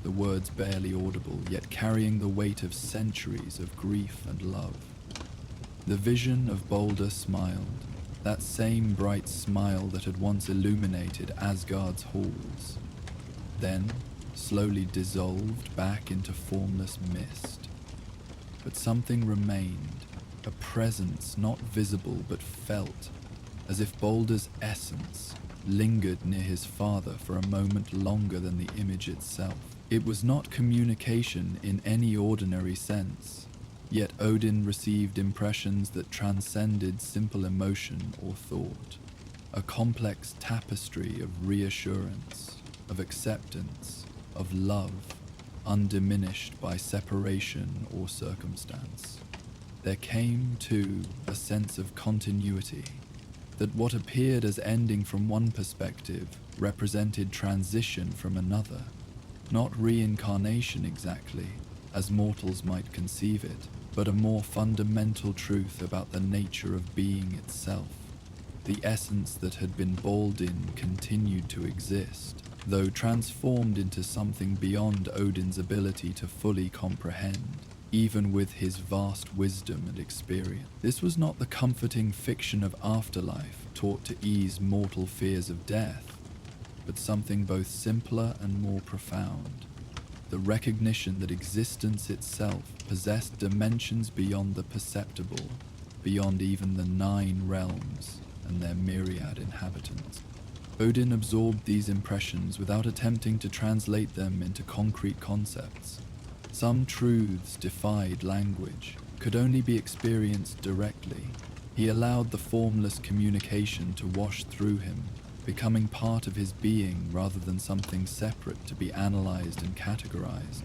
the words barely audible, yet carrying the weight of centuries of grief and love. The vision of Balder smiled, that same bright smile that had once illuminated Asgard's halls, then slowly dissolved back into formless mist. But something remained, a presence not visible but felt, as if Balder's essence lingered near his father for a moment longer than the image itself. It was not communication in any ordinary sense, yet Odin received impressions that transcended simple emotion or thought, a complex tapestry of reassurance, of acceptance, of love, undiminished by separation or circumstance. There came, too, a sense of continuity, that what appeared as ending from one perspective represented transition from another, not reincarnation exactly, as mortals might conceive it, but a more fundamental truth about the nature of being itself. The essence that had been Baldin continued to exist, though transformed into something beyond Odin's ability to fully comprehend, even with his vast wisdom and experience. This was not the comforting fiction of afterlife taught to ease mortal fears of death, but something both simpler and more profound. The recognition that existence itself possessed dimensions beyond the perceptible, beyond even the 9 realms and their myriad inhabitants. Odin absorbed these impressions without attempting to translate them into concrete concepts. Some truths defied language, could only be experienced directly. He allowed the formless communication to wash through him, becoming part of his being rather than something separate to be analyzed and categorized.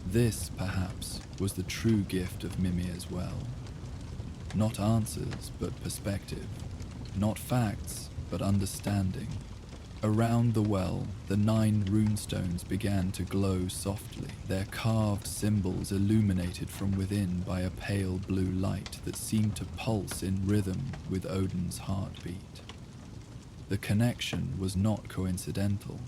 This, perhaps, was the true gift of Mimir's well. Not answers, but perspective. Not facts, but understanding. Around the well, the 9 runestones began to glow softly, their carved symbols illuminated from within by a pale blue light that seemed to pulse in rhythm with Odin's heartbeat. The connection was not coincidental.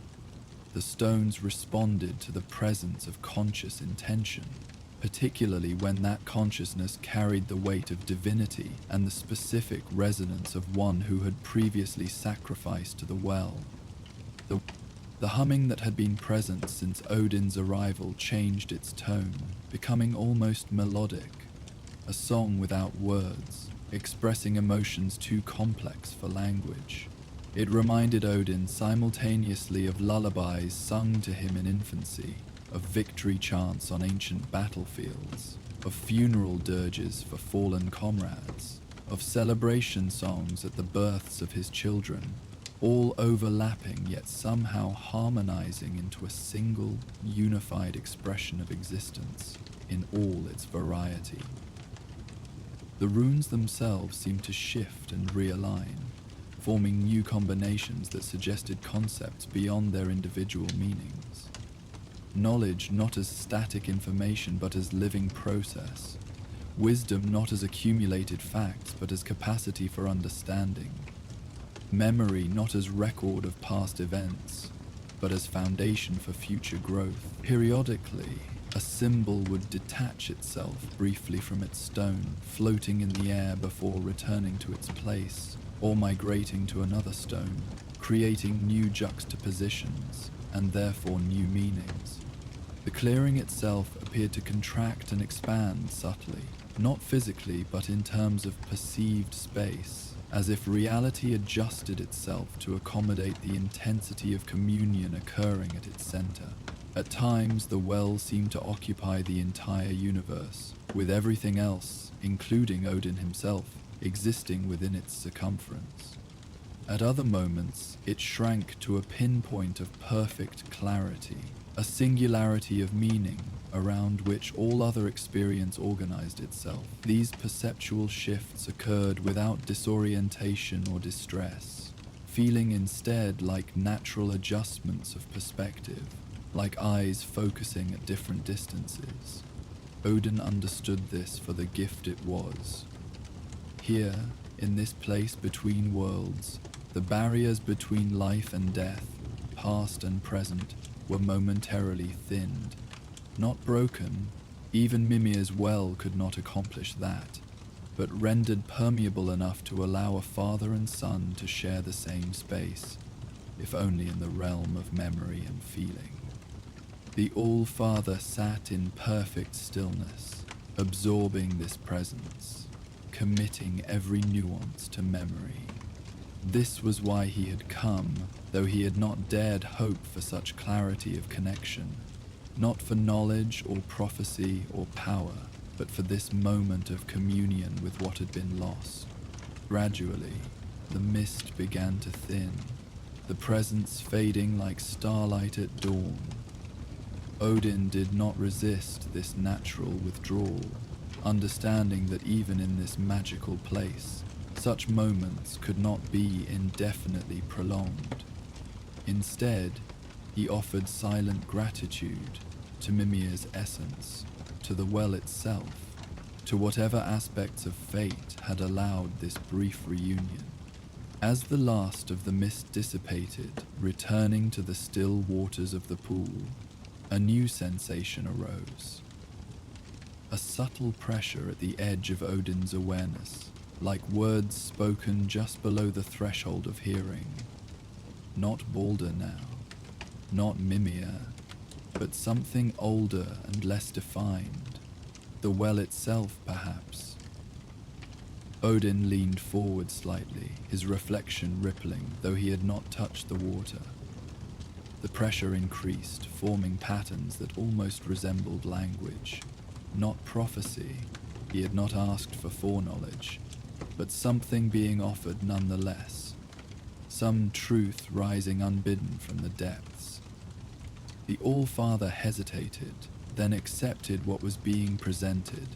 The stones responded to the presence of conscious intention, particularly when that consciousness carried the weight of divinity and the specific resonance of one who had previously sacrificed to the well. The humming that had been present since Odin's arrival changed its tone, becoming almost melodic, a song without words, expressing emotions too complex for language. It reminded Odin simultaneously of lullabies sung to him in infancy, of victory chants on ancient battlefields, of funeral dirges for fallen comrades, of celebration songs at the births of his children, all overlapping yet somehow harmonizing into a single, unified expression of existence in all its variety. The runes themselves seemed to shift and realign, forming new combinations that suggested concepts beyond their individual meanings. Knowledge not as static information but as living process. Wisdom not as accumulated facts but as capacity for understanding. Memory not as record of past events, but as foundation for future growth. Periodically, a symbol would detach itself briefly from its stone, floating in the air before returning to its place, or migrating to another stone, creating new juxtapositions, and therefore new meanings. The clearing itself appeared to contract and expand subtly, not physically but in terms of perceived space, as if reality adjusted itself to accommodate the intensity of communion occurring at its center. At times, the well seemed to occupy the entire universe, with everything else, including Odin himself, existing within its circumference. At other moments, it shrank to a pinpoint of perfect clarity, a singularity of meaning around which all other experience organized itself. These perceptual shifts occurred without disorientation or distress, feeling instead like natural adjustments of perspective, like eyes focusing at different distances. Odin understood this for the gift it was. Here, in this place between worlds, the barriers between life and death, past and present, were momentarily thinned. Not broken, even Mimir's well could not accomplish that, but rendered permeable enough to allow a father and son to share the same space, if only in the realm of memory and feeling. The All-Father sat in perfect stillness, absorbing this presence, committing every nuance to memory. This was why he had come, though he had not dared hope for such clarity of connection. Not for knowledge or prophecy or power, but for this moment of communion with what had been lost. Gradually, the mist began to thin, the presence fading like starlight at dawn. Odin did not resist this natural withdrawal, understanding that even in this magical place, such moments could not be indefinitely prolonged. Instead, he offered silent gratitude to Mimir's essence, to the well itself, to whatever aspects of fate had allowed this brief reunion. As the last of the mist dissipated, returning to the still waters of the pool, a new sensation arose. A subtle pressure at the edge of Odin's awareness, like words spoken just below the threshold of hearing. Not Balder now, not Mimir, but something older and less defined. The well itself, perhaps. Odin leaned forward slightly, his reflection rippling, though he had not touched the water. The pressure increased, forming patterns that almost resembled language. Not prophecy, he had not asked for foreknowledge, but something being offered nonetheless. Some truth rising unbidden from the depths. The All-Father hesitated, then accepted what was being presented.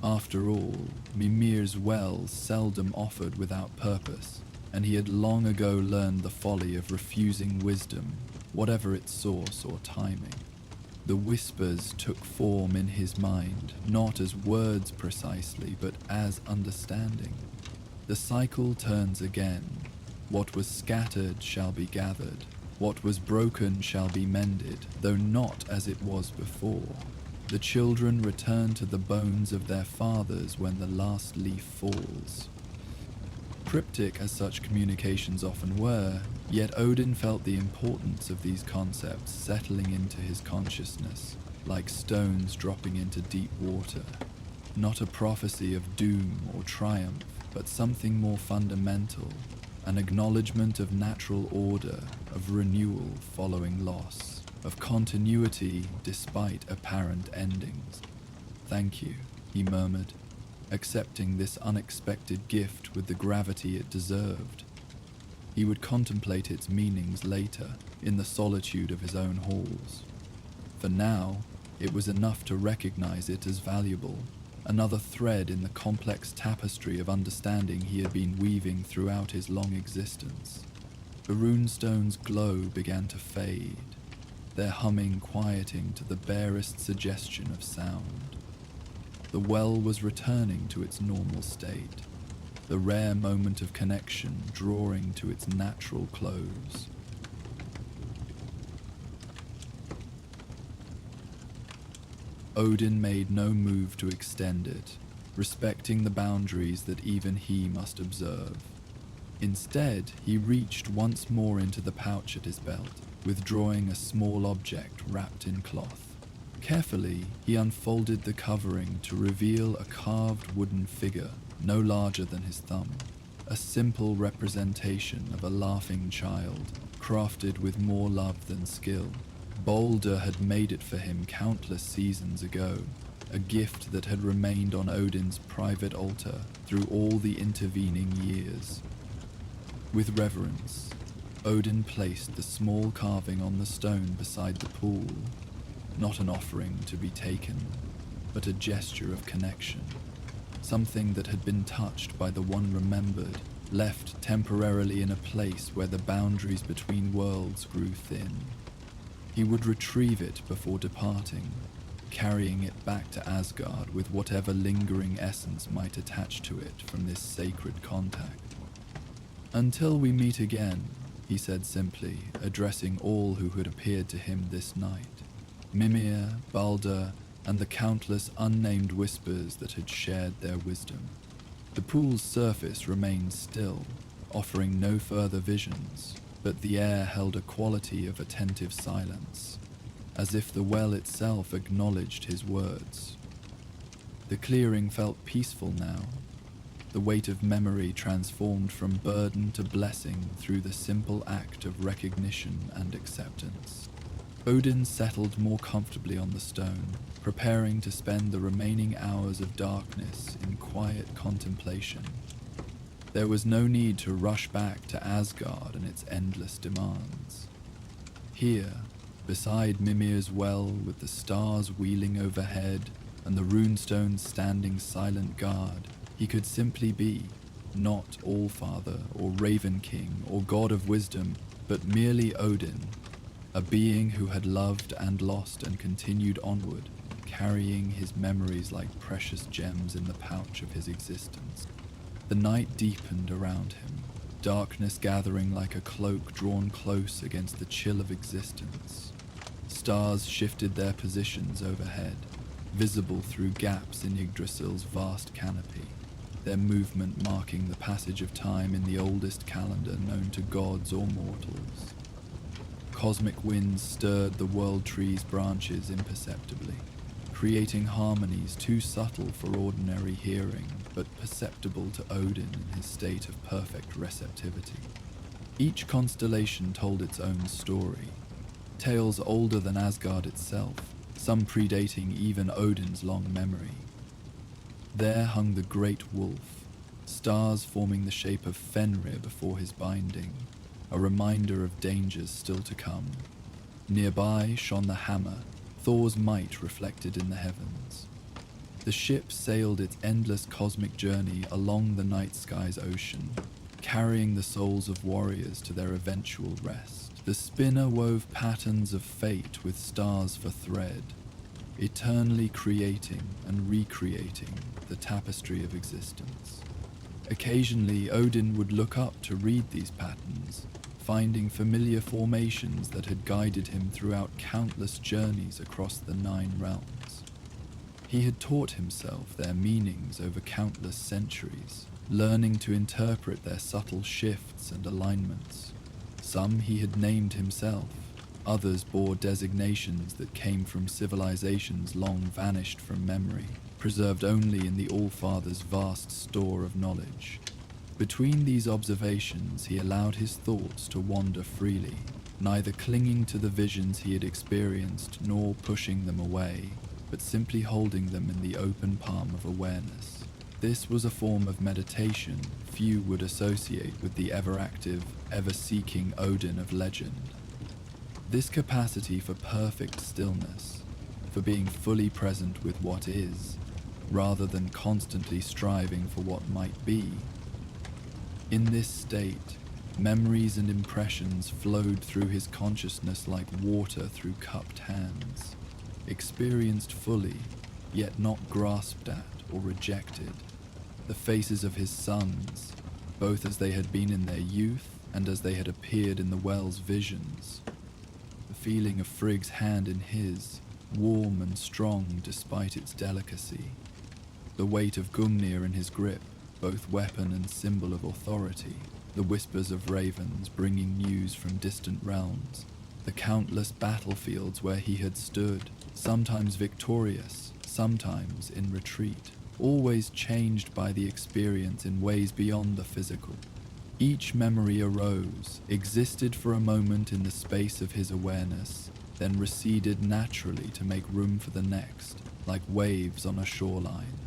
After all, Mimir's well seldom offered without purpose, and he had long ago learned the folly of refusing wisdom, whatever its source or timing. The whispers took form in his mind, not as words precisely, but as understanding. The cycle turns again. What was scattered shall be gathered. What was broken shall be mended, though not as it was before. The children return to the bones of their fathers when the last leaf falls. Cryptic as such communications often were, yet Odin felt the importance of these concepts settling into his consciousness, like stones dropping into deep water. Not a prophecy of doom or triumph, but something more fundamental, an acknowledgement of natural order, of renewal following loss, of continuity despite apparent endings. "Thank you," he murmured, accepting this unexpected gift with the gravity it deserved. He would contemplate its meanings later, in the solitude of his own halls. For now, it was enough to recognize it as valuable, another thread in the complex tapestry of understanding he had been weaving throughout his long existence. The runestone's glow began to fade, their humming quieting to the barest suggestion of sound. The well was returning to its normal state, the rare moment of connection drawing to its natural close. Odin made no move to extend it, respecting the boundaries that even he must observe. Instead, he reached once more into the pouch at his belt, withdrawing a small object wrapped in cloth. Carefully, he unfolded the covering to reveal a carved wooden figure no larger than his thumb, a simple representation of a laughing child, crafted with more love than skill. Balder had made it for him countless seasons ago, a gift that had remained on Odin's private altar through all the intervening years. With reverence, Odin placed the small carving on the stone beside the pool, not an offering to be taken, but a gesture of connection, something that had been touched by the one remembered, left temporarily in a place where the boundaries between worlds grew thin. He would retrieve it before departing, carrying it back to Asgard with whatever lingering essence might attach to it from this sacred contact. "Until we meet again," he said simply, addressing all who had appeared to him this night. Mimir, Balder, and the countless unnamed whispers that had shared their wisdom. The pool's surface remained still, offering no further visions, but the air held a quality of attentive silence, as if the well itself acknowledged his words. The clearing felt peaceful now, the weight of memory transformed from burden to blessing through the simple act of recognition and acceptance. Odin settled more comfortably on the stone, preparing to spend the remaining hours of darkness in quiet contemplation. There was no need to rush back to Asgard and its endless demands. Here, beside Mimir's well with the stars wheeling overhead and the runestones standing silent guard, he could simply be, not Allfather or Raven King or God of Wisdom, but merely Odin, a being who had loved and lost and continued onward, carrying his memories like precious gems in the pouch of his existence. The night deepened around him, darkness gathering like a cloak drawn close against the chill of existence. Stars shifted their positions overhead, visible through gaps in Yggdrasil's vast canopy, their movement marking the passage of time in the oldest calendar known to gods or mortals. Cosmic winds stirred the world tree's branches imperceptibly, creating harmonies too subtle for ordinary hearing, but perceptible to Odin in his state of perfect receptivity. Each constellation told its own story, tales older than Asgard itself, some predating even Odin's long memory. There hung the great wolf, stars forming the shape of Fenrir before his binding, a reminder of dangers still to come. Nearby shone the hammer, Thor's might reflected in the heavens. The ship sailed its endless cosmic journey along the night sky's ocean, carrying the souls of warriors to their eventual rest. The spinner wove patterns of fate with stars for thread, eternally creating and recreating the tapestry of existence. Occasionally, Odin would look up to read these patterns, finding familiar formations that had guided him throughout countless journeys across the 9 realms. He had taught himself their meanings over countless centuries, learning to interpret their subtle shifts and alignments. Some he had named himself, others bore designations that came from civilizations long vanished from memory, preserved only in the Allfather's vast store of knowledge. Between these observations, he allowed his thoughts to wander freely, neither clinging to the visions he had experienced nor pushing them away, but simply holding them in the open palm of awareness. This was a form of meditation few would associate with the ever-active, ever-seeking Odin of legend. This capacity for perfect stillness, for being fully present with what is, rather than constantly striving for what might be. In this state, memories and impressions flowed through his consciousness like water through cupped hands, experienced fully, yet not grasped at or rejected. The faces of his sons, both as they had been in their youth and as they had appeared in the well's visions. The feeling of Frigg's hand in his, warm and strong despite its delicacy. The weight of Gungnir in his grip, both weapon and symbol of authority. The whispers of ravens bringing news from distant realms. The countless battlefields where he had stood, sometimes victorious, sometimes in retreat, always changed by the experience in ways beyond the physical. Each memory arose, existed for a moment in the space of his awareness, then receded naturally to make room for the next, like waves on a shoreline.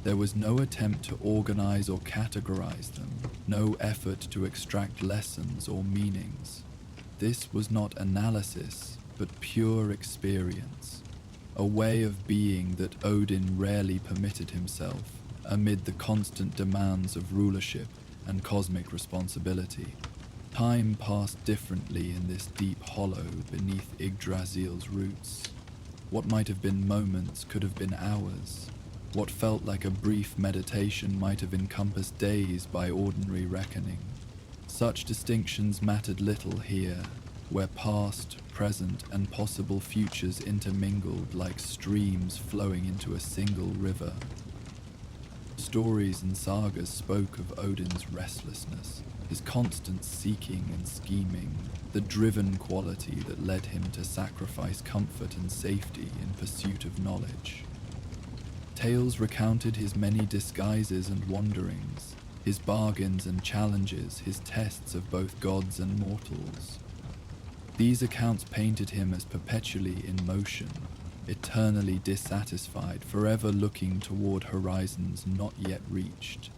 There was no attempt to organize or categorize them, no effort to extract lessons or meanings. This was not analysis, but pure experience, a way of being that Odin rarely permitted himself amid the constant demands of rulership and cosmic responsibility. Time passed differently in this deep hollow beneath Yggdrasil's roots. What might have been moments could have been hours. What felt like a brief meditation might have encompassed days by ordinary reckoning. Such distinctions mattered little here, where past, present, and possible futures intermingled like streams flowing into a single river. Stories and sagas spoke of Odin's restlessness, his constant seeking and scheming, the driven quality that led him to sacrifice comfort and safety in pursuit of knowledge. Tales recounted his many disguises and wanderings, his bargains and challenges, his tests of both gods and mortals. These accounts painted him as perpetually in motion, eternally dissatisfied, forever looking toward horizons not yet reached.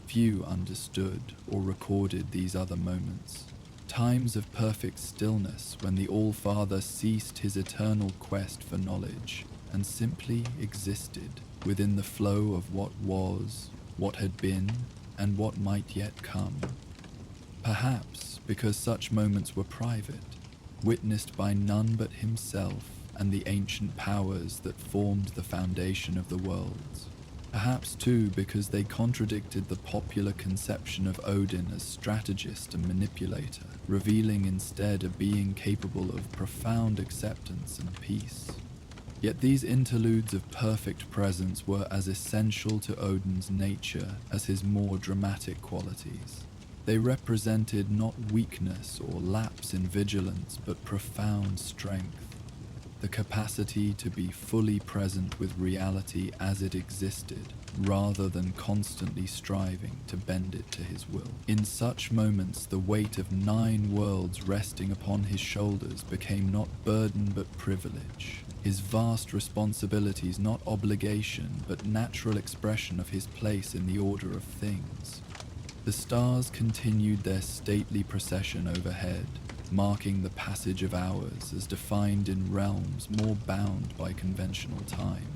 Few understood or recorded these other moments, times of perfect stillness when the All-Father ceased his eternal quest for knowledge and simply existed within the flow of what was, what had been, and what might yet come. Perhaps because such moments were private, witnessed by none but himself and the ancient powers that formed the foundation of the worlds. Perhaps too because they contradicted the popular conception of Odin as strategist and manipulator, revealing instead a being capable of profound acceptance and peace. Yet these interludes of perfect presence were as essential to Odin's nature as his more dramatic qualities. They represented not weakness or lapse in vigilance, but profound strength. The capacity to be fully present with reality as it existed, rather than constantly striving to bend it to his will. In such moments, the weight of 9 worlds resting upon his shoulders became not burden but privilege. His vast responsibilities not obligation, but natural expression of his place in the order of things. The stars continued their stately procession overhead, marking the passage of hours as defined in realms more bound by conventional time.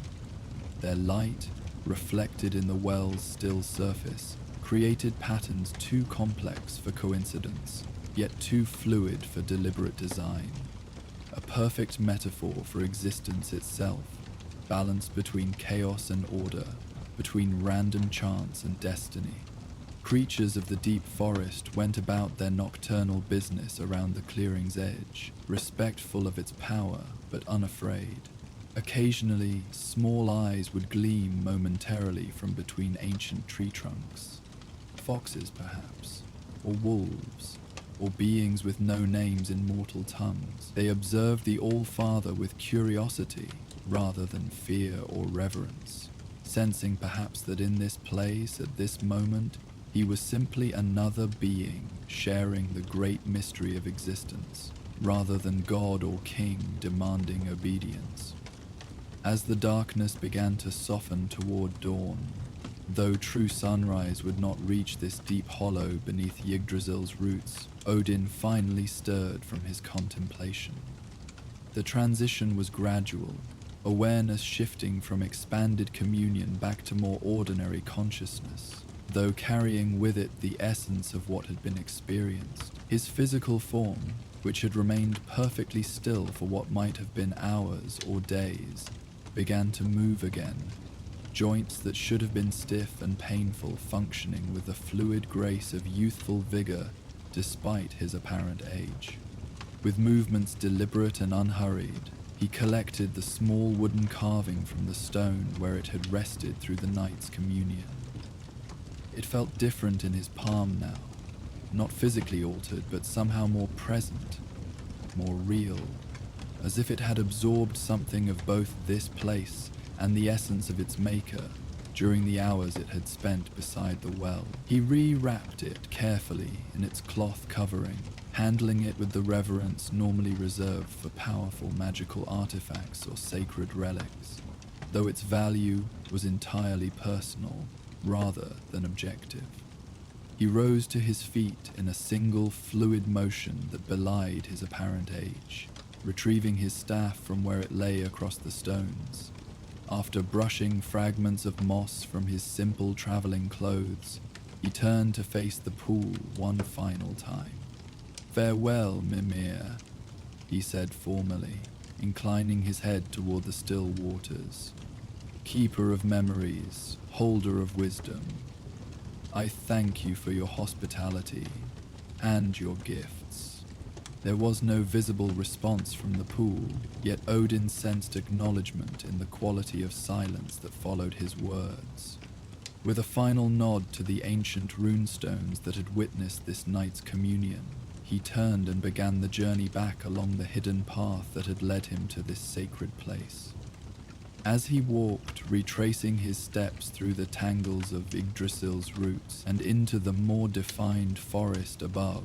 Their light, reflected in the well's still surface, created patterns too complex for coincidence, yet too fluid for deliberate design. A perfect metaphor for existence itself, balanced between chaos and order, between random chance and destiny. Creatures of the deep forest went about their nocturnal business around the clearing's edge, respectful of its power but unafraid. Occasionally, small eyes would gleam momentarily from between ancient tree trunks. Foxes, perhaps, or wolves, or beings with no names in mortal tongues. They observed the All-Father with curiosity rather than fear or reverence, sensing perhaps that in this place, at this moment, he was simply another being sharing the great mystery of existence, rather than God or king demanding obedience. As the darkness began to soften toward dawn, though true sunrise would not reach this deep hollow beneath Yggdrasil's roots, Odin finally stirred from his contemplation. The transition was gradual, awareness shifting from expanded communion back to more ordinary consciousness, though carrying with it the essence of what had been experienced. His physical form, which had remained perfectly still for what might have been hours or days, began to move again, joints that should have been stiff and painful functioning with the fluid grace of youthful vigor despite his apparent age. With movements deliberate and unhurried, he collected the small wooden carving from the stone where it had rested through the night's communion. It felt different in his palm now, not physically altered, but somehow more present, more real, as if it had absorbed something of both this place and the essence of its maker during the hours it had spent beside the well. He re-wrapped it carefully in its cloth covering, handling it with the reverence normally reserved for powerful magical artifacts or sacred relics, though its value was entirely personal rather than objective. He rose to his feet in a single fluid motion that belied his apparent age, retrieving his staff from where it lay across the stones. After brushing fragments of moss from his simple traveling clothes, he turned to face the pool one final time. "Farewell, Mimir," he said formally, inclining his head toward the still waters. "Keeper of memories, holder of wisdom, I thank you for your hospitality and your gifts." There was no visible response from the pool, yet Odin sensed acknowledgement in the quality of silence that followed his words. With a final nod to the ancient runestones that had witnessed this night's communion, he turned and began the journey back along the hidden path that had led him to this sacred place. As he walked, retracing his steps through the tangles of Yggdrasil's roots and into the more defined forest above,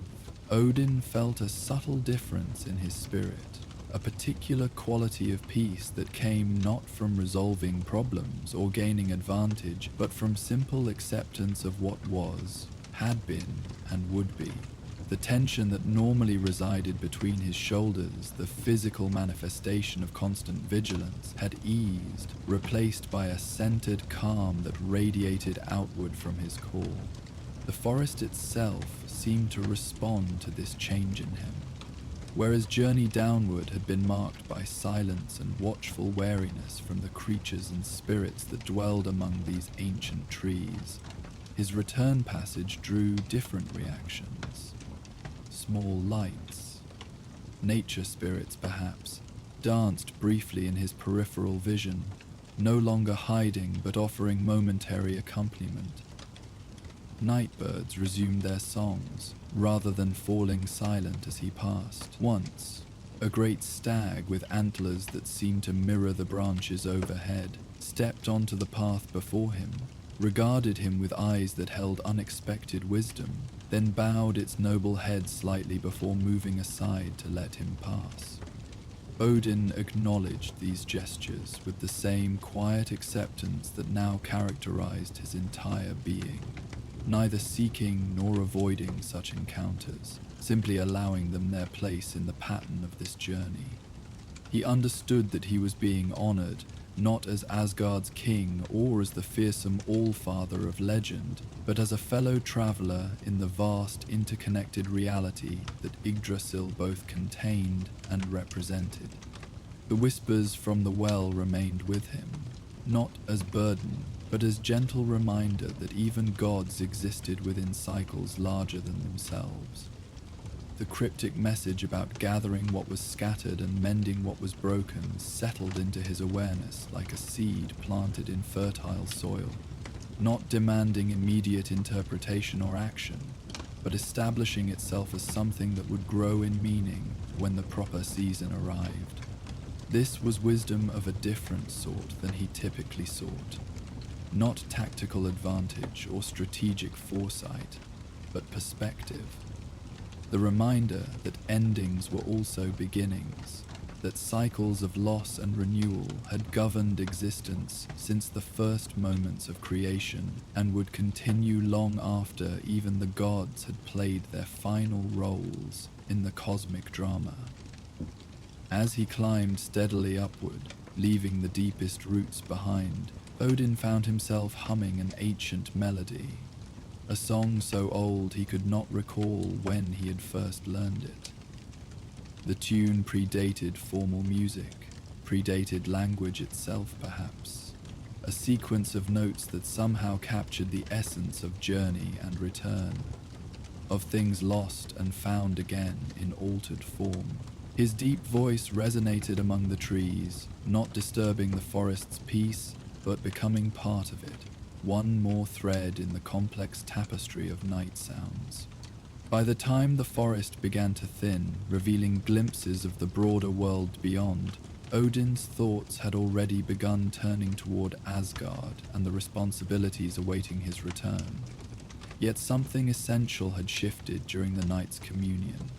Odin felt a subtle difference in his spirit, a particular quality of peace that came not from resolving problems or gaining advantage, but from simple acceptance of what was, had been, and would be. The tension that normally resided between his shoulders, the physical manifestation of constant vigilance, had eased, replaced by a centered calm that radiated outward from his core. The forest itself seemed to respond to this change in him. Whereas journey downward had been marked by silence and watchful wariness from the creatures and spirits that dwelled among these ancient trees, his return passage drew different reactions. Small lights, nature spirits perhaps, danced briefly in his peripheral vision, no longer hiding but offering momentary accompaniment. Nightbirds resumed their songs, rather than falling silent as he passed. Once, a great stag with antlers that seemed to mirror the branches overhead stepped onto the path before him, regarded him with eyes that held unexpected wisdom, then bowed its noble head slightly before moving aside to let him pass. Odin acknowledged these gestures with the same quiet acceptance that now characterized his entire being, neither seeking nor avoiding such encounters, simply allowing them their place in the pattern of this journey. He understood that he was being honored not as Asgard's king or as the fearsome All-Father of legend, but as a fellow traveller in the vast interconnected reality that Yggdrasil both contained and represented. The whispers from the well remained with him, not as burden, but as gentle reminder that even gods existed within cycles larger than themselves. The cryptic message about gathering what was scattered and mending what was broken settled into his awareness like a seed planted in fertile soil, not demanding immediate interpretation or action, but establishing itself as something that would grow in meaning when the proper season arrived. This was wisdom of a different sort than he typically sought. Not tactical advantage or strategic foresight, but perspective. The reminder that endings were also beginnings, that cycles of loss and renewal had governed existence since the first moments of creation and would continue long after even the gods had played their final roles in the cosmic drama. As he climbed steadily upward, leaving the deepest roots behind, Odin found himself humming an ancient melody, a song so old he could not recall when he had first learned it. The tune predated formal music, predated language itself perhaps, a sequence of notes that somehow captured the essence of journey and return, of things lost and found again in altered form. His deep voice resonated among the trees, not disturbing the forest's peace, but becoming part of it, one more thread in the complex tapestry of night sounds. By the time the forest began to thin, revealing glimpses of the broader world beyond, Odin's thoughts had already begun turning toward Asgard and the responsibilities awaiting his return. Yet something essential had shifted during the night's communion.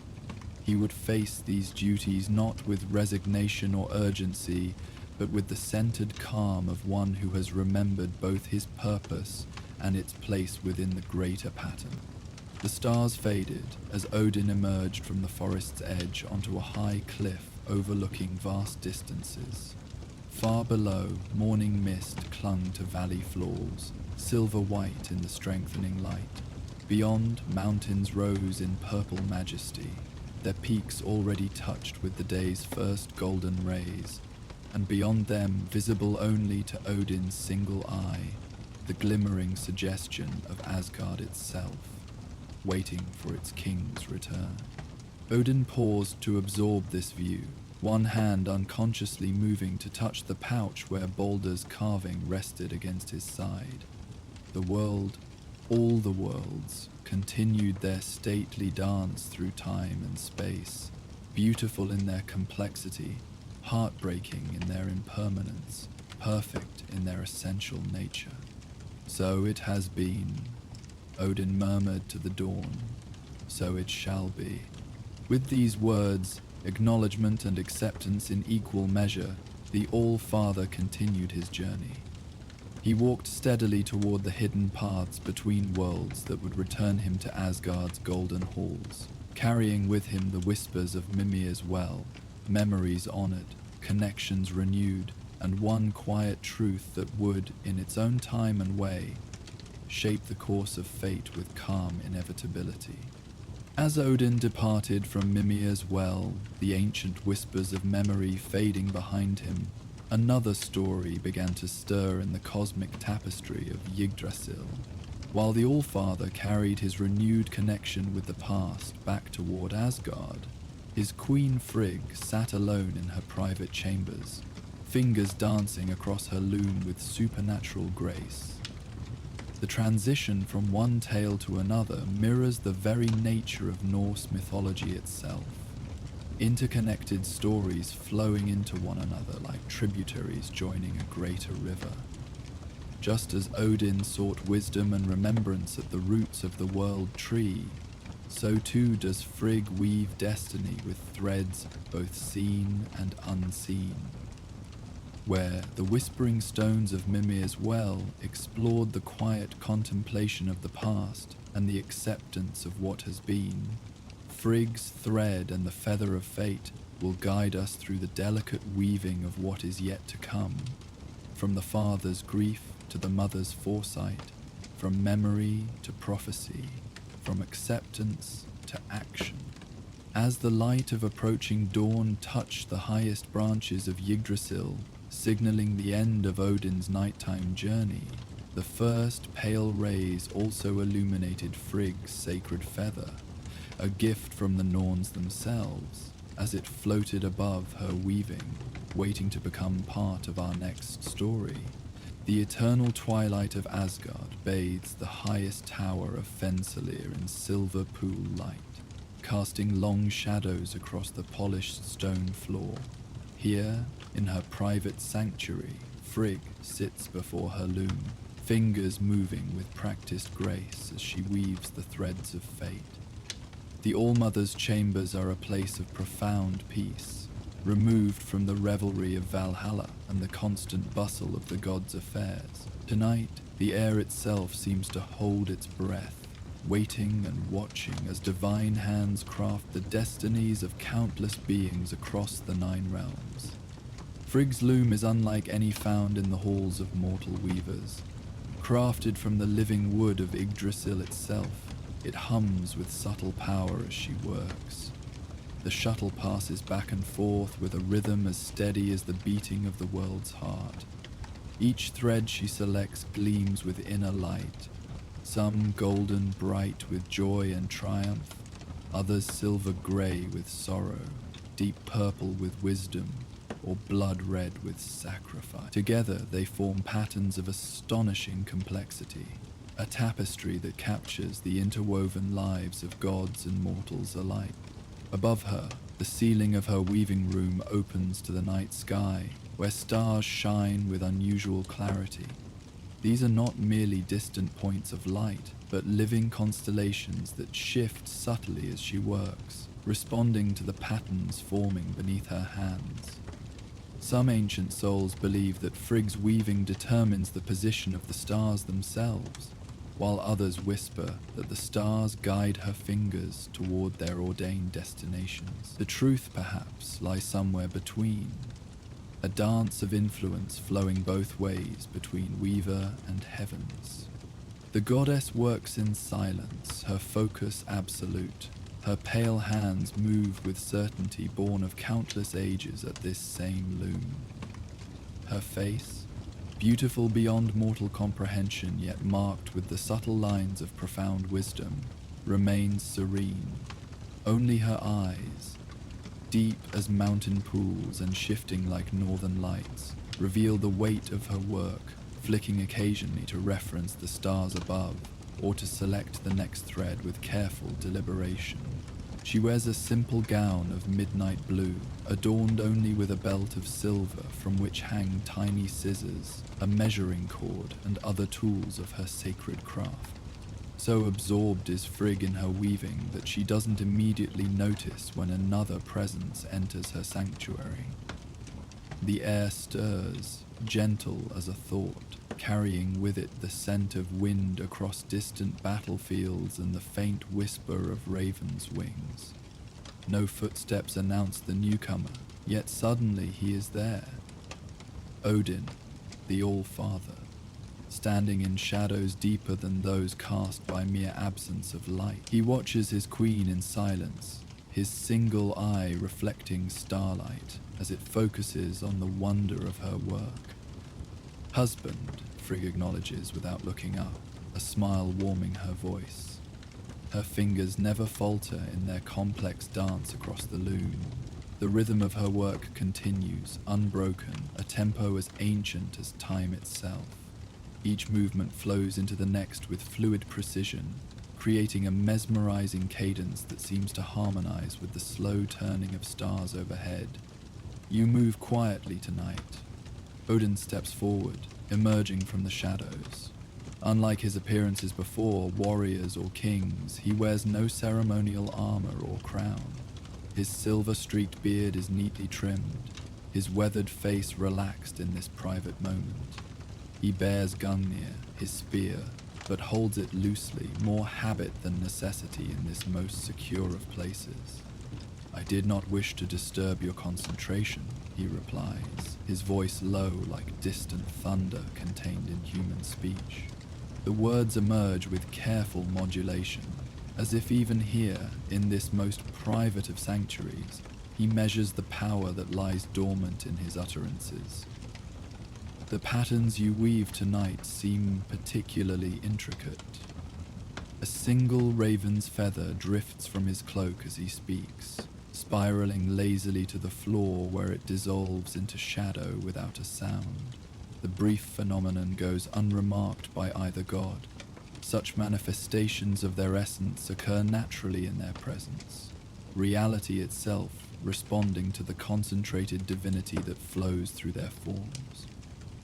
He would face these duties not with resignation or urgency, but with the centered calm of one who has remembered both his purpose and its place within the greater pattern. The stars faded as Odin emerged from the forest's edge onto a high cliff overlooking vast distances. Far below, morning mist clung to valley floors, silver white in the strengthening light. Beyond, mountains rose in purple majesty, their peaks already touched with the day's first golden rays, and beyond them, visible only to Odin's single eye, the glimmering suggestion of Asgard itself, waiting for its king's return. Odin paused to absorb this view, one hand unconsciously moving to touch the pouch where Baldur's carving rested against his side. The world, all the worlds, continued their stately dance through time and space, beautiful in their complexity, heartbreaking in their impermanence, perfect in their essential nature. So it has been, Odin murmured to the dawn, so it shall be. With these words, acknowledgement and acceptance in equal measure, the All-Father continued his journey. He walked steadily toward the hidden paths between worlds that would return him to Asgard's golden halls, carrying with him the whispers of Mimir's well, memories honored, connections renewed, and one quiet truth that would, in its own time and way, shape the course of fate with calm inevitability. As Odin departed from Mimir's well, the ancient whispers of memory fading behind him, another story began to stir in the cosmic tapestry of Yggdrasil. While the All-Father carried his renewed connection with the past back toward Asgard, his queen Frigg sat alone in her private chambers, fingers dancing across her loom with supernatural grace. The transition from one tale to another mirrors the very nature of Norse mythology itself. Interconnected stories flowing into one another like tributaries joining a greater river. Just as Odin sought wisdom and remembrance at the roots of the world tree, so too does Frigg weave destiny with threads both seen and unseen. Where the whispering stones of Mimir's well explored the quiet contemplation of the past and the acceptance of what has been, Frigg's thread and the feather of fate will guide us through the delicate weaving of what is yet to come. from the father's grief to the mother's foresight, from memory to prophecy, from acceptance to action. As the light of approaching dawn touched the highest branches of Yggdrasil, signaling the end of Odin's nighttime journey, the first pale rays also illuminated Frigg's sacred feather, a gift from the Norns themselves, as it floated above her weaving, waiting to become part of our next story. The eternal twilight of Asgard bathes the highest tower of Fensalir in silver pool light, casting long shadows across the polished stone floor. Here, in her private sanctuary, Frigg sits before her loom, fingers moving with practiced grace as she weaves the threads of fate. The All-Mother's chambers are a place of profound peace, removed from the revelry of Valhalla and the constant bustle of the gods' affairs. Tonight, the air itself seems to hold its breath, waiting and watching as divine hands craft the destinies of countless beings across the 9 realms. Frigg's loom is unlike any found in the halls of mortal weavers. Crafted from the living wood of Yggdrasil itself, it hums with subtle power as she works. The shuttle passes back and forth with a rhythm as steady as the beating of the world's heart. Each thread she selects gleams with inner light, some golden bright with joy and triumph, others silver grey with sorrow, deep purple with wisdom, or blood red with sacrifice. Together they form patterns of astonishing complexity, a tapestry that captures the interwoven lives of gods and mortals alike. Above her, the ceiling of her weaving room opens to the night sky, where stars shine with unusual clarity. These are not merely distant points of light, but living constellations that shift subtly as she works, responding to the patterns forming beneath her hands. Some ancient souls believe that Frigg's weaving determines the position of the stars themselves, while others whisper that the stars guide her fingers toward their ordained destinations. The truth, perhaps, lies somewhere between, a dance of influence flowing both ways between Weaver and Heavens. The goddess works in silence, her focus absolute. Her pale hands move with certainty born of countless ages at this same loom. Her face, beautiful beyond mortal comprehension yet marked with the subtle lines of profound wisdom, remains serene. Only her eyes, deep as mountain pools and shifting like northern lights, reveal the weight of her work, flicking occasionally to reference the stars above or to select the next thread with careful deliberation. She wears a simple gown of midnight blue, adorned only with a belt of silver from which hang tiny scissors, a measuring cord, and other tools of her sacred craft. So absorbed is Frigg in her weaving that she doesn't immediately notice when another presence enters her sanctuary. The air stirs, gentle as a thought, carrying with it the scent of wind across distant battlefields and the faint whisper of ravens' wings. No footsteps announce the newcomer, yet suddenly he is there. Odin, the All-Father, standing in shadows deeper than those cast by mere absence of light. He watches his queen in silence, his single eye reflecting starlight as it focuses on the wonder of her work. Husband, Frigg acknowledges without looking up, a smile warming her voice. Her fingers never falter in their complex dance across the loom. The rhythm of her work continues, unbroken, a tempo as ancient as time itself. Each movement flows into the next with fluid precision, creating a mesmerizing cadence that seems to harmonize with the slow turning of stars overhead. You move quietly tonight. Odin steps forward, emerging from the shadows. Unlike his appearances before, warriors or kings, he wears no ceremonial armor or crown. His silver-streaked beard is neatly trimmed, his weathered face relaxed in this private moment. He bears Gungnir, his spear, but holds it loosely, more habit than necessity in this most secure of places. "I did not wish to disturb your concentration," he replies, his voice low like distant thunder contained in human speech. The words emerge with careful modulation, as if even here, in this most private of sanctuaries, he measures the power that lies dormant in his utterances. The patterns you weave tonight seem particularly intricate. A single raven's feather drifts from his cloak as he speaks, spiraling lazily to the floor where it dissolves into shadow without a sound. The brief phenomenon goes unremarked by either god. Such manifestations of their essence occur naturally in their presence, reality itself responding to the concentrated divinity that flows through their forms.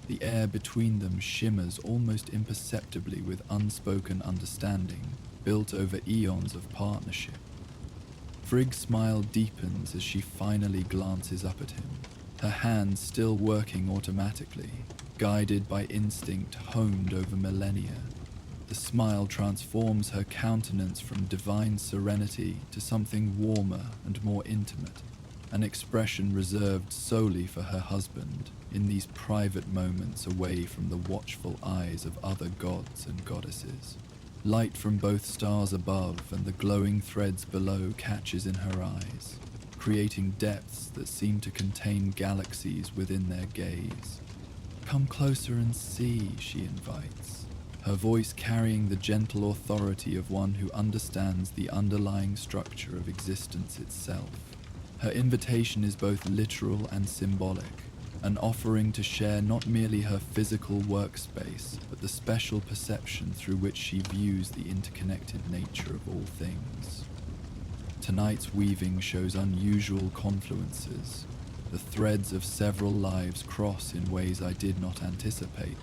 The air between them shimmers almost imperceptibly with unspoken understanding, built over eons of partnership. Frigg's smile deepens as she finally glances up at him, her hands still working automatically, guided by instinct honed over millennia. The smile transforms her countenance from divine serenity to something warmer and more intimate, an expression reserved solely for her husband in these private moments away from the watchful eyes of other gods and goddesses. Light from both stars above and the glowing threads below catches in her eyes, creating depths that seem to contain galaxies within their gaze. "Come closer and see," she invites, her voice carrying the gentle authority of one who understands the underlying structure of existence itself. Her invitation is both literal and symbolic, an offering to share not merely her physical workspace, but the special perception through which she views the interconnected nature of all things. Tonight's weaving shows unusual confluences. The threads of several lives cross in ways I did not anticipate.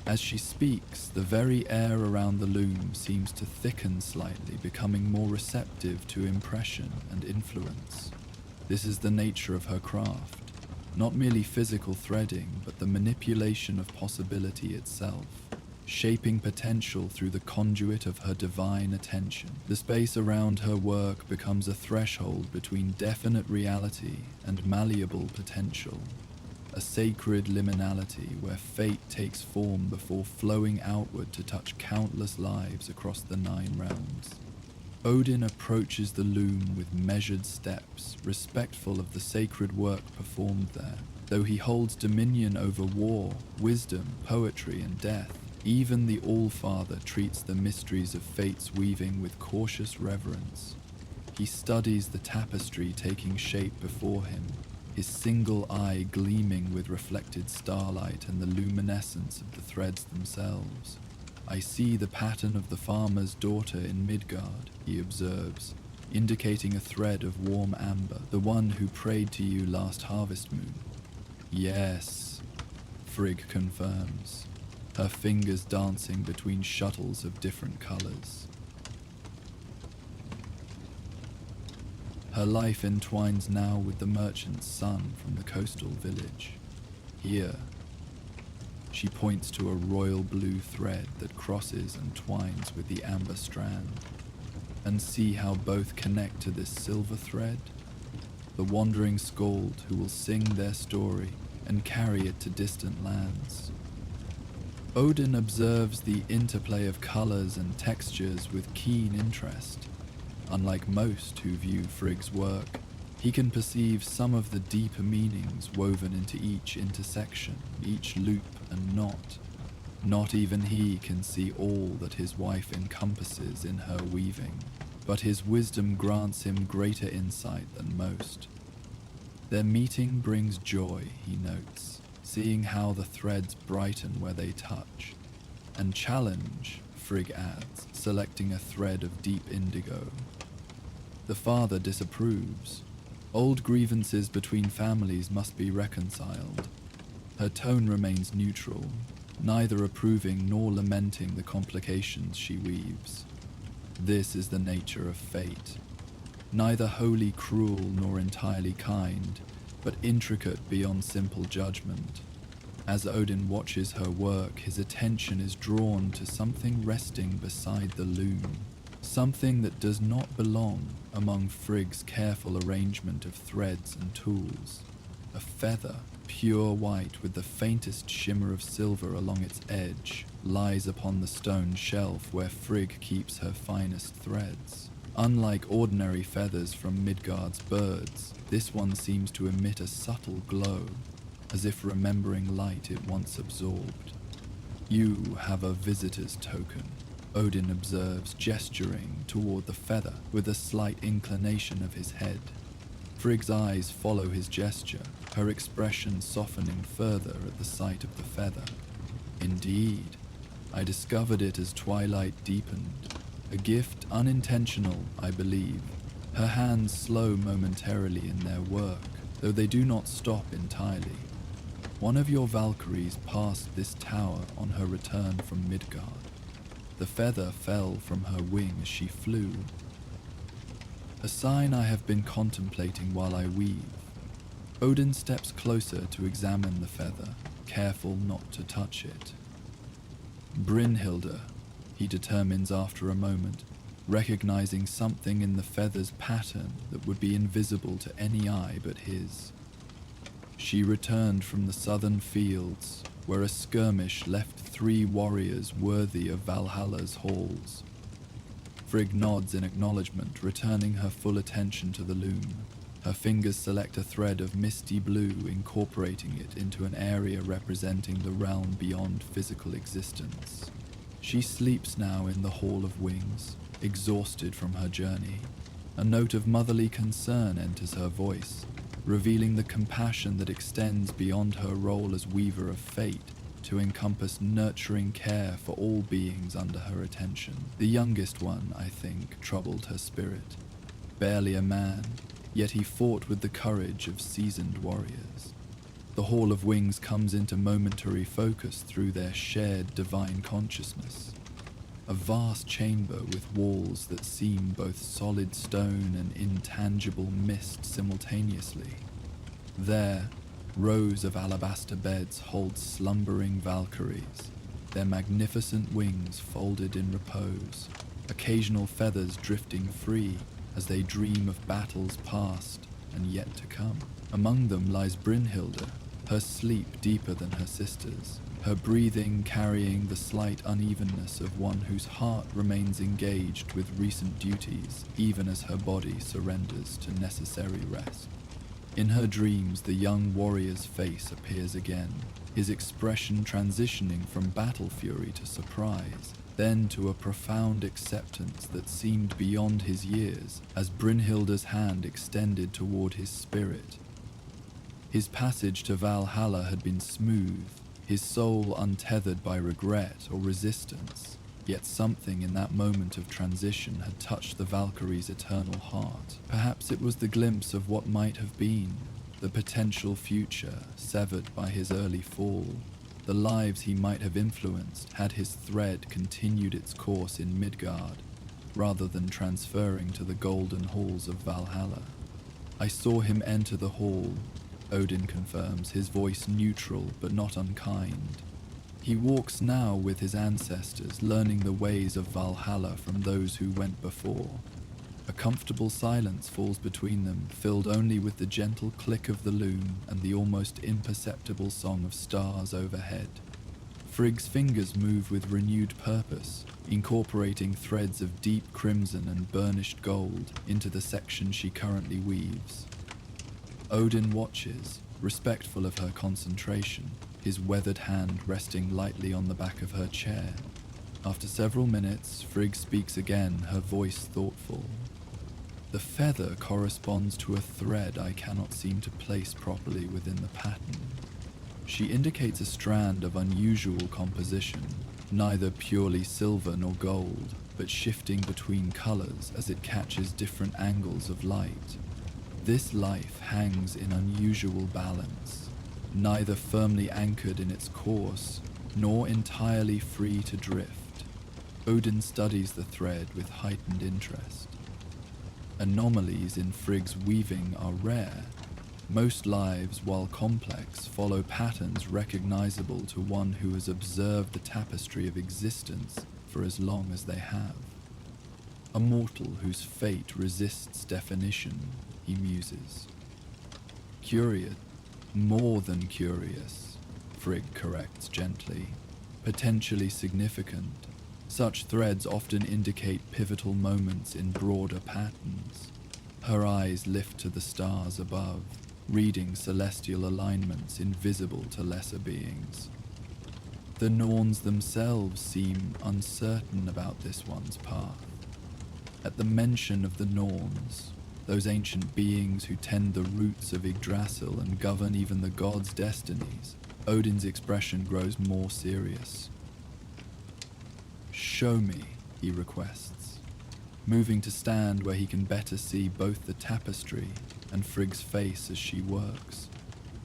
As she speaks, the very air around the loom seems to thicken slightly, becoming more receptive to impression and influence. This is the nature of her craft. Not merely physical threading, but the manipulation of possibility itself, shaping potential through the conduit of her divine attention. The space around her work becomes a threshold between definite reality and malleable potential, a sacred liminality where fate takes form before flowing outward to touch countless lives across the 9 realms. Odin approaches the loom with measured steps, respectful of the sacred work performed there. Though he holds dominion over war, wisdom, poetry, and death, even the All-Father treats the mysteries of fate's weaving with cautious reverence. He studies the tapestry taking shape before him, his single eye gleaming with reflected starlight and the luminescence of the threads themselves. "I see the pattern of the farmer's daughter in Midgard," he observes, indicating a thread of warm amber, "the one who prayed to you last harvest moon." "Yes," Frigg confirms, her fingers dancing between shuttles of different colors. Her life entwines now with the merchant's son from the coastal village. Here, she points to a royal blue thread that crosses and twines with the amber strand. "And see how both connect to this silver thread? The wandering skald who will sing their story and carry it to distant lands." Odin observes the interplay of colors and textures with keen interest. Unlike most who view Frigg's work, he can perceive some of the deeper meanings woven into each intersection, each loop and knot. Not even he can see all that his wife encompasses in her weaving, but his wisdom grants him greater insight than most. Their meeting brings joy, he notes, seeing how the threads brighten where they touch. And challenge, Frigg adds, selecting a thread of deep indigo. The father disapproves. Old grievances between families must be reconciled. Her tone remains neutral, neither approving nor lamenting the complications she weaves. This is the nature of fate. Neither wholly cruel nor entirely kind, but intricate beyond simple judgment. As Odin watches her work, his attention is drawn to something resting beside the loom, something that does not belong among Frigg's careful arrangement of threads and tools. A feather, pure white with the faintest shimmer of silver along its edge, lies upon the stone shelf where Frigg keeps her finest threads. Unlike ordinary feathers from Midgard's birds, this one seems to emit a subtle glow, as if remembering light it once absorbed. "You have a visitor's token," Odin observes, gesturing toward the feather with a slight inclination of his head. Frigg's eyes follow his gesture, her expression softening further at the sight of the feather. "Indeed, I discovered it as twilight deepened. A gift unintentional, I believe." Her hands slow momentarily in their work, though they do not stop entirely. "One of your Valkyries passed this tower on her return from Midgard. The feather fell from her wing as she flew. A sign I have been contemplating while I weave." Odin steps closer to examine the feather, careful not to touch it. "Brynhilde," he determines after a moment, recognizing something in the feather's pattern that would be invisible to any eye but his. "She returned from the southern fields, where a skirmish left 3 warriors worthy of Valhalla's halls." Frigg nods in acknowledgement, returning her full attention to the loom. Her fingers select a thread of misty blue, incorporating it into an area representing the realm beyond physical existence. She sleeps now in the Hall of Wings, exhausted from her journey. A note of motherly concern enters her voice, revealing the compassion that extends beyond her role as weaver of fate to encompass nurturing care for all beings under her attention. The youngest one, I think, troubled her spirit. Barely a man, yet he fought with the courage of seasoned warriors. The Hall of Wings comes into momentary focus through their shared divine consciousness. A vast chamber with walls that seem both solid stone and intangible mist simultaneously. There, rows of alabaster beds hold slumbering Valkyries, their magnificent wings folded in repose, occasional feathers drifting free as they dream of battles past and yet to come. Among them lies Brynhilde, her sleep deeper than her sister's, her breathing carrying the slight unevenness of one whose heart remains engaged with recent duties, even as her body surrenders to necessary rest. In her dreams, the young warrior's face appears again, his expression transitioning from battle fury to surprise, then to a profound acceptance that seemed beyond his years as Brynhilde's hand extended toward his spirit. His passage to Valhalla had been smooth, his soul untethered by regret or resistance, yet something in that moment of transition had touched the Valkyrie's eternal heart. Perhaps it was the glimpse of what might have been, the potential future severed by his early fall, the lives he might have influenced had his thread continued its course in Midgard, rather than transferring to the golden halls of Valhalla. "I saw him enter the hall," Odin confirms, his voice neutral but not unkind. "He walks now with his ancestors, learning the ways of Valhalla from those who went before." A comfortable silence falls between them, filled only with the gentle click of the loom and the almost imperceptible song of stars overhead. Frigg's fingers move with renewed purpose, incorporating threads of deep crimson and burnished gold into the section she currently weaves. Odin watches, respectful of her concentration, his weathered hand resting lightly on the back of her chair. After several minutes, Frigg speaks again, her voice thoughtful. "The feather corresponds to a thread I cannot seem to place properly within the pattern." She indicates a strand of unusual composition, neither purely silver nor gold, but shifting between colors as it catches different angles of light. This life hangs in unusual balance, neither firmly anchored in its course, nor entirely free to drift. Odin studies the thread with heightened interest. Anomalies in Frigg's weaving are rare. Most lives, while complex, follow patterns recognizable to one who has observed the tapestry of existence for as long as they have. A mortal whose fate resists definition, he muses. Curious, More than curious, Frigg corrects gently. Potentially significant. Such threads often indicate pivotal moments in broader patterns. Her eyes lift to the stars above, reading celestial alignments invisible to lesser beings. The Norns themselves seem uncertain about this one's path. At the mention of the Norns, those ancient beings who tend the roots of Yggdrasil and govern even the gods' destinies, Odin's expression grows more serious. "Show me," he requests, moving to stand where he can better see both the tapestry and Frigg's face as she works.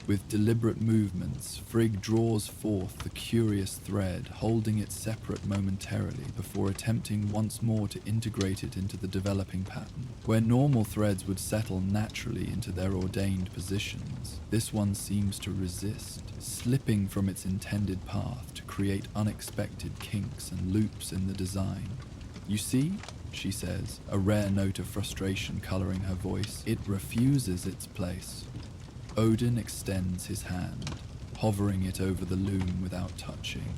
With deliberate movements, Frigg draws forth the curious thread, holding it separate momentarily before attempting once more to integrate it into the developing pattern. Where normal threads would settle naturally into their ordained positions, this one seems to resist, slipping from its intended path to create unexpected kinks and loops in the design. "You see?" she says, a rare note of frustration coloring her voice. "It refuses its place." Odin extends his hand, hovering it over the loom without touching.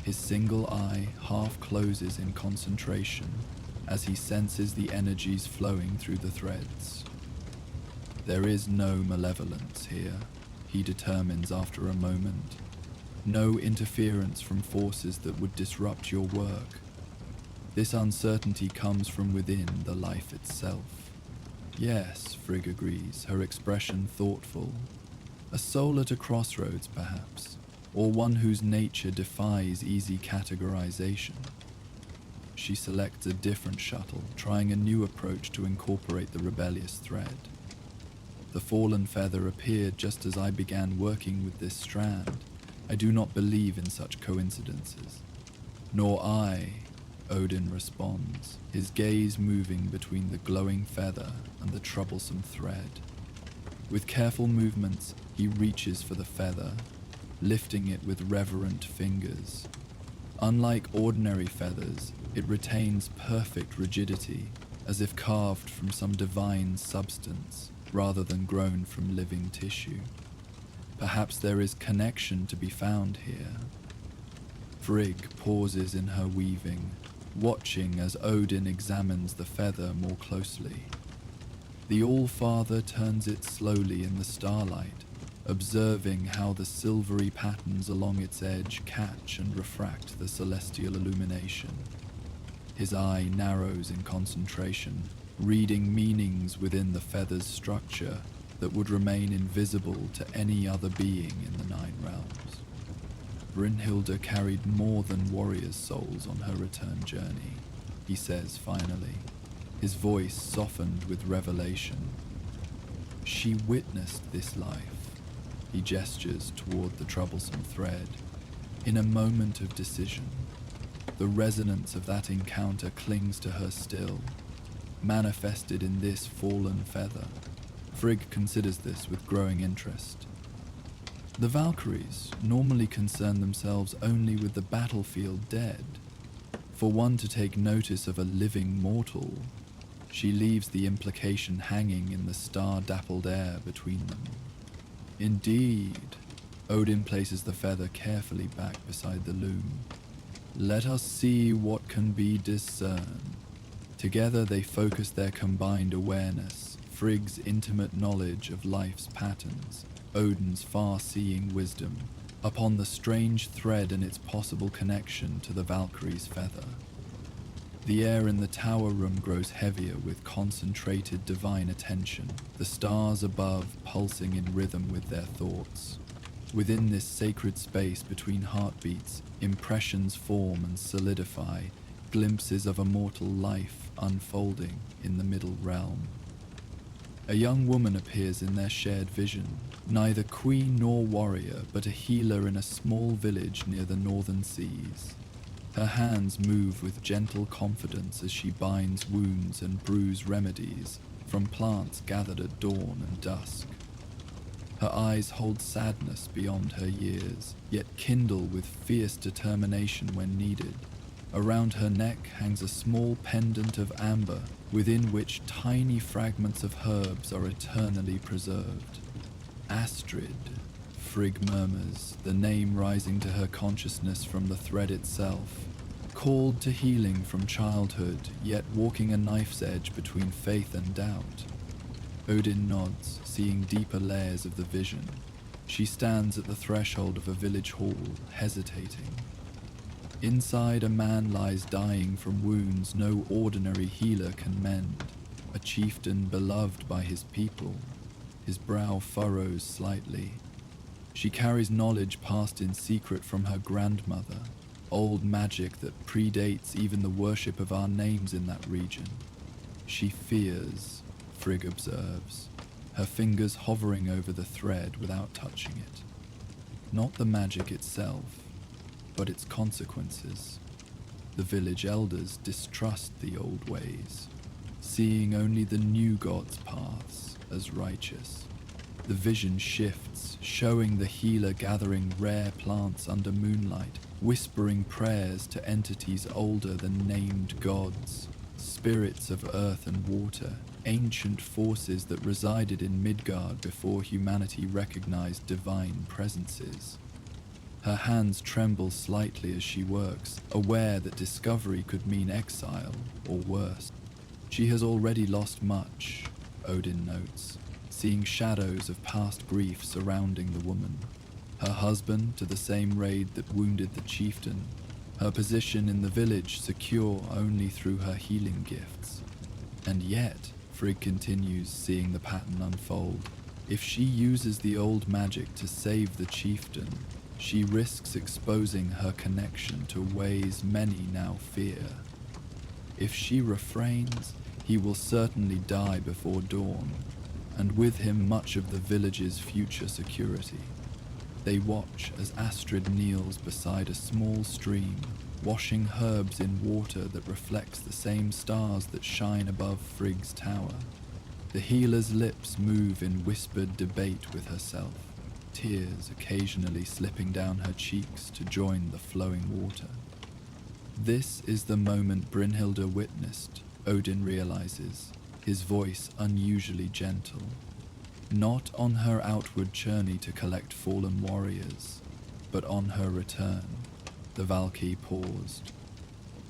His single eye half closes in concentration as he senses the energies flowing through the threads. There is no malevolence here, he determines after a moment. No interference from forces that would disrupt your work. This uncertainty comes from within the life itself. "Yes," Frigg agrees, her expression thoughtful. "A soul at a crossroads, perhaps, or one whose nature defies easy categorization." She selects a different shuttle, trying a new approach to incorporate the rebellious thread. "The fallen feather appeared just as I began working with this strand. I do not believe in such coincidences." "Nor I," Odin responds, his gaze moving between the glowing feather and the troublesome thread. With careful movements, he reaches for the feather, lifting it with reverent fingers. Unlike ordinary feathers, it retains perfect rigidity, as if carved from some divine substance, rather than grown from living tissue. Perhaps there is connection to be found here. Frigg pauses in her weaving, watching as Odin examines the feather more closely. The All-Father turns it slowly in the starlight, observing how the silvery patterns along its edge catch and refract the celestial illumination. His eye narrows in concentration, reading meanings within the feather's structure that would remain invisible to any other being in the Nine Realms. "Brynhilde carried more than warriors' souls on her return journey," he says finally, his voice softened with revelation. "She witnessed this life," he gestures toward the troublesome thread, "in a moment of decision. The resonance of that encounter clings to her still, manifested in this fallen feather." Frigg considers this with growing interest. "The Valkyries normally concern themselves only with the battlefield dead. For one to take notice of a living mortal," she leaves the implication hanging in the star-dappled air between them. "Indeed." Odin places the feather carefully back beside the loom. "Let us see what can be discerned." Together they focus their combined awareness, Frigg's intimate knowledge of life's patterns, Odin's far-seeing wisdom, upon the strange thread and its possible connection to the Valkyrie's feather. The air in the tower room grows heavier with concentrated divine attention, the stars above pulsing in rhythm with their thoughts. Within this sacred space between heartbeats, impressions form and solidify, glimpses of a mortal life unfolding in the middle realm. A young woman appears in their shared vision, neither queen nor warrior, but a healer in a small village near the northern seas. Her hands move with gentle confidence as she binds wounds and brews remedies from plants gathered at dawn and dusk. Her eyes hold sadness beyond her years, yet kindle with fierce determination when needed. Around her neck hangs a small pendant of amber, within which tiny fragments of herbs are eternally preserved. Astrid, Frigg murmurs, the name rising to her consciousness from the thread itself. Called to healing from childhood, yet walking a knife's edge between faith and doubt. Odin nods, seeing deeper layers of the vision. She stands at the threshold of a village hall, hesitating. Inside, a man lies dying from wounds no ordinary healer can mend, a chieftain beloved by his people. His brow furrows slightly. She carries knowledge passed in secret from her grandmother, old magic that predates even the worship of our names in that region. She fears, Frigg observes, her fingers hovering over the thread without touching it. Not the magic itself, but its consequences. The village elders distrust the old ways, seeing only the new god's paths as righteous. The vision shifts, showing the healer gathering rare plants under moonlight, whispering prayers to entities older than named gods, spirits of earth and water, ancient forces that resided in Midgard before humanity recognized divine presences. Her hands tremble slightly as she works, aware that discovery could mean exile, or worse. She has already lost much, Odin notes, seeing shadows of past grief surrounding the woman. Her husband to the same raid that wounded the chieftain, her position in the village secure only through her healing gifts. And yet, Frigg continues, seeing the pattern unfold. If she uses the old magic to save the chieftain, she risks exposing her connection to ways many now fear. If she refrains, he will certainly die before dawn, and with him much of the village's future security. They watch as Astrid kneels beside a small stream, washing herbs in water that reflects the same stars that shine above Frigg's tower. The healer's lips move in whispered debate with herself, tears occasionally slipping down her cheeks to join the flowing water. This is the moment Brynhilda witnessed, Odin realizes, his voice unusually gentle. Not on her outward journey to collect fallen warriors, but on her return. The Valkyrie paused,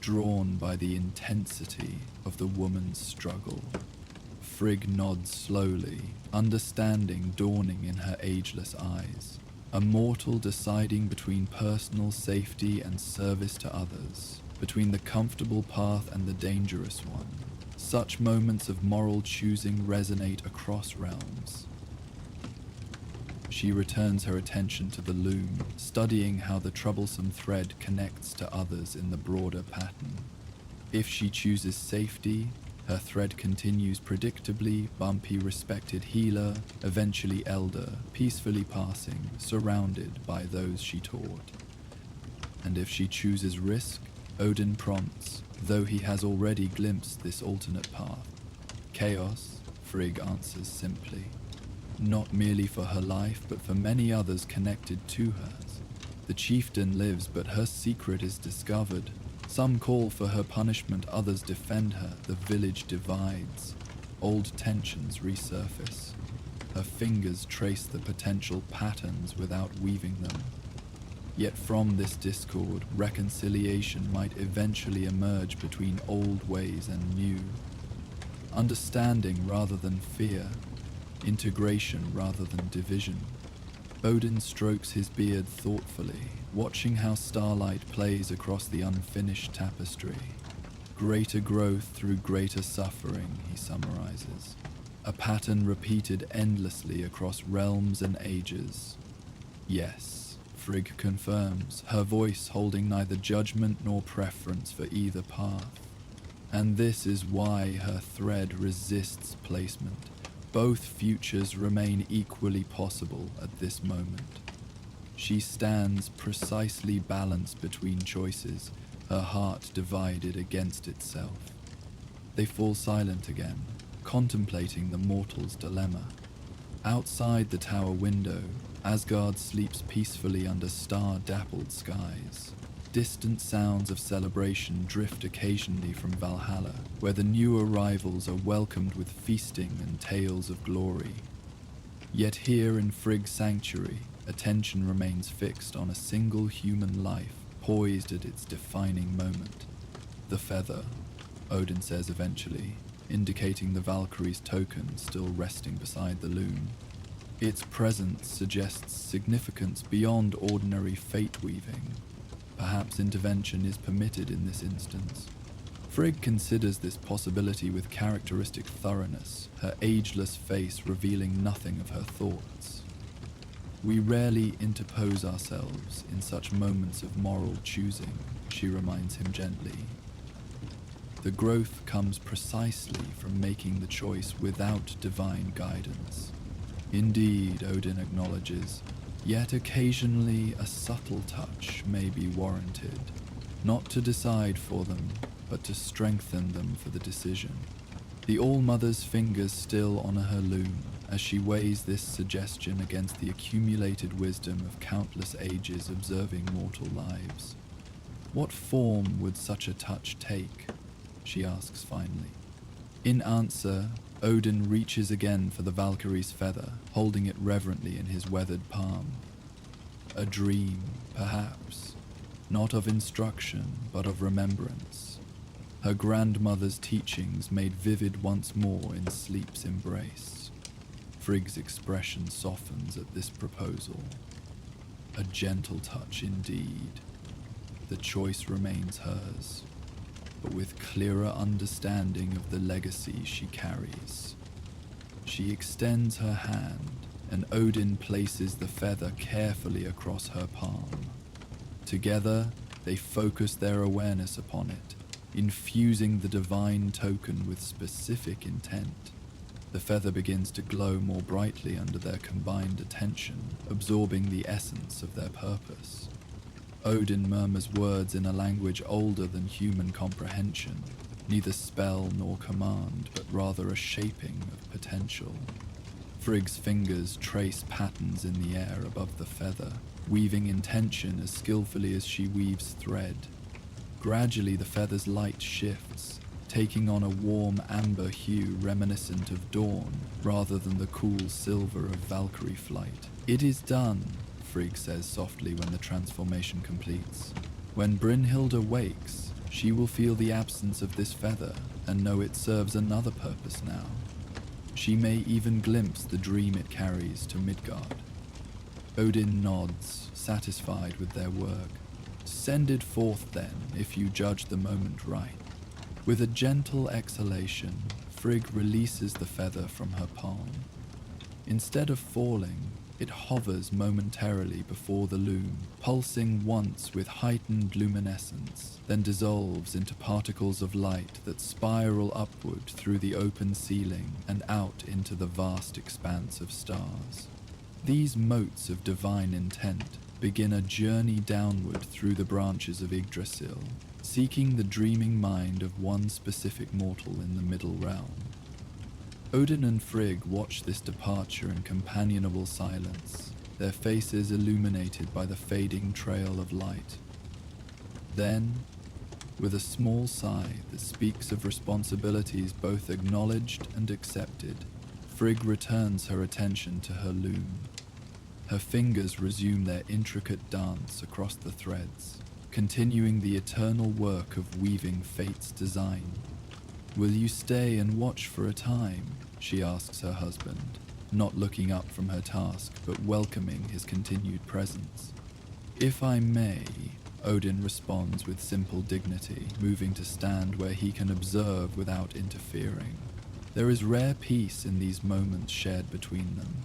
drawn by the intensity of the woman's struggle. Frigg nods slowly, understanding dawning in her ageless eyes. A mortal deciding between personal safety and service to others, between the comfortable path and the dangerous one. Such moments of moral choosing resonate across realms. She returns her attention to the loom, studying how the troublesome thread connects to others in the broader pattern. If she chooses safety, her thread continues predictably, bumpy, respected healer, eventually elder, peacefully passing, surrounded by those she taught. And if she chooses risk, Odin prompts, though he has already glimpsed this alternate path. Chaos, Frigg answers simply. Not merely for her life, but for many others connected to hers. The chieftain lives, but her secret is discovered. Some call for her punishment, others defend her. The village divides. Old tensions resurface. Her fingers trace the potential patterns without weaving them. Yet from this discord, reconciliation might eventually emerge between old ways and new. Understanding rather than fear. Integration rather than division. Odin strokes his beard thoughtfully, watching how starlight plays across the unfinished tapestry. Greater growth through greater suffering, he summarizes. A pattern repeated endlessly across realms and ages. Yes, Frigg confirms, her voice holding neither judgment nor preference for either path. And this is why her thread resists placement. Both futures remain equally possible at this moment. She stands precisely balanced between choices, her heart divided against itself. They fall silent again, contemplating the mortal's dilemma. Outside the tower window, Asgard sleeps peacefully under star-dappled skies. Distant sounds of celebration drift occasionally from Valhalla, where the new arrivals are welcomed with feasting and tales of glory. Yet here in Frigg's sanctuary, attention remains fixed on a single human life poised at its defining moment. The feather, Odin says eventually, indicating the Valkyrie's token still resting beside the loom. Its presence suggests significance beyond ordinary fate weaving. Perhaps intervention is permitted in this instance. Frigg considers this possibility with characteristic thoroughness, her ageless face revealing nothing of her thoughts. We rarely interpose ourselves in such moments of moral choosing, she reminds him gently. The growth comes precisely from making the choice without divine guidance. Indeed, Odin acknowledges, yet occasionally a subtle touch may be warranted, not to decide for them, but to strengthen them for the decision. The All-Mother's fingers still honour her loom as she weighs this suggestion against the accumulated wisdom of countless ages observing mortal lives. What form would such a touch take? She asks finally. In answer, Odin reaches again for the Valkyrie's feather, holding it reverently in his weathered palm. A dream, perhaps, not of instruction, but of remembrance. Her grandmother's teachings made vivid once more in sleep's embrace. Frigg's expression softens at this proposal. A gentle touch indeed. The choice remains hers, but with clearer understanding of the legacy she carries. She extends her hand, and Odin places the feather carefully across her palm. Together, they focus their awareness upon it, infusing the divine token with specific intent. The feather begins to glow more brightly under their combined attention, absorbing the essence of their purpose. Odin murmurs words in a language older than human comprehension, neither spell nor command, but rather a shaping of potential. Frigg's fingers trace patterns in the air above the feather, weaving intention as skillfully as she weaves thread. Gradually the feather's light shifts, taking on a warm amber hue reminiscent of dawn, rather than the cool silver of Valkyrie flight. It is done, Frigg says softly when the transformation completes. When Brynhilde wakes, she will feel the absence of this feather and know it serves another purpose now. She may even glimpse the dream it carries to Midgard. Odin nods, satisfied with their work. Send it forth then, if you judge the moment right. With a gentle exhalation, Frigg releases the feather from her palm. Instead of falling, it hovers momentarily before the loom, pulsing once with heightened luminescence, then dissolves into particles of light that spiral upward through the open ceiling and out into the vast expanse of stars. These motes of divine intent begin a journey downward through the branches of Yggdrasil, seeking the dreaming mind of one specific mortal in the middle realm. Odin and Frigg watch this departure in companionable silence, their faces illuminated by the fading trail of light. Then, with a small sigh that speaks of responsibilities both acknowledged and accepted, Frigg returns her attention to her loom. Her fingers resume their intricate dance across the threads, continuing the eternal work of weaving fate's design. Will you stay and watch for a time? She asks her husband, not looking up from her task, but welcoming his continued presence. If I may, Odin responds with simple dignity, moving to stand where he can observe without interfering. There is rare peace in these moments shared between them,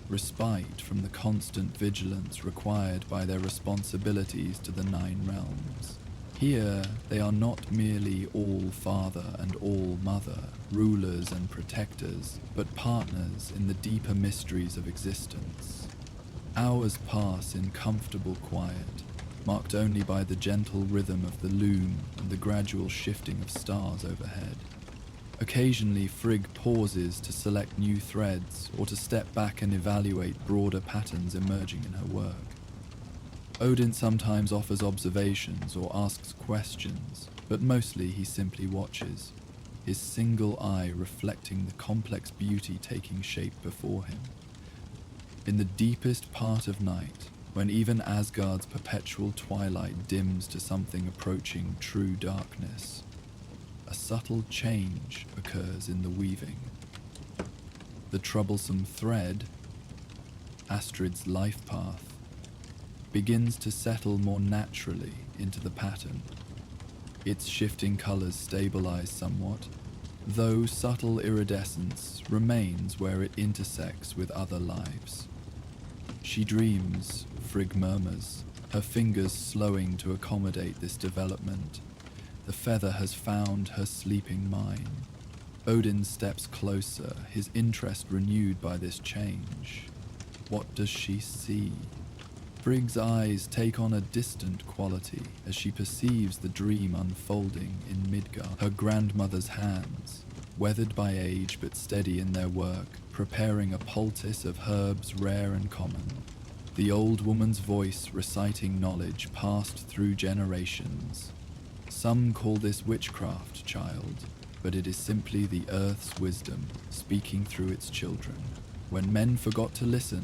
respite from the constant vigilance required by their responsibilities to the Nine Realms. Here, they are not merely all-father and all-mother, rulers and protectors, but partners in the deeper mysteries of existence. Hours pass in comfortable quiet, marked only by the gentle rhythm of the loom and the gradual shifting of stars overhead. Occasionally, Frigg pauses to select new threads or to step back and evaluate broader patterns emerging in her work. Odin sometimes offers observations or asks questions, but mostly he simply watches, his single eye reflecting the complex beauty taking shape before him. In the deepest part of night, when even Asgard's perpetual twilight dims to something approaching true darkness, a subtle change occurs in the weaving. The troublesome thread, Astrid's life path, begins to settle more naturally into the pattern. Its shifting colors stabilize somewhat, though subtle iridescence remains where it intersects with other lives. She dreams, Frigg murmurs, her fingers slowing to accommodate this development. The feather has found her sleeping mind. Odin steps closer, his interest renewed by this change. What does she see? Frigg's eyes take on a distant quality as she perceives the dream unfolding in Midgard. Her grandmother's hands, weathered by age but steady in their work, preparing a poultice of herbs rare and common. The old woman's voice reciting knowledge passed through generations. Some call this witchcraft, child, but it is simply the earth's wisdom speaking through its children. When men forgot to listen,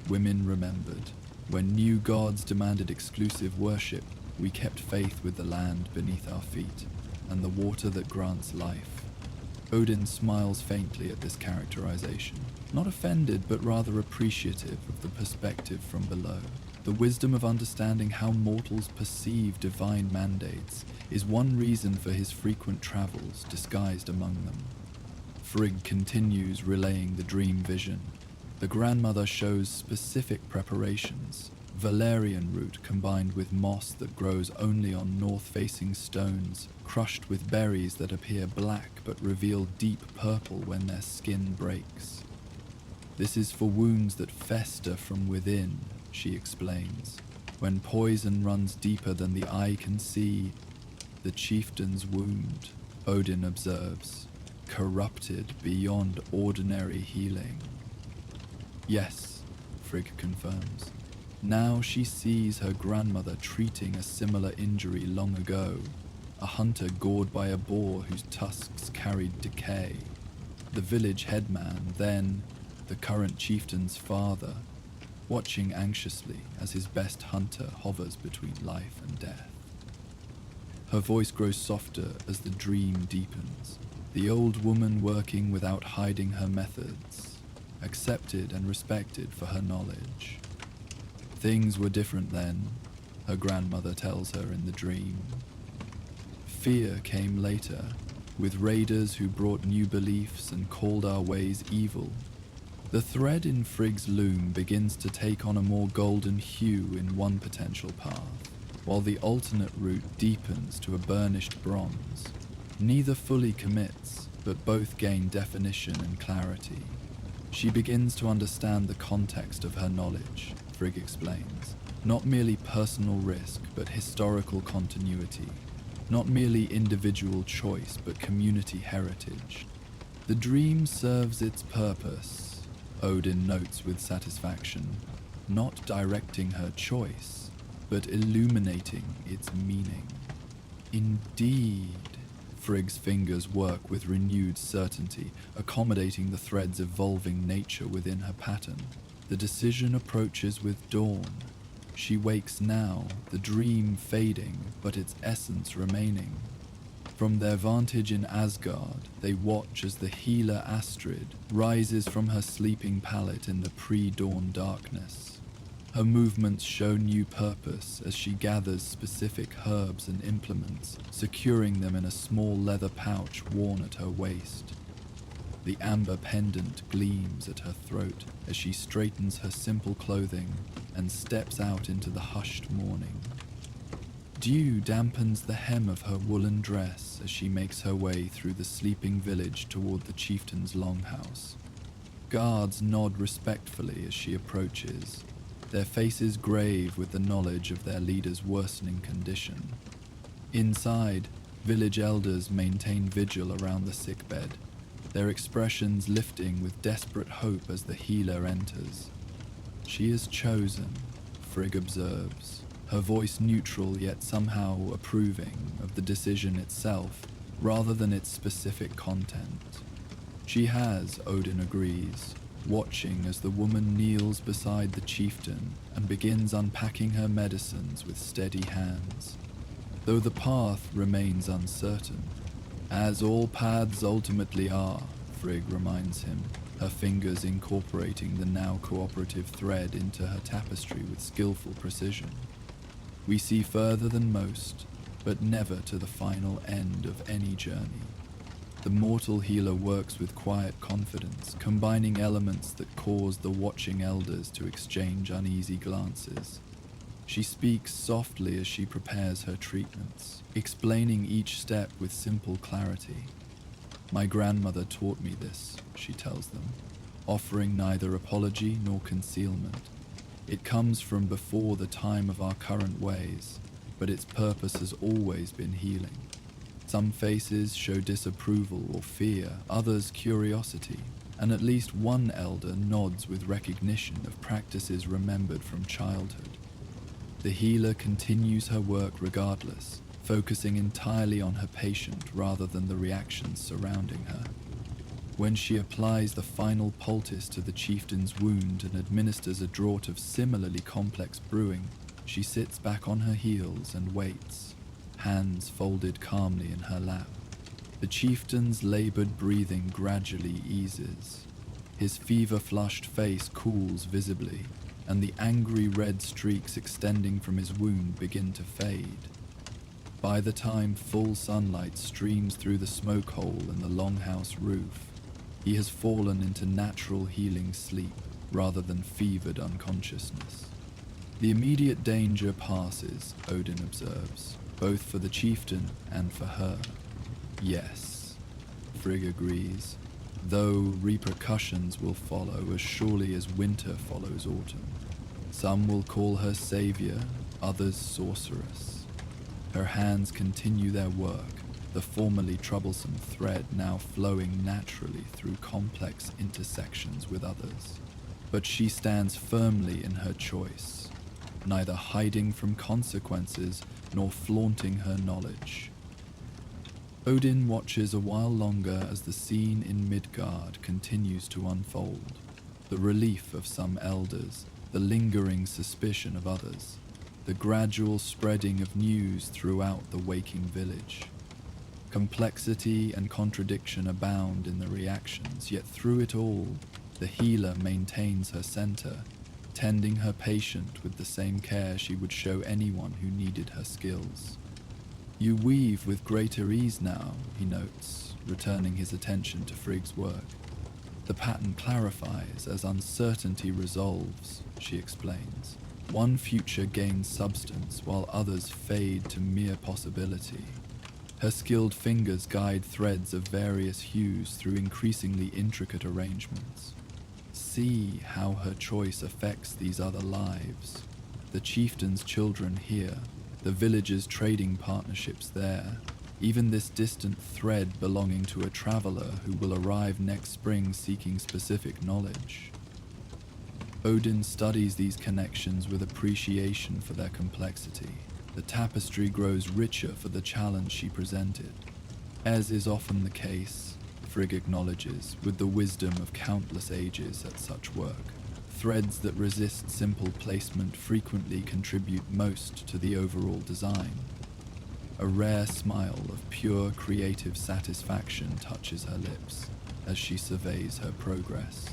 women remembered. When new gods demanded exclusive worship, we kept faith with the land beneath our feet and the water that grants life. Odin smiles faintly at this characterization, not offended but rather appreciative of the perspective from below. The wisdom of understanding how mortals perceive divine mandates is one reason for his frequent travels disguised among them. Frigg continues relaying the dream vision. The grandmother shows specific preparations, valerian root combined with moss that grows only on north-facing stones, crushed with berries that appear black but reveal deep purple when their skin breaks. This is for wounds that fester from within, she explains. When poison runs deeper than the eye can see, the chieftain's wound, Odin observes, corrupted beyond ordinary healing. Yes, Frigg confirms. Now she sees her grandmother treating a similar injury long ago, a hunter gored by a boar whose tusks carried decay. The village headman, then the current chieftain's father, watching anxiously as his best hunter hovers between life and death. Her voice grows softer as the dream deepens, the old woman working without hiding her methods, accepted and respected for her knowledge. Things were different then, her grandmother tells her in the dream. Fear came later, with raiders who brought new beliefs and called our ways evil. The thread in Frigg's loom begins to take on a more golden hue in one potential path, while the alternate route deepens to a burnished bronze. Neither fully commits, but both gain definition and clarity. She begins to understand the context of her knowledge, Frigg explains. Not merely personal risk, but historical continuity. Not merely individual choice, but community heritage. The dream serves its purpose, Odin notes with satisfaction, not directing her choice, but illuminating its meaning. Indeed. Frigg's fingers work with renewed certainty, accommodating the thread's evolving nature within her pattern. The decision approaches with dawn. She wakes now, the dream fading, but its essence remaining. From their vantage in Asgard, they watch as the healer Astrid rises from her sleeping pallet in the pre-dawn darkness. Her movements show new purpose as she gathers specific herbs and implements, securing them in a small leather pouch worn at her waist. The amber pendant gleams at her throat as she straightens her simple clothing and steps out into the hushed morning. Dew dampens the hem of her woolen dress as she makes her way through the sleeping village toward the chieftain's longhouse. Guards nod respectfully as she approaches, their faces grave with the knowledge of their leader's worsening condition. Inside, village elders maintain vigil around the sickbed, their expressions lifting with desperate hope as the healer enters. She is chosen, Frigg observes, her voice neutral yet somehow approving of the decision itself rather than its specific content. She has, Odin agrees, watching as the woman kneels beside the chieftain and begins unpacking her medicines with steady hands. Though the path remains uncertain, as all paths ultimately are, Frigg reminds him, her fingers incorporating the now cooperative thread into her tapestry with skillful precision. We see further than most, but never to the final end of any journey. The mortal healer works with quiet confidence, combining elements that cause the watching elders to exchange uneasy glances. She speaks softly as she prepares her treatments, explaining each step with simple clarity. "My grandmother taught me this," she tells them, offering neither apology nor concealment. "It comes from before the time of our current ways, but its purpose has always been healing. Some faces show disapproval or fear, others curiosity, and at least one elder nods with recognition of practices remembered from childhood. The healer continues her work regardless, focusing entirely on her patient rather than the reactions surrounding her. When she applies the final poultice to the chieftain's wound and administers a draught of similarly complex brewing, she sits back on her heels and waits, hands folded calmly in her lap. The chieftain's labored breathing gradually eases. His fever-flushed face cools visibly, and the angry red streaks extending from his wound begin to fade. By the time full sunlight streams through the smoke hole in the longhouse roof, he has fallen into natural healing sleep rather than fevered unconsciousness. The immediate danger passes, Odin observes, both for the chieftain and for her. Yes, Frigg agrees, though repercussions will follow as surely as winter follows autumn. Some will call her savior, others sorceress. Her hands continue their work, the formerly troublesome thread now flowing naturally through complex intersections with others. But she stands firmly in her choice, neither hiding from consequences nor flaunting her knowledge. Odin watches a while longer as the scene in Midgard continues to unfold. The relief of some elders, the lingering suspicion of others, the gradual spreading of news throughout the waking village. Complexity and contradiction abound in the reactions, yet through it all, the healer maintains her center, tending her patient with the same care she would show anyone who needed her skills. "You weave with greater ease now," he notes, returning his attention to Frigg's work. "The pattern clarifies as uncertainty resolves," she explains. "One future gains substance while others fade to mere possibility." Her skilled fingers guide threads of various hues through increasingly intricate arrangements. See how her choice affects these other lives. The chieftain's children here, the village's trading partnerships there, even this distant thread belonging to a traveler who will arrive next spring seeking specific knowledge. Odin studies these connections with appreciation for their complexity. The tapestry grows richer for the challenge she presented. As is often the case, Frigg acknowledges, with the wisdom of countless ages at such work, threads that resist simple placement frequently contribute most to the overall design. A rare smile of pure creative satisfaction touches her lips as she surveys her progress.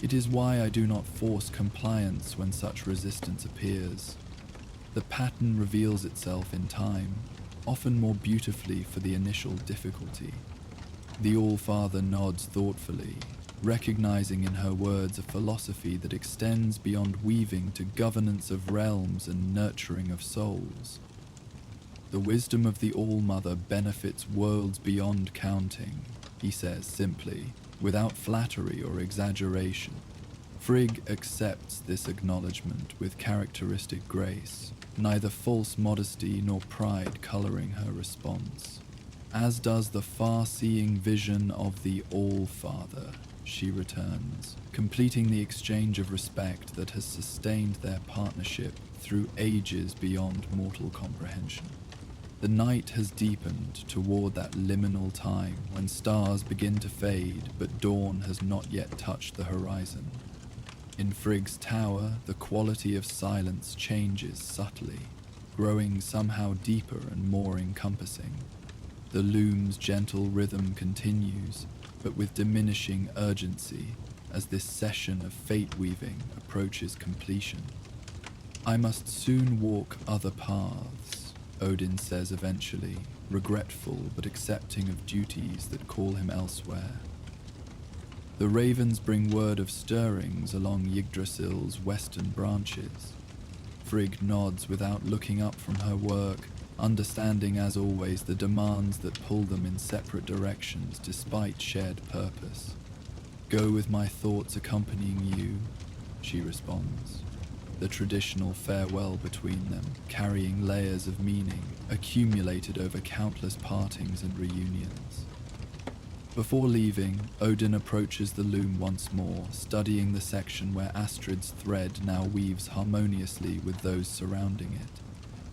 "It is why I do not force compliance when such resistance appears. The pattern reveals itself in time, often more beautifully for the initial difficulty." The All-Father nods thoughtfully, recognizing in her words a philosophy that extends beyond weaving to governance of realms and nurturing of souls. "The wisdom of the All-Mother benefits worlds beyond counting," he says simply, without flattery or exaggeration. Frigg accepts this acknowledgement with characteristic grace, neither false modesty nor pride coloring her response. "As does the far-seeing vision of the All-Father," she returns, completing the exchange of respect that has sustained their partnership through ages beyond mortal comprehension. The night has deepened toward that liminal time when stars begin to fade but dawn has not yet touched the horizon. In Frigg's tower, the quality of silence changes subtly, growing somehow deeper and more encompassing. The loom's gentle rhythm continues, but with diminishing urgency as this session of fate-weaving approaches completion. "I must soon walk other paths," Odin says eventually, regretful but accepting of duties that call him elsewhere. The ravens bring word of stirrings along Yggdrasil's western branches. Frigg nods without looking up from her work, understanding as always the demands that pull them in separate directions despite shared purpose. "Go with my thoughts accompanying you," she responds, the traditional farewell between them carrying layers of meaning accumulated over countless partings and reunions. Before leaving, Odin approaches the loom once more, studying the section where Astrid's thread now weaves harmoniously with those surrounding it.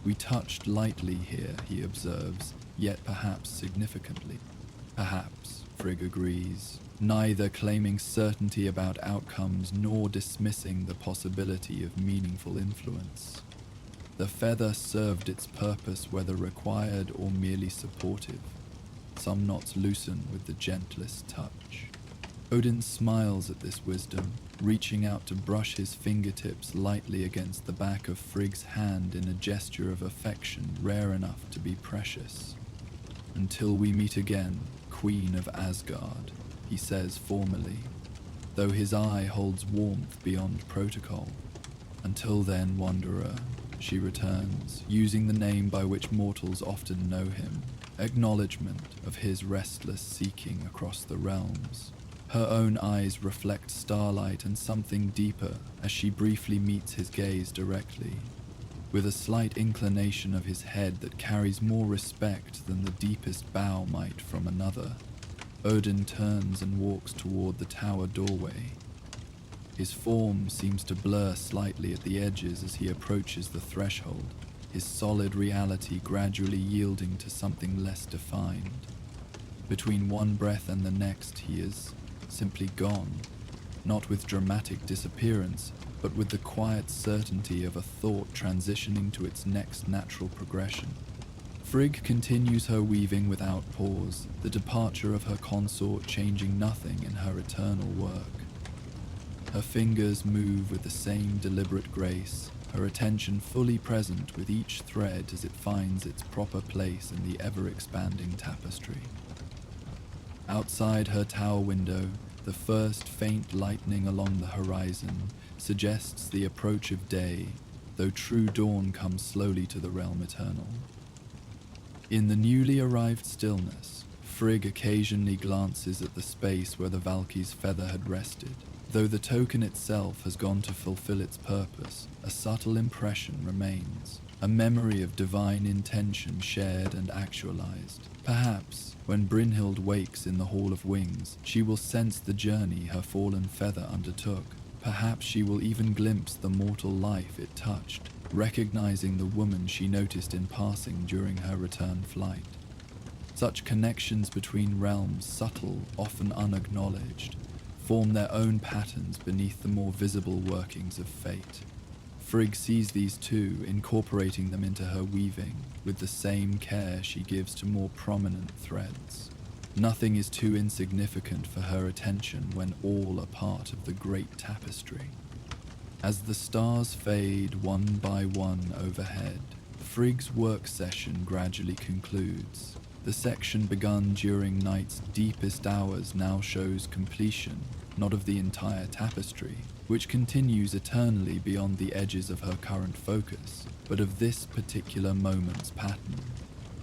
"We touched lightly here," he observes, "yet perhaps significantly." "Perhaps," Frigg agrees, neither claiming certainty about outcomes nor dismissing the possibility of meaningful influence. The feather served its purpose whether required or merely supportive. Some knots loosen with the gentlest touch. Odin smiles at this wisdom, reaching out to brush his fingertips lightly against the back of Frigg's hand in a gesture of affection rare enough to be precious. "Until we meet again, Queen of Asgard," he says formally, though his eye holds warmth beyond protocol. "Until then, Wanderer," she returns, using the name by which mortals often know him, acknowledgement of his restless seeking across the realms. Her own eyes reflect starlight and something deeper as she briefly meets his gaze directly, with a slight inclination of his head that carries more respect than the deepest bow might from another. Odin turns and walks toward the tower doorway. His form seems to blur slightly at the edges as he approaches the threshold, his solid reality gradually yielding to something less defined. Between one breath and the next, he is simply gone, not with dramatic disappearance, but with the quiet certainty of a thought transitioning to its next natural progression. Frigg continues her weaving without pause, the departure of her consort changing nothing in her eternal work. Her fingers move with the same deliberate grace, her attention fully present with each thread as it finds its proper place in the ever-expanding tapestry. Outside her tower window, the first faint lightning along the horizon suggests the approach of day, though true dawn comes slowly to the realm eternal. In the newly arrived stillness, Frigg occasionally glances at the space where the Valky's feather had rested. Though the token itself has gone to fulfill its purpose, a subtle impression remains, a memory of divine intention shared and actualized. Perhaps, when Brynhild wakes in the Hall of Wings, she will sense the journey her fallen feather undertook. Perhaps she will even glimpse the mortal life it touched, recognizing the woman she noticed in passing during her return flight. Such connections between realms, subtle, often unacknowledged, form their own patterns beneath the more visible workings of fate. Frigg sees these too, incorporating them into her weaving, with the same care she gives to more prominent threads. Nothing is too insignificant for her attention when all are part of the great tapestry. As the stars fade one by one overhead, Frigg's work session gradually concludes. The section begun during night's deepest hours now shows completion, not of the entire tapestry, which continues eternally beyond the edges of her current focus, but of this particular moment's pattern.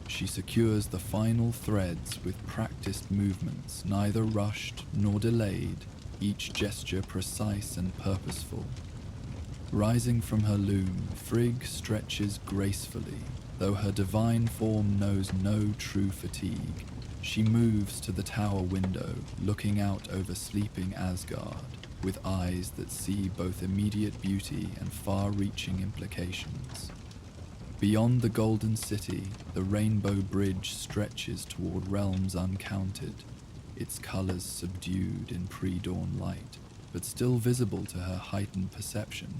She secures the final threads with practiced movements, neither rushed nor delayed, each gesture precise and purposeful. Rising from her loom, Frigg stretches gracefully, though her divine form knows no true fatigue. She moves to the tower window, looking out over sleeping Asgard, with eyes that see both immediate beauty and far-reaching implications. Beyond the Golden City, the Rainbow Bridge stretches toward realms uncounted, its colors subdued in pre-dawn light, but still visible to her heightened perception.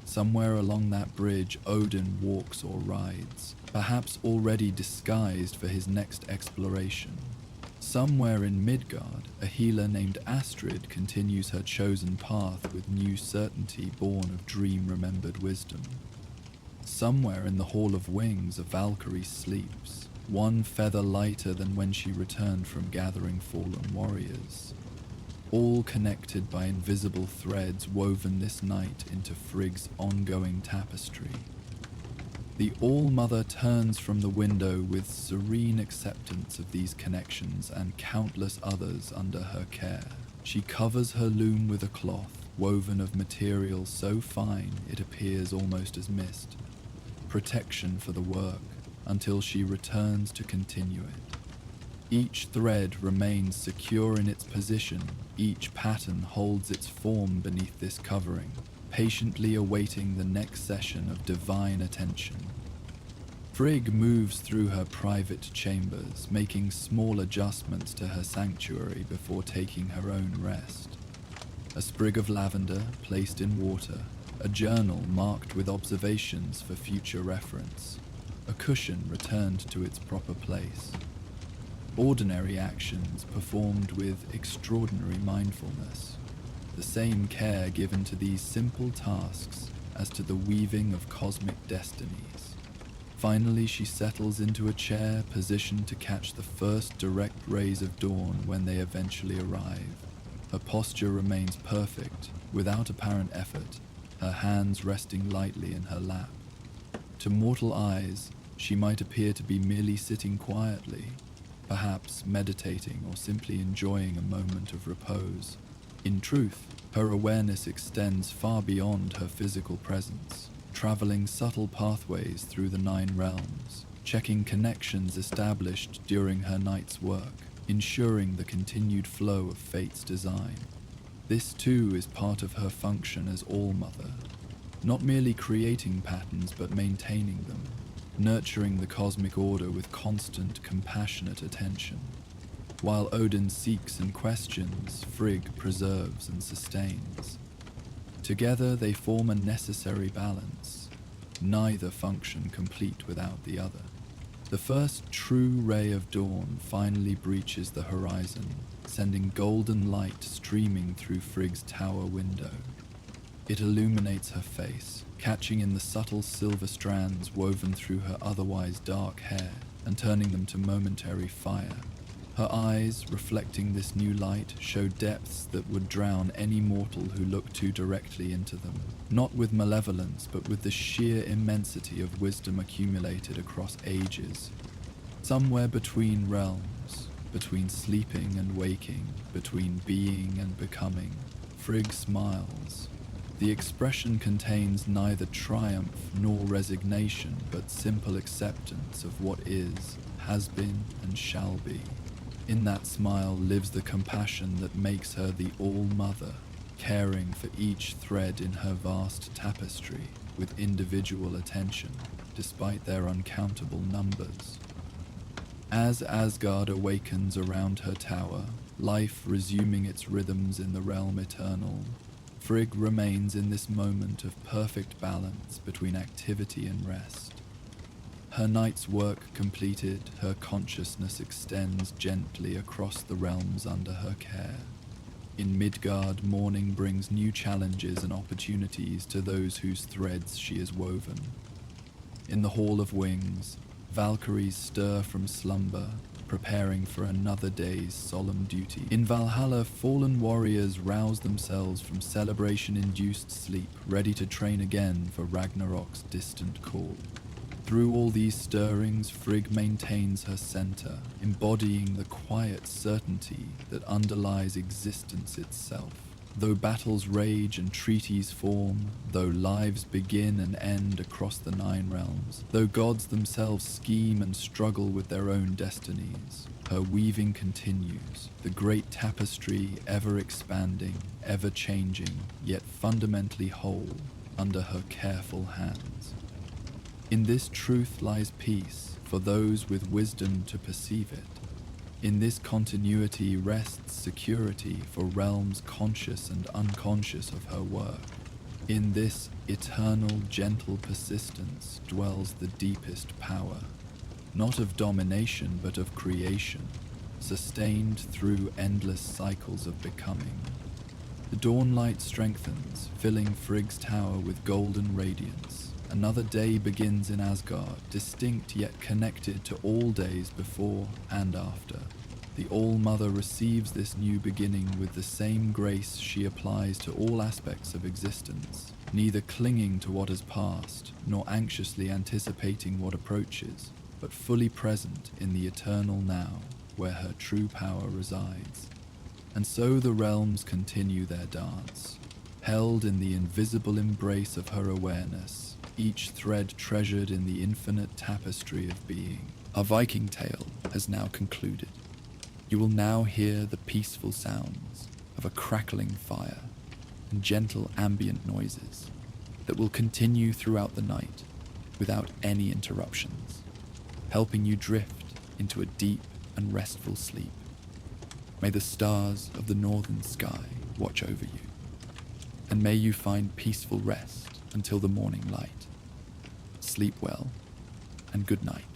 Somewhere along that bridge, Odin walks or rides, perhaps already disguised for his next exploration. Somewhere in Midgard, a healer named Astrid continues her chosen path with new certainty born of dream-remembered wisdom. Somewhere in the Hall of Wings, a Valkyrie sleeps, one feather lighter than when she returned from gathering fallen warriors. All connected by invisible threads woven this night into Frigg's ongoing tapestry. The All-Mother turns from the window with serene acceptance of these connections and countless others under her care. She covers her loom with a cloth, woven of material so fine it appears almost as mist. Protection for the work, until she returns to continue it. Each thread remains secure in its position, each pattern holds its form beneath this covering, patiently awaiting the next session of divine attention. Frigg moves through her private chambers, making small adjustments to her sanctuary before taking her own rest. A sprig of lavender placed in water, a journal marked with observations for future reference, a cushion returned to its proper place. Ordinary actions performed with extraordinary mindfulness, the same care given to these simple tasks as to the weaving of cosmic destinies. Finally, she settles into a chair positioned to catch the first direct rays of dawn when they eventually arrive. Her posture remains perfect, without apparent effort, her hands resting lightly in her lap. To mortal eyes, she might appear to be merely sitting quietly, perhaps meditating or simply enjoying a moment of repose. In truth, her awareness extends far beyond her physical presence, traveling subtle pathways through the 9 realms, checking connections established during her night's work, ensuring the continued flow of fate's design. This too is part of her function as All-Mother, not merely creating patterns but maintaining them, nurturing the cosmic order with constant, compassionate attention. While Odin seeks and questions, Frigg preserves and sustains. Together they form a necessary balance, neither function complete without the other. The first true ray of dawn finally breaches the horizon, sending golden light streaming through Frigg's tower window. It illuminates her face, catching in the subtle silver strands woven through her otherwise dark hair and turning them to momentary fire. Her eyes, reflecting this new light, show depths that would drown any mortal who looked too directly into them, not with malevolence but with the sheer immensity of wisdom accumulated across ages. Somewhere between realms, between sleeping and waking, between being and becoming, Frigg smiles. The expression contains neither triumph nor resignation, but simple acceptance of what is, has been, and shall be. In that smile lives the compassion that makes her the All-Mother, caring for each thread in her vast tapestry with individual attention, despite their uncountable numbers. As Asgard awakens around her tower, life resuming its rhythms in the realm eternal, Frigg remains in this moment of perfect balance between activity and rest. Her night's work completed, her consciousness extends gently across the realms under her care. In Midgard, morning brings new challenges and opportunities to those whose threads she has woven. In the Hall of Wings, Valkyries stir from slumber, preparing for another day's solemn duty. In Valhalla, fallen warriors rouse themselves from celebration-induced sleep, ready to train again for Ragnarok's distant call. Through all these stirrings, Frigg maintains her center, embodying the quiet certainty that underlies existence itself. Though battles rage and treaties form, though lives begin and end across the 9 realms, though gods themselves scheme and struggle with their own destinies, her weaving continues, the great tapestry ever expanding, ever changing, yet fundamentally whole, under her careful hands. In this truth lies peace for those with wisdom to perceive it. In this continuity rests security for realms conscious and unconscious of her work. In this eternal, gentle persistence dwells the deepest power, not of domination but of creation, sustained through endless cycles of becoming. The dawnlight strengthens, filling Frigg's tower with golden radiance. Another day begins in Asgard, distinct yet connected to all days before and after. The All-Mother receives this new beginning with the same grace she applies to all aspects of existence, neither clinging to what has passed, nor anxiously anticipating what approaches, but fully present in the eternal now, where her true power resides. And so the realms continue their dance, held in the invisible embrace of her awareness, each thread treasured in the infinite tapestry of being. Our Viking tale has now concluded. You will now hear the peaceful sounds of a crackling fire and gentle ambient noises that will continue throughout the night without any interruptions, helping you drift into a deep and restful sleep. May the stars of the northern sky watch over you, and may you find peaceful rest until the morning light. Sleep well, and good night.